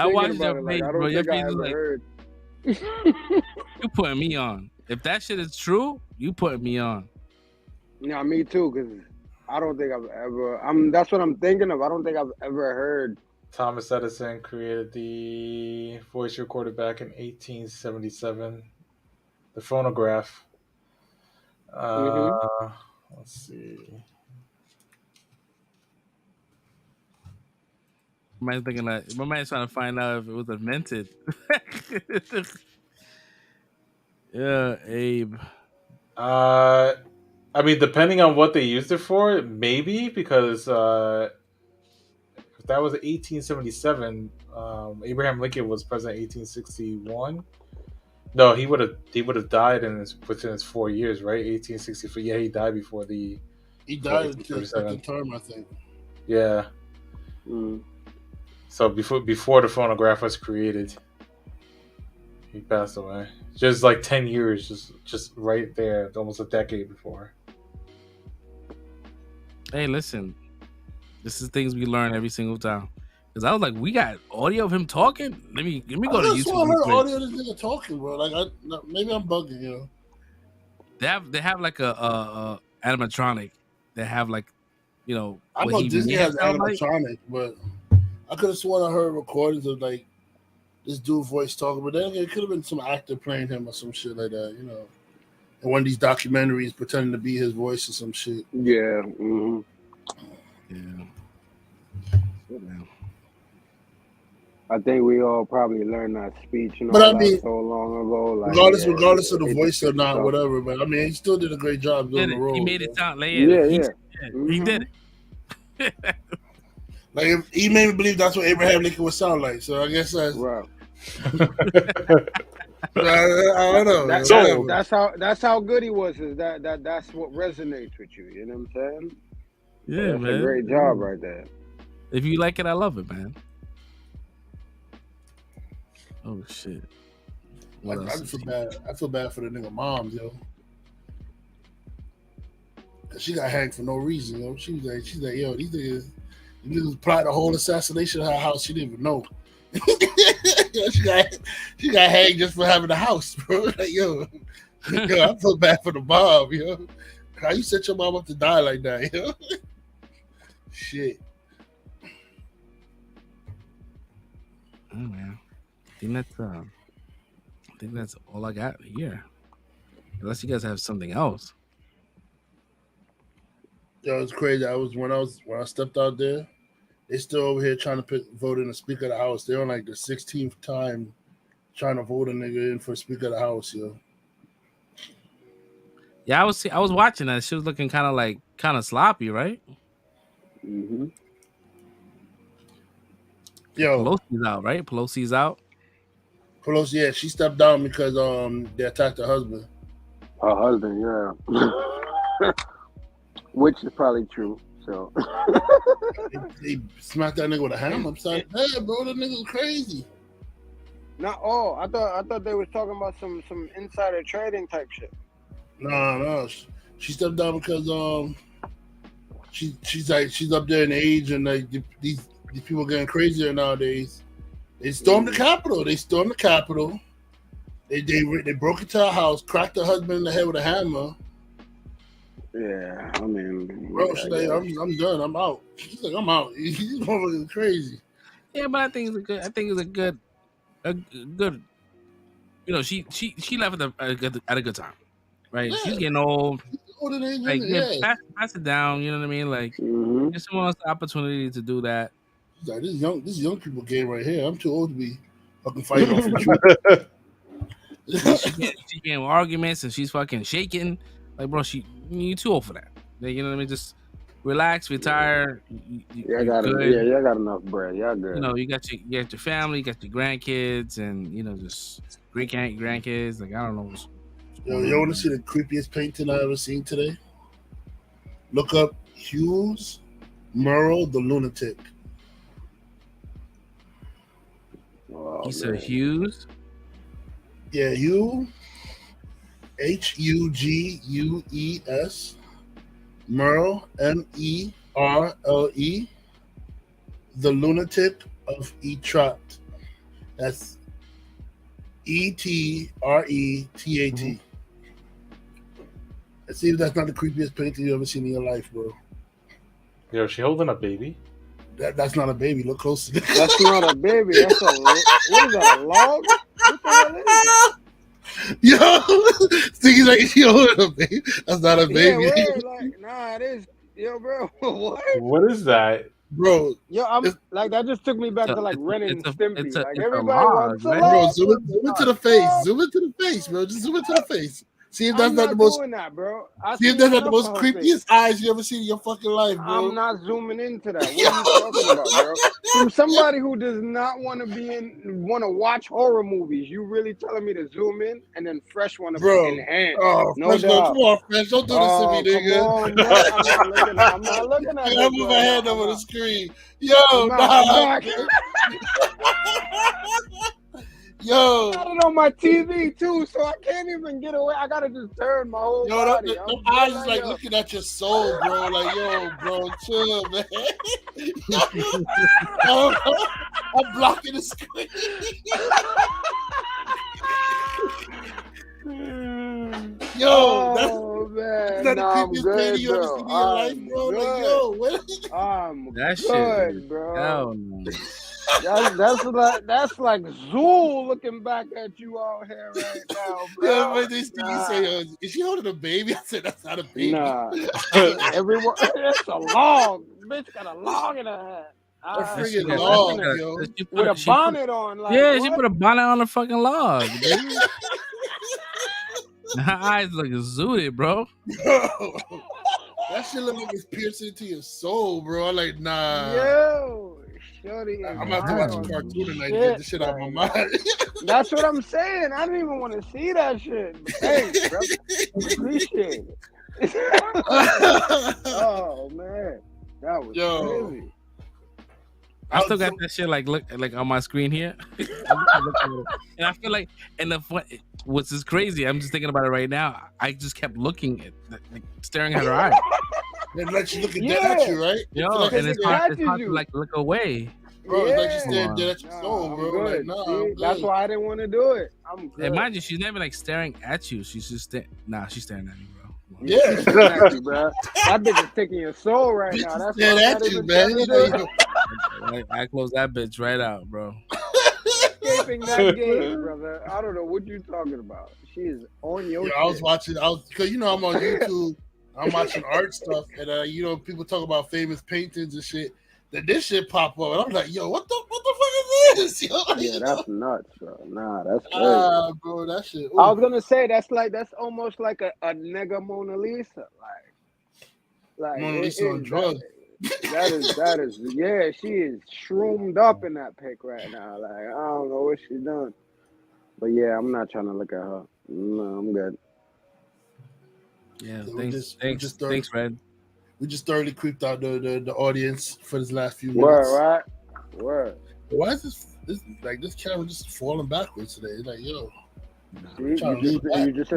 watched your face, bro. Your face is like, heard. You putting me on. If that shit is true, you putting me on. Yeah, me too. Because I don't think I've ever. That's what I'm thinking of. I don't think I've ever heard. Thomas Edison created the voice recorder back in 1877. The phonograph. Let's see. My man's trying to find out if it was invented. Yeah, Abe. I mean, depending on what they used it for, maybe because if that was 1877, Abraham Lincoln was president 1861. No, he would have died within his 4 years, right? 1864. Yeah, he died before the. He died in his second term, I think. Yeah. So before the phonograph was created, he passed away. Just like 10 years, just right there, almost a decade before. Hey, listen, this is things we learn every single time. Because I was like, we got audio of him talking. Let me go to YouTube. I heard audio of this nigga talking, bro. Like, maybe I'm bugging, you know. They have like a animatronic. They have like, you know. I know Disney has animatronic, but I could have sworn I heard recordings of like this dude voice talking, but then it could have been some actor playing him or some shit like that, you know. And one of these documentaries pretending to be his voice or some shit. Yeah. Yeah. I think we all probably learned that speech, you know, but I mean, so long ago. Like, regardless of the voice or not, whatever. But I mean, he still did a great job doing the role. He made it sound like He did it. Like he made me believe that's what Abraham Lincoln would sound like. So I guess that's right. I don't know. That's how good he was. Is that's what resonates with you? You know what I'm saying? Yeah, that's man. a great job right there. If you like it, I love it, man. Oh shit. I feel bad. I feel bad for the nigga moms, yo. Cause she got hanged for no reason, yo. She's like, yo, these niggas plotted a whole assassination of her house. She didn't even know. Yo, she got hanged just for having a house, bro. Like, yo, I feel bad for the mom, yo. How you set your mom up to die like that, yo? Shit. Oh man. I think that's all I got here. Unless you guys have something else. Yo, it's crazy. When I stepped out there, they still over here trying to vote in the Speaker of the House. They're on like the 16th time trying to vote a nigga in for Speaker of the House, yo. Yeah, I was watching that. She was looking kind of sloppy, right? Mm-hmm. Yo, Pelosi's out, right? Pelosi's out. Pelosi, yeah, she stepped down because they attacked her husband. Her husband, yeah. Which is probably true. So they smacked that nigga with a hammer upside the head, bro. That nigga's crazy. not all. I thought they was talking about some insider trading type shit. No. She stepped down because she's up there in age, and like these people getting crazier nowadays. They stormed the Capitol. They broke into her house, cracked her husband in the head with a hammer. Yeah, I mean, Bro, she's like, I'm done. I'm out. She's like, I'm out. He's motherfucking crazy. Yeah, but I think it's a good. You know, she left at a good time, right? Yeah. She's getting old. Older than Like, yeah. pass it down. You know what I mean? Like, mm-hmm. give someone else the opportunity to do that. She's like, this young people game right here. I'm too old to be fucking fighting off the truth. She getting arguments and she's fucking shaking. Like, bro, you too old for that. Like, you know what I mean? Just relax, retire. Y'all got enough bread. Y'all good. You know, you got your family, you got your grandkids, and you know, just great grandkids. Like, I don't know. Yo, you want to see the creepiest painting I ever seen today? Look up Hughes Merle the Lunatic. Oh, He said Hughes. Yeah, Hugues, Merle, Merle, the Lunatic of Etretat. That's Etretat. Let's see if that's not the creepiest painting you ever seen in your life, bro. Yo, she holding a baby? That's not a baby. Look closer. That's not a baby. That's what is that, a log? What the hell is that? Yo, Sticky's like, she holding a baby. That's not a baby. Yeah, like, nah, it is. Yo, bro, what? What is that? Bro, yo, like that just took me back to like Ren and Stimpy. Like it's everybody wants a right? log. Bro, zoom into the face. Zoom into the face, bro. Just zoom into the face. See if that's not the most. Doing that, bro. See if that's not the most creepiest eyes you ever seen in your fucking life, bro. I'm not zooming into that. What are you talking about, bro? From somebody who does not want to watch horror movies, you really telling me to zoom in and then Fresh want to fucking hand? Oh, no Fresh, doubt. come on, Fresh. Don't do this to me, nigga. On, I'm not looking at it. I move my hand over the screen. Yo, Yo, I got it on my TV too, so I can't even get away. I gotta just turn my whole body. Them eyes is like looking at your soul, bro. Like, yo, bro, chill, man. I'm blocking the screen. Yo, that's man, the creepiest painting you ever seen in your life, bro. Like, yo, what? That good, shit, bro. Hell no. That's like Zool looking back at you out here right now, bro. Yeah, but this thing you say, is she holding a baby? I said, that's not a baby. Nah, everyone, it's a log. Bitch got a log in her head. A freaking log, yo. With a bonnet on. Like, yeah, what? she put a bonnet on a fucking log, dude. Her eyes look zooted, bro. That shit look like it's piercing into your soul, bro. I'm like, nah. Yo, shorty. I'm about to watch a cartoon tonight to get this shit out of my mind. That's what I'm saying. I didn't even want to see that shit. But thanks, bro. Appreciate it. Oh, man. That was crazy. I still got that shit like look like on my screen here. And I feel like and the fun what's is crazy, I'm just thinking about it right now. I just kept looking at like staring at her eyes. They let you looking dead at you, right? Yo, like and it's hard to like look away. Bro, it's like she's staring dead at your soul, bro. Good. Like, See, that's why I didn't want to do it. I'm good. And mind you, she's never like staring at you. She's just she's staring at me, bro. Yeah, exactly, bro. That bitch is taking your soul right now. That's staring at you, man. I close that bitch right out, bro. Escaping that game, brother. I don't know what you're talking about. She is on your. Yeah, I was watching. Because I'm on YouTube. I'm watching art stuff, and people talk about famous paintings and shit. Then this shit pop up, and I'm like, yo, what the fuck is this? Yo, yeah, that's nuts, bro. Nah, that's crazy. Bro, that shit. Ooh. I was gonna say that's almost like a nigga Mona Lisa, like Mona Lisa on drugs. That is, yeah, she is shroomed up in that pic right now. Like, I don't know what she's doing, but yeah, I'm not trying to look at her. No, I'm good. Yeah, thanks, Fred. We just thoroughly creeped out the audience for this last few minutes. Word. Why is this camera just falling backwards today? It's like, yo. You just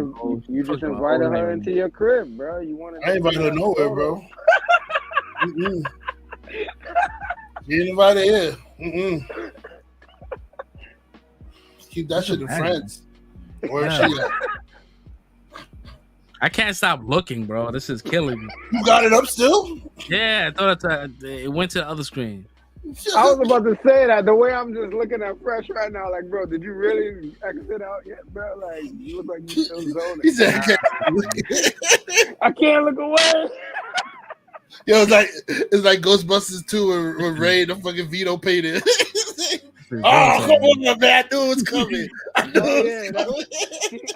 invited her into your crib, bro. You wanted. I invited her nowhere, bro. You ain't invited here. Keep that shit in France. Where is she at? I can't stop looking, bro. This is killing me. You got it up still? Yeah, I thought it went to the other screen. I was about to say that. The way I'm just looking at Fresh right now, like, bro, did you really exit out yet, bro? Like, you look like you still zoning. He said, I can't look away. Yo, it's like Ghostbusters 2 when Ray the fucking Vito painted. Oh, come on, man. I knew it was coming.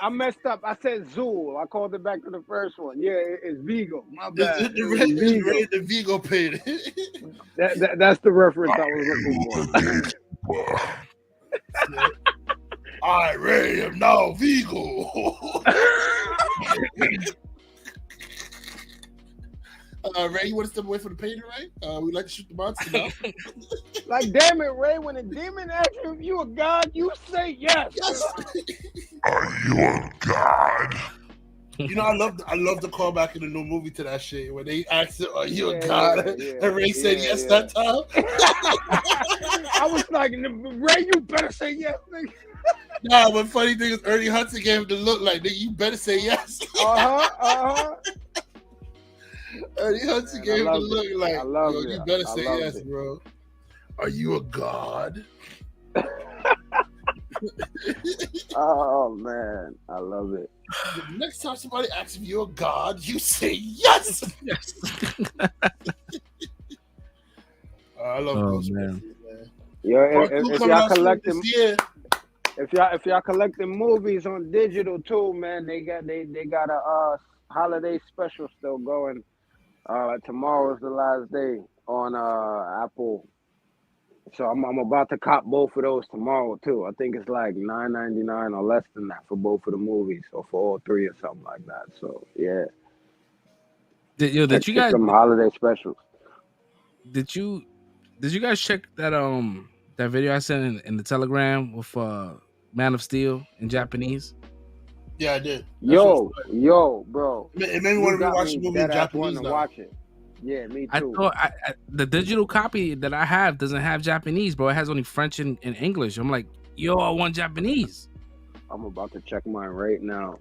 I messed up. I said Zool. I called it back to the first one. Yeah, it's Vigo. My bad. The Vigo painted. That's the reference I was looking for. I, Ray, am now Vigo. Ray, you want to step away from the painting, right? We'd like to shoot the monster now. Like, damn it, Ray, when a demon asks you if you a god, you say yes. Are you a god? I love the callback in the new movie to that shit when they asked him, "Are you a god?" And Ray said yes that time. I was like, Ray, you better say yes, nigga. Nah, but funny thing is, Ernie Hudson gave him the look like, nigga, you better say yes. Ernie Hudson gave him the look like, yo, you better say yes, bro. Are you a god? Oh man, I love it. Next time somebody asks if you're a god, you say yes. Yes. I love those man. Yo, if y'all collecting, if y'all collecting movies on digital too, man, they got a holiday special still going. Tomorrow's the last day on Apple. So I'm about to cop both of those tomorrow too. I think it's like $9.99 or less than that for both of the movies, or for all three or something like that. So yeah. Did you guys some holiday specials? Did you guys check that that video I sent in the Telegram with Man of Steel in Japanese? Yeah, I did. Yo, bro. It made me want to watch the movie in Japanese now. Watch it. Yeah, me too. I thought the digital copy that I have doesn't have Japanese, bro. It has only French and English. I'm like, yo, I want Japanese. I'm about to check mine right now.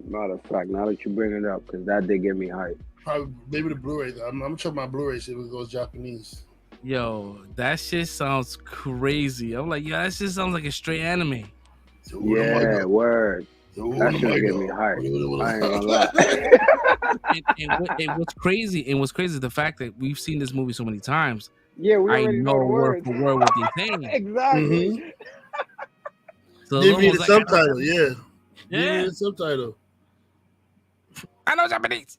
Matter of fact, now that you bring it up, because that did get me hyped. Probably maybe the Blu-ray. I'm gonna check my Blu-ray see if it goes Japanese. Yo, that shit sounds crazy. I'm like, yo, that shit sounds like a straight anime. Yeah, word. That should get me hyped. I ain't gonna lie. and what's crazy is the fact that we've seen this movie so many times. Yeah, we I already know word for word what they're saying. Exactly. Mm-hmm. So give me the subtitle, yeah. Yeah. Give me the subtitle. I know Japanese.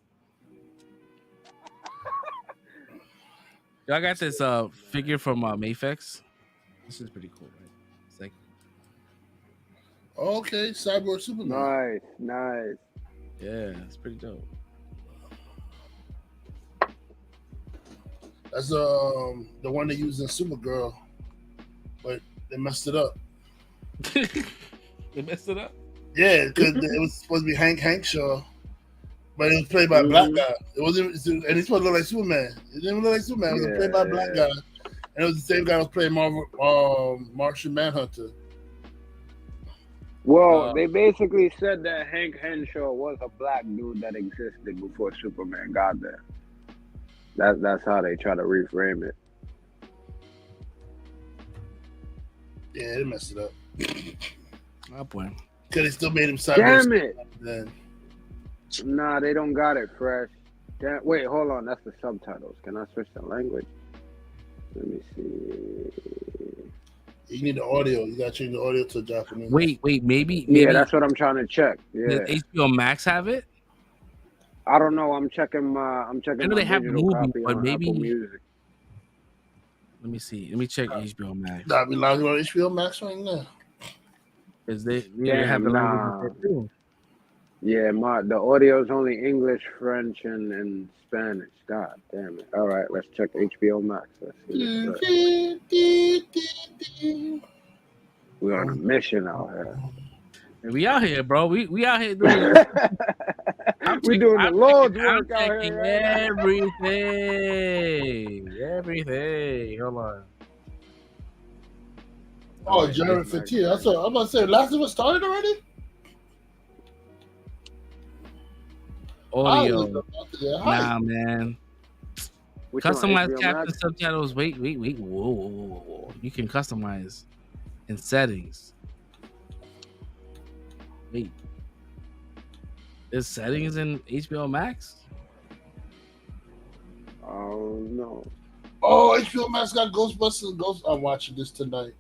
Y'all got this figure from Mayfex. This is pretty cool, right? It's like, okay, Cyborg Superman. Nice. Yeah, it's pretty dope. That's the one they used in Supergirl, but they messed it up. They messed it up. Yeah, because it was supposed to be Hank Shaw, but it was played by a black guy. It wasn't, and he's supposed to look like Superman. It didn't look like Superman. It was played by a black guy, and it was the same guy who was playing Martian Manhunter. Well, they basically said that Hank Henshaw was a black dude that existed before Superman got there. That's how they try to reframe it. Yeah, they messed it up. Oh boy. Because they still made him cyber. Damn it! Then. Nah, they don't got it fresh. Wait, hold on. That's the subtitles. Can I switch the language? Let me see. You need the audio. You gotta change the audio to Japanese. Wait, maybe. Yeah, that's what I'm trying to check. Yeah. Does HBO Max have it? I don't know. I'm checking my. I know they have the movie, copy but on maybe. Apple Music. Let me see. Let me check HBO Max. Nah, we logging on HBO Max right now. Because they have the language too. Yeah, the audio is only English, French, and Spanish. God damn it. All right, let's check HBO Max. Let's see this. We're on a mission out here. We out here, bro. We out here doing We're doing the Lord's work out here. Everything. Hold on. Oh, Jared Fatier. I'm about to say, Last of Us started already? Audio. Nah, man. Customize caption subtitles. Wait. Whoa. You can customize in settings. Wait. There's settings in HBO Max? Oh, no. Oh, HBO Max got Ghostbusters. I'm watching this tonight.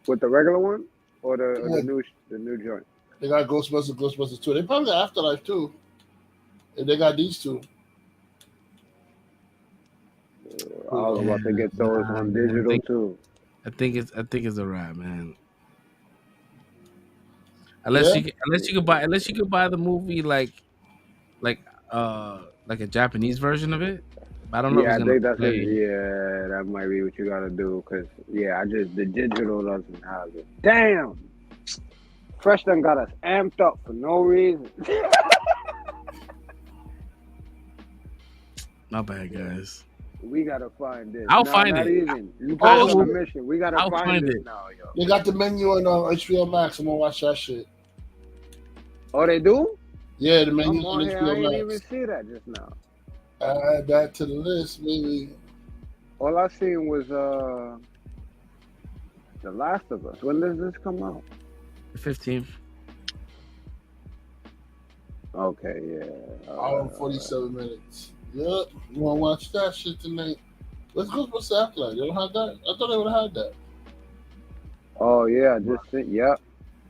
With the regular one? Or the new joint? They got Ghostbusters 2. They probably got Afterlife too. And they got these two. I was about to get those on digital too. I think it's a wrap, man. Unless you could buy the movie like a Japanese version of it. I don't know. Yeah, I think that's it. Yeah, that might be what you gotta do. Cause the digital doesn't have it. Damn. Fresh done got us amped up for no reason. My bad, guys. We gotta find this. I'll find it. Even. You put us on a mission. We gotta find it now, yo. They got the menu on HBO Max. I'm gonna watch that shit. Oh, they do? Yeah, the menu on HBO HBO Max. I didn't Max. even see that just now. Add that to the list, maybe. All I seen was The Last of Us. When does this come out? The 15th. Okay, yeah. Hour and 47 minutes. Yep. You wanna watch that shit tonight? Let's go for Afterlife. You don't have that? I thought they would have had that. Oh yeah, yep.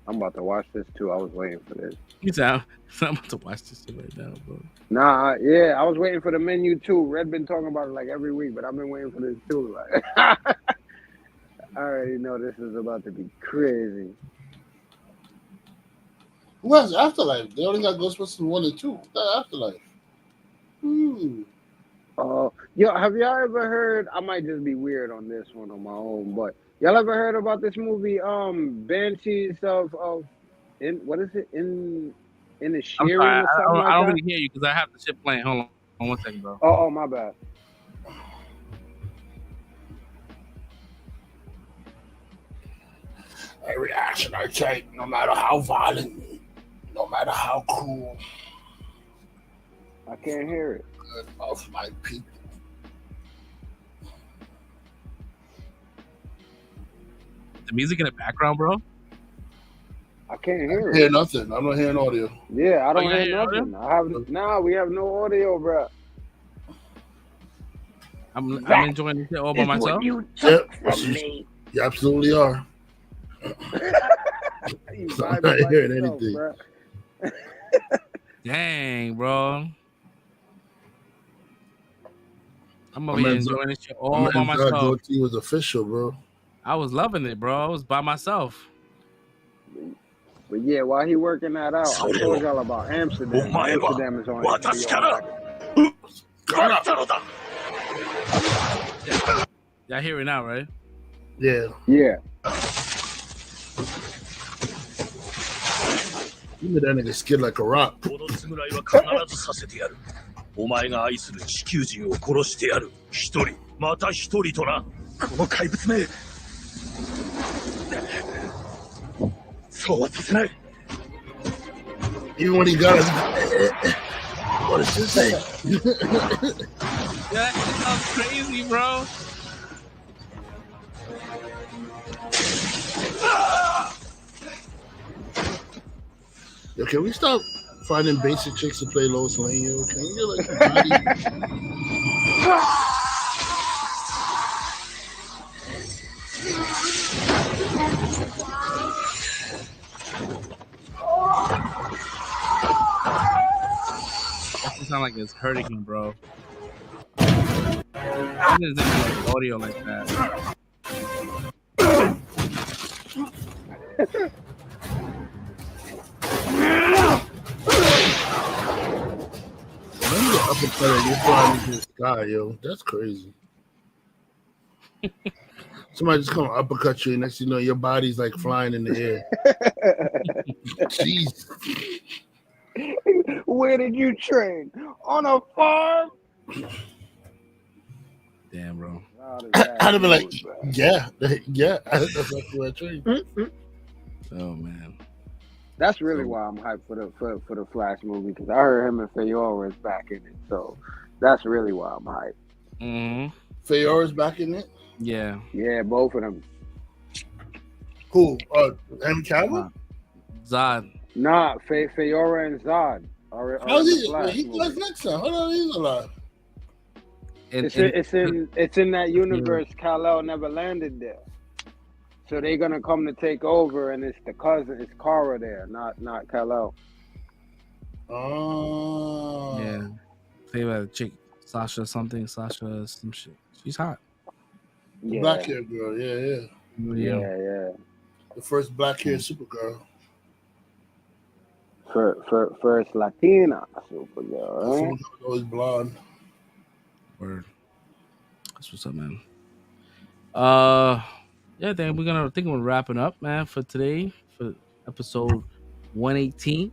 I'm about to watch this too. I was waiting for this. I'm about to watch this shit right now, bro. Nah, I was waiting for the menu too. Red been talking about it like every week, but I've been waiting for this too. Like, I already know this is about to be crazy. Who has Afterlife? They only got Ghostbusters 1 and 2. That Afterlife. Oh, yo, have y'all ever heard? I might just be weird on this one on my own, but y'all ever heard about this movie, Banshees of what is it in the Sheeran or something like I don't that? really hear you because I have the shit playing. Hold on 1 second, bro. Oh, my bad. Every action I take, no matter how violent, no matter how cruel, I can't hear it. good of my people. The music in the background, bro. I can't hear I it. hear nothing. I'm not hearing audio. Yeah, I don't you hear hear nothing. We have no audio, bro. I'm enjoying this shit all by myself. You absolutely are. You I'm vibing not by hearing yourself, anything. bruh. Dang, bro. I'm over here enjoying this shit all by myself. Goatee was official, bro. I was loving it, bro. I was by myself. But yeah, while he working that out, I told y'all about Amsterdam. Amsterdam is on HBO. Y'all hear it now, right? Yeah. Yeah. You made that nigga skid like a rock. この償いは必ずさせてやる。お前が愛する地球人を殺してやる。一人、また一人とな。この怪物め。そうはさせない。 Even when he got us, what is this thing? That sounds crazy, bro. Yo, can we stop finding basic chicks to play Lois Lane, yo? Can you get like a body? That sound like it's hurting him, bro. It doesn't like audio like that. Uppercut and you're flying into the sky, yo. That's crazy. Somebody just come uppercut you, and next thing you know, your body's like flying in the air. Jeez. Where did you train? On a farm? Damn, bro. I'd have been like, yeah, that's exactly what I trained. Oh man. That's really why I'm hyped for the Flash movie, because I heard him and Fayora is back in it. So that's really why I'm hyped. Mm-hmm. Fayora's back in it? Yeah. Yeah, both of them. Who? M. Cavill? Zod. Nah, Fayora and Zod are How's in he? the Flash He movie. plays next time. Hold on, he's alive. It's in that universe. Kal-El never landed there, so they're gonna come to take over, and it's the cousin. It's Kara there, not Kal-El. Oh. Yeah. Say about a chick, Sasha something, Sasha some shit. She's hot. The black hair girl, yeah. Yeah. The first black hair Supergirl. First Latina Supergirl. Right? Always blonde. Word. That's what's up, man. Yeah, then we're gonna wrapping up, man, for today for episode 118.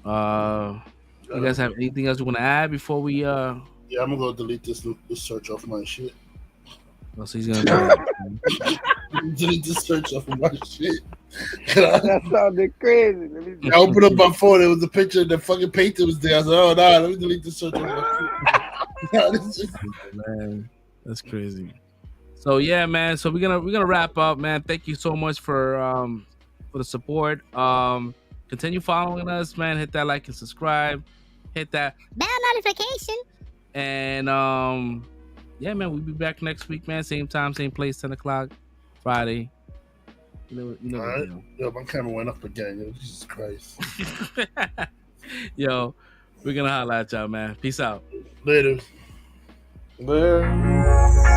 You guys have anything else you want to add before we Yeah, I'm gonna go delete this search off my shit. Oh, so he's gonna delete this search off of my shit. That sounded crazy. I opened up my phone. It was a picture. The fucking painter was there. I said, "Oh no, let me delete the search off my shit." Man, that's crazy. So yeah, man. So we're gonna wrap up, man. Thank you so much for the support. Continue following us, man. Hit that like and subscribe. Hit that bell notification. And yeah, man. We'll be back next week, man. Same time, same place, 10 o'clock, Friday. You know. All right. Yo, my camera went up again. Yo, Jesus Christ. Yo, we're gonna holla at y'all, man. Peace out. Later. Later.